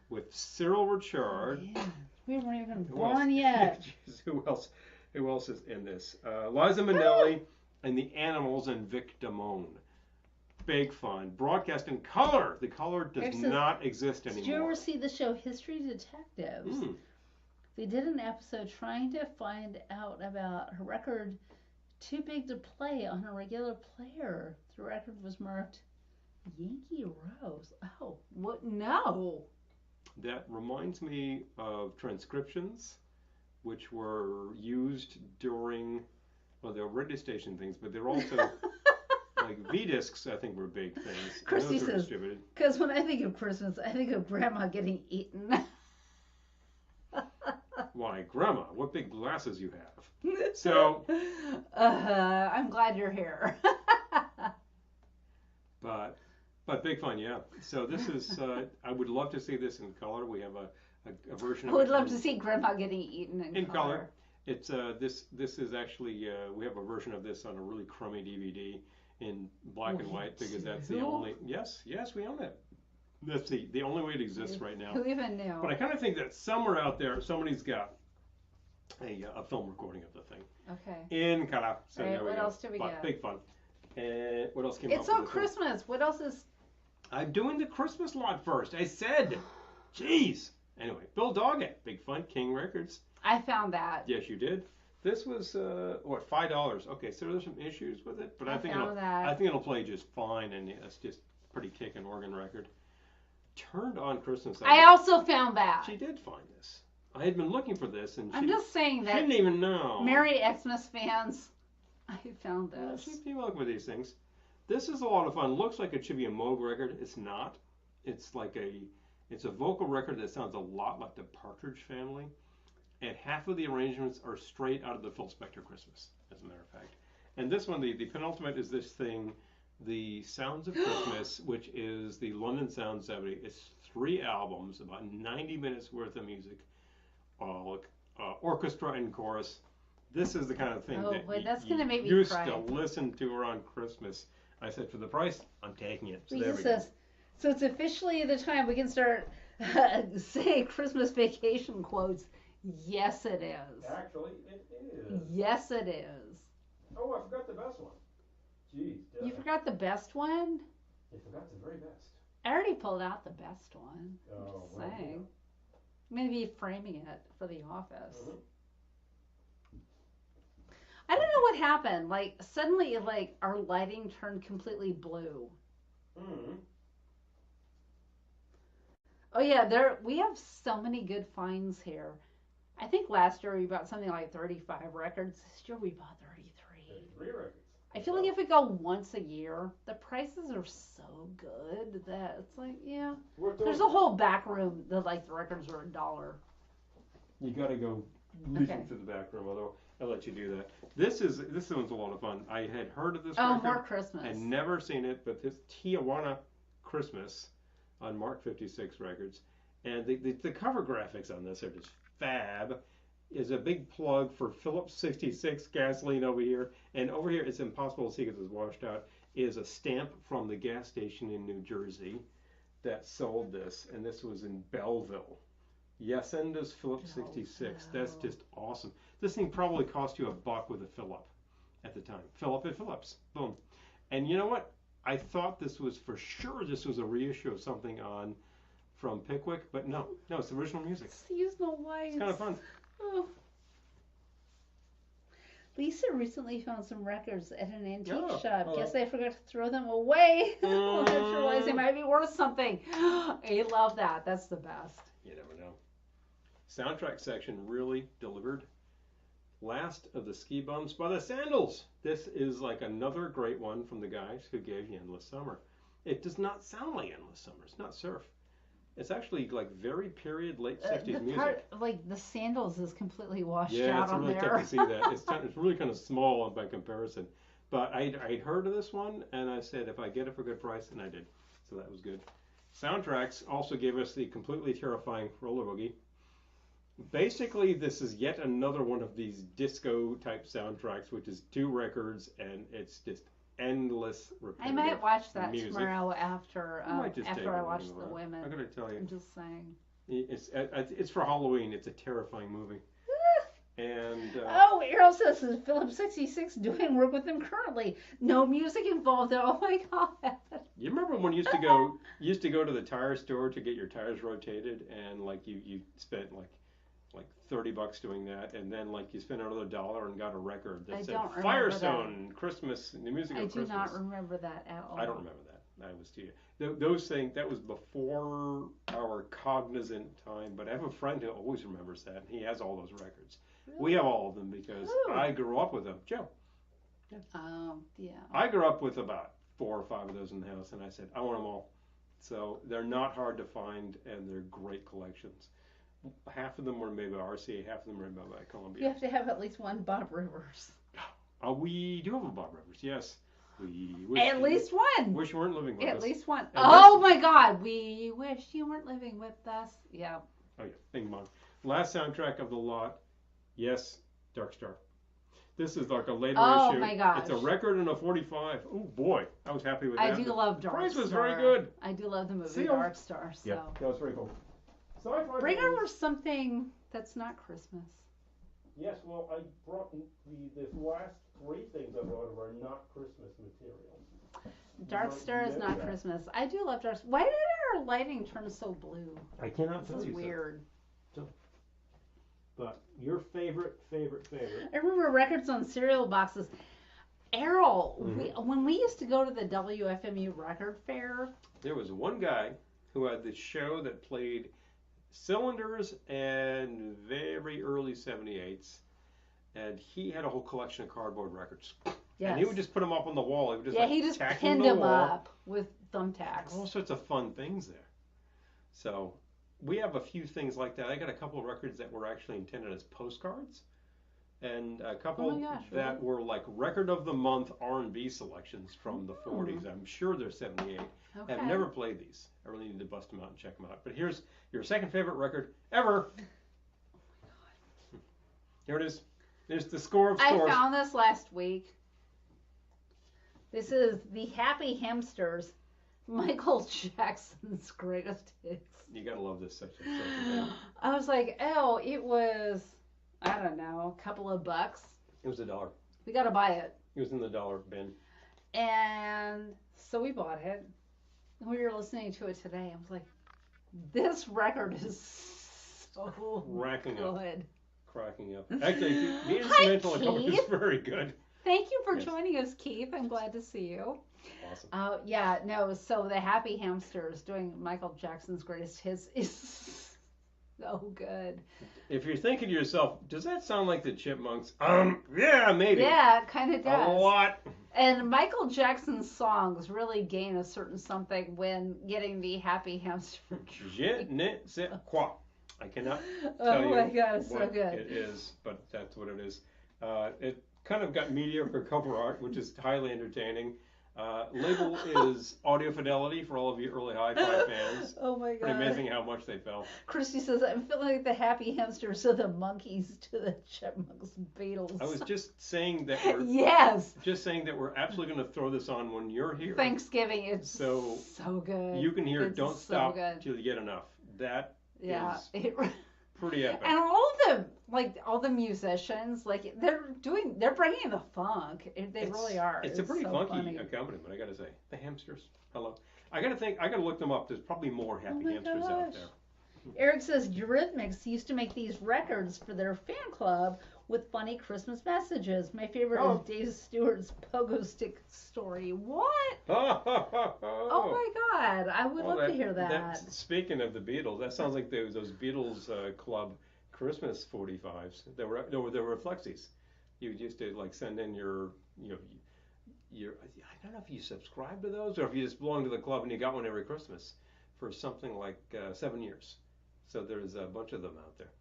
with Cyril Richard. Yeah. We weren't even born yet. Jeez, who else is in this? Liza Minnelli and the Animals and Vic Damone. Big fun. Broadcast in color. The color does not exist anymore. Did you ever see the show History Detectives? They did an episode trying to find out about a record too big to play on a regular player. The record was marked Yankee Rose. Oh, what? No. That reminds me of transcriptions, which were used during, well, they're radio station things, but they're also like V-discs, I think, were big things. Christy says, because when I think of Christmas, I think of Grandma getting eaten. Why, Grandma, what big glasses you have. So, I'm glad you're here. But big fun, yeah. So this is, I would love to see this in color. We have a version I of it. would love to see Grandma getting eaten in color. It's this is actually we have a version of this on a really crummy DVD in black and white because that's the only. Yes, we own it. That's the only way it exists right now. Who even knew? But I kind of think that somewhere out there somebody's got a film recording of the thing. Okay. In color. So right, there we what go. else do we get? Big fun. And what else came up? It's on Christmas. What else is? I'm doing the Christmas lot first. I said. Jeez. Anyway, Bill Doggett, big fun, King Records. I found that. Yes, you did. This was what, $5? Okay, so there's some issues with it, but I think it'll play just fine, and it's just pretty kicking organ record. Turned on Christmas. I also found that. She did find this. I had been looking for this, and I'm just saying that. She didn't even know. Merry Xmas fans, I found this. Yeah, people look for these things. This is a lot of fun. Looks like it should be a Moog record. It's not. It's a vocal record that sounds a lot like the Partridge Family, and half of the arrangements are straight out of the Phil Spector Christmas, as a matter of fact. And this one, the penultimate is this thing, The Sounds of Christmas, which is the London Sound 70. It's 3 albums, about 90 minutes worth of music, orchestra and chorus. This is the kind of thing that you used to listen to around Christmas. I said, for the price, I'm taking it. So there we go. So it's officially the time we can start saying Christmas vacation quotes. Yes, it is. Actually, it is. Yes, it is. Oh, I forgot the best one. Jeez. You forgot the best one? You forgot the very best. I already pulled out the best one. Oh, I'm just saying. Maybe framing it for the office. Mm-hmm. I don't know what happened. Like, suddenly, like, our lighting turned completely blue. Mm-hmm. Oh, yeah, we have so many good finds here. I think last year we bought something like 35 records. This year we bought 33. 33 records. I feel like if we go once a year, the prices are so good that it's like, yeah. There's a whole back room that, like, the records are $1. You got to go leafing through the back room, although I'll let you do that. This one's a lot of fun. I had heard of this record. Oh, more Christmas. I'd never seen it, but this Tijuana Christmas on Mark 56 Records. And the cover graphics on this are just fab. Is a big plug for Phillips 66 gasoline over here. And over here, it's impossible to see because it's washed out, is a stamp from the gas station in New Jersey that sold this. And this was in Belleville. Yesenda's Phillips 66. That's just awesome. This thing probably cost you $1 with a fill-up at the time. Fill up at Phillips. Boom. And you know what? I thought this was for sure this was a reissue of something on from Pickwick, but no, it's original music. Seasonal Whites. It's kind of fun. Oh. Lisa recently found some records at an antique shop. Hello. Guess I forgot to throw them away. I just realized they might be worth something. I love that. That's the best. You never know. Soundtrack section really delivered. Last of the Ski Bums by the Sandals. This is like another great one from the guys who gave you Endless Summer. It does not sound like Endless Summer. It's not surf. It's actually like very period, late 60s the music. part, like the Sandals is completely washed Yeah, out it's on really there. tough to see that. It's really kind of small by comparison. But I'd heard of this one, and I said if I get it for a good price, and I did. So that was good. Soundtracks also gave us the completely terrifying Roller Boogie. Basically, this is yet another one of these disco type soundtracks, which is 2 records, and it's just endless repetitive I might watch that music. tomorrow after after I watch The I Women. gotta tell you, I'm just saying. it's for Halloween. It's a terrifying movie. And Oh, Errol says is Philip 66 doing work with him currently. No music involved. Oh my god. you remember when you used to go to the tire store to get your tires rotated, and like you spent like $30 doing that, and then like you spent another $1 and got a record that said Firestone Christmas, the music of Christmas. I do not remember that at all. I don't remember that. I was too young. Those things, that was before our cognizant time, but I have a friend who always remembers that, and he has all those records. Really? We have all of them because I grew up with them. Joe. Yeah. Yeah. I grew up with about 4 or 5 of those in the house, and I said, I want them all. So they're not hard to find, and they're great collections. Half of them were made by RCA, half of them were made by Columbia. You have to have at least one Bob Rivers. We do have a Bob Rivers, yes. We wish At least one. Wish you weren't living with us. At least one. And Oh my God. We wish you weren't living with us. Yeah. Oh yeah, bing bong. Last soundtrack of the lot, yes, Dark Star. This is like a later issue. Oh my gosh. It's a record and a 45. Oh boy, I was happy with that. I do love Dark Star. The price was very good. I do love the movie See, Dark Star. So. Yeah, that was very cool. Sci-fi Bring movies. over something that's not Christmas. Yes, well, I brought the last 3 things I brought are not Christmas material. Dark Star is not Christmas. I do love Dark Star. Why did our lighting turn so blue? I cannot This tell is you. weird. But your favorite. I remember records on cereal boxes. Errol, when we used to go to the WFMU record fair. There was one guy who had this show that played cylinders and very early 78s, and he had a whole collection of cardboard records. Yes. And he would just put them up on the wall. He would just he just tack pinned them them up with thumbtacks. All sorts of fun things there. So we have a few things like that. I got a couple of records that were actually intended as postcards, and a couple that were like record of the month R&B selections from the 40s. I'm sure they're 78. Okay. I've never played these. I really need to bust them out and check them out. But here's your second favorite record ever. Oh my God. Here it is. There's the score of scores. I found this last week. This is the Happy Hamsters, Michael Jackson's greatest hits. You gotta love this section. I was like, oh, it was, I don't know, a couple of bucks. It was $1. We gotta buy it. It was in the dollar bin. And so we bought it. And we were listening to it today. I was like, this record is so good. Cracking up. Actually, the instrumental is very good. Thank you for joining us, Keith. I'm glad to see you. Awesome. So the Happy Hamsters doing Michael Jackson's greatest hits is so good. If you're thinking to yourself, does that sound like the Chipmunks? Yeah, maybe. Yeah, it kind of does. A lot. And Michael Jackson's songs really gain a certain something when getting the Happy Hamster. Je ne sais quoi. I cannot tell you Oh my God, it's so what good. it is, but that's what it is. It kind of got mediocre cover art, which is highly entertaining. Label is Audio Fidelity for all of you early hi-fi fans. Oh my God. Pretty amazing how much they fell. Christy says, I'm feeling like the Happy Hamsters are the monkeys to the Chipmunks Beatles. I was just saying that we're yes. Just saying that we're absolutely going to throw this on when you're here. Thanksgiving, it's so good. You can hear it's Don't so Stop good. Till You Get Enough. That is it, pretty epic. and all like all the musicians, like they're bringing the funk. They really are. It's a pretty so funky funny. accompaniment, I gotta say. The hamsters. Hello. I gotta look them up. There's probably more happy my hamsters out gosh. there. Eric says Eurythmics used to make these records for their fan club with funny Christmas messages. My favorite is Dave Stewart's Pogo Stick story. What? Oh my God! I would love to hear that. Speaking of the Beatles, that sounds like those Beatles Club Christmas 45s. There were flexis. You used to like send in your I don't know if you subscribe to those or if you just belong to the club and you got one every Christmas for something like 7 years. So there's a bunch of them out there.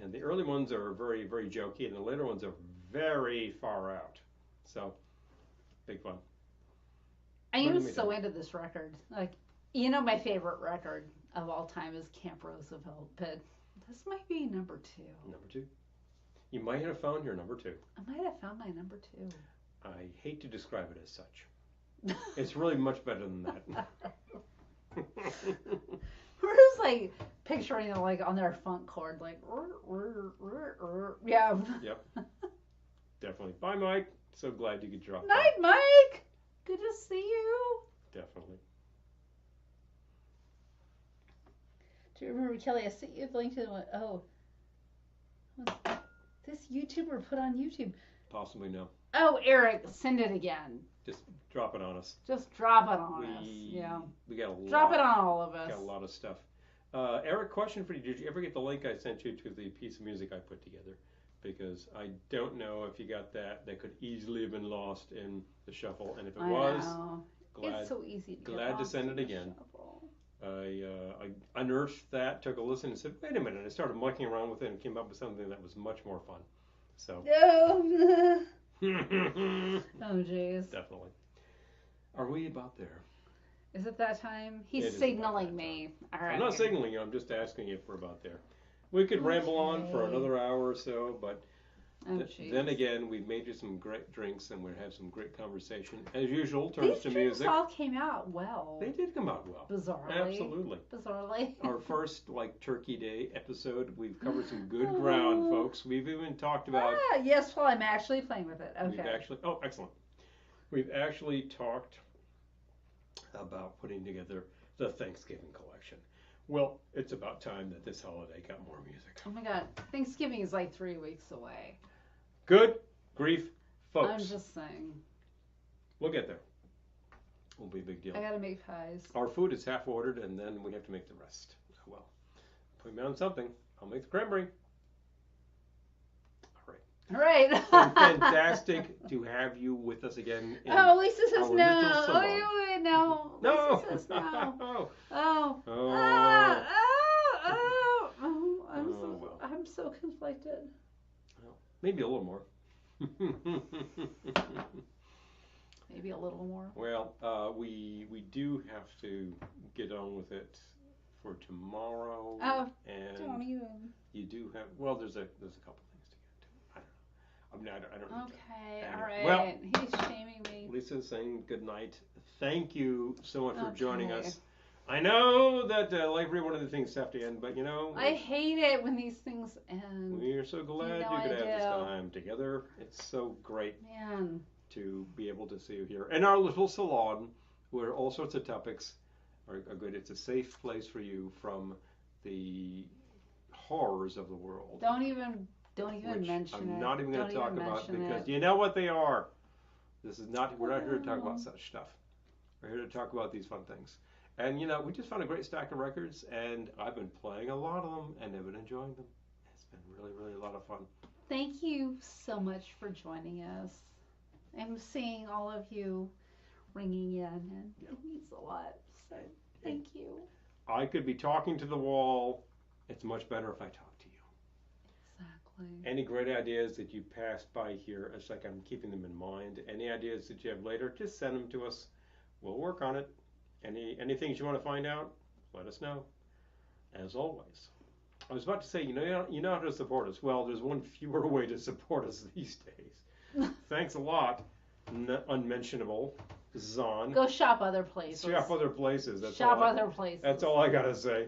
And the early ones are very, very jokey, and the later ones are very far out. So, big fun. I am so into this record. Like, my favorite record of all time is Camp Roosevelt, but this might be number 2. Number 2. You might have found your number 2. I might have found my number 2. I hate to describe it as such. It's really much better than that. We're just like picturing it like on their funk chord, like yeah. Yep. Definitely. Bye, Mike. So glad you could drop. Night, Mike. Good to see you. Definitely. Do you remember, Kelly? I sent you the link to this YouTuber put on YouTube. Possibly no. Oh, Eric, send it again. Just drop it on us. Just drop it on us. Yeah. We got a lot. Drop it on all of us. Got a lot of stuff. Eric, question for you. Did you ever get the link I sent you to the piece of music I put together? Because I don't know if you got that. That could easily have been lost in the shuffle. And if it was, it's so easy to glad to send it again. I unearthed that, took a listen, and said, wait a minute. I started mucking around with it and came up with something that was much more fun. So. No. Oh, jeez. Definitely. Are we about there? Is it that time? He's signaling me. All right. I'm not signaling you. I'm just asking if we're about there. We could ramble on for another hour or so, but then again, we've made you some great drinks and we'll have some great conversation. As usual, turns to music. These all came out well. They did come out well. Bizarrely. Absolutely. Bizarrely. Our first Turkey Day episode, we've covered some good ground, folks. We've even talked about. Yes, well, I'm actually playing with it. Okay. Excellent. We've actually talked about putting together the Thanksgiving collection. Well, it's about time that this holiday got more music. Oh my God, Thanksgiving is like 3 weeks away. Good grief, folks. I'm just saying. We'll get there. Will be a big deal. I gotta make pies. Our food is half ordered, and then we have to make the rest. Well, put me on something. I'll make the cranberry. All right. Fantastic to have you with us again. Lisa says no. Oh, no. No. Lisa says no. I'm so conflicted. Well, maybe a little more. Maybe a little more. Well, we do have to get on with it for tomorrow. Oh, and don't even. You do have. Well, there's a couple. I don't know. Okay, all right. Well, he's shaming me. Lisa's saying good night. Thank you so much for joining us. I know that like every one of the things have to end, but I hate it when these things end. We're so glad you could have this time together. It's so great to be able to see you here in our little salon where all sorts of topics are good. It's a safe place for you from the horrors of the world. Don't even mention it. I'm not even going to talk about because you know what they are. This is not. We're not here to talk about such stuff. We're here to talk about these fun things. And we just found a great stack of records, and I've been playing a lot of them, and I've been enjoying them. It's been really, really a lot of fun. Thank you so much for joining us. I'm seeing all of you ringing in, and it means a lot. So thank you. I could be talking to the wall. It's much better if I talk. Any great ideas that you passed by here, it's like I'm keeping them in mind. Any ideas that you have later, just send them to us. We'll work on it. Any things you want to find out, let us know. As always. I was about to say, you know how to support us. Well, there's one fewer way to support us these days. Thanks a lot, unmentionable Zahn. Go shop other places. Shop other places. Shop other places. That's all I got to say.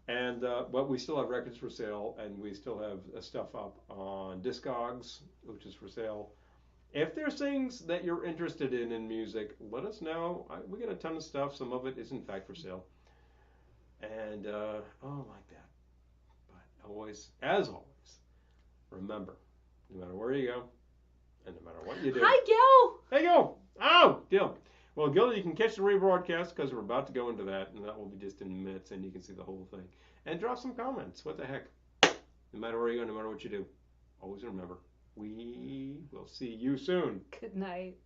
And but we still have records for sale, and we still have stuff up on Discogs, which is for sale. If there's things that you're interested in music, let us know. We got a ton of stuff. Some of it is in fact for sale, and like that. But always, as always, remember, no matter where you go, and no matter what you do. Hi, Gil. Hey, Gil. Oh, Gil. Well, Gil, you can catch the rebroadcast because we're about to go into that, and that will be just in minutes, and you can see the whole thing. And drop some comments. What the heck? No matter where you go, no matter what you do, always remember, we will see you soon. Good night.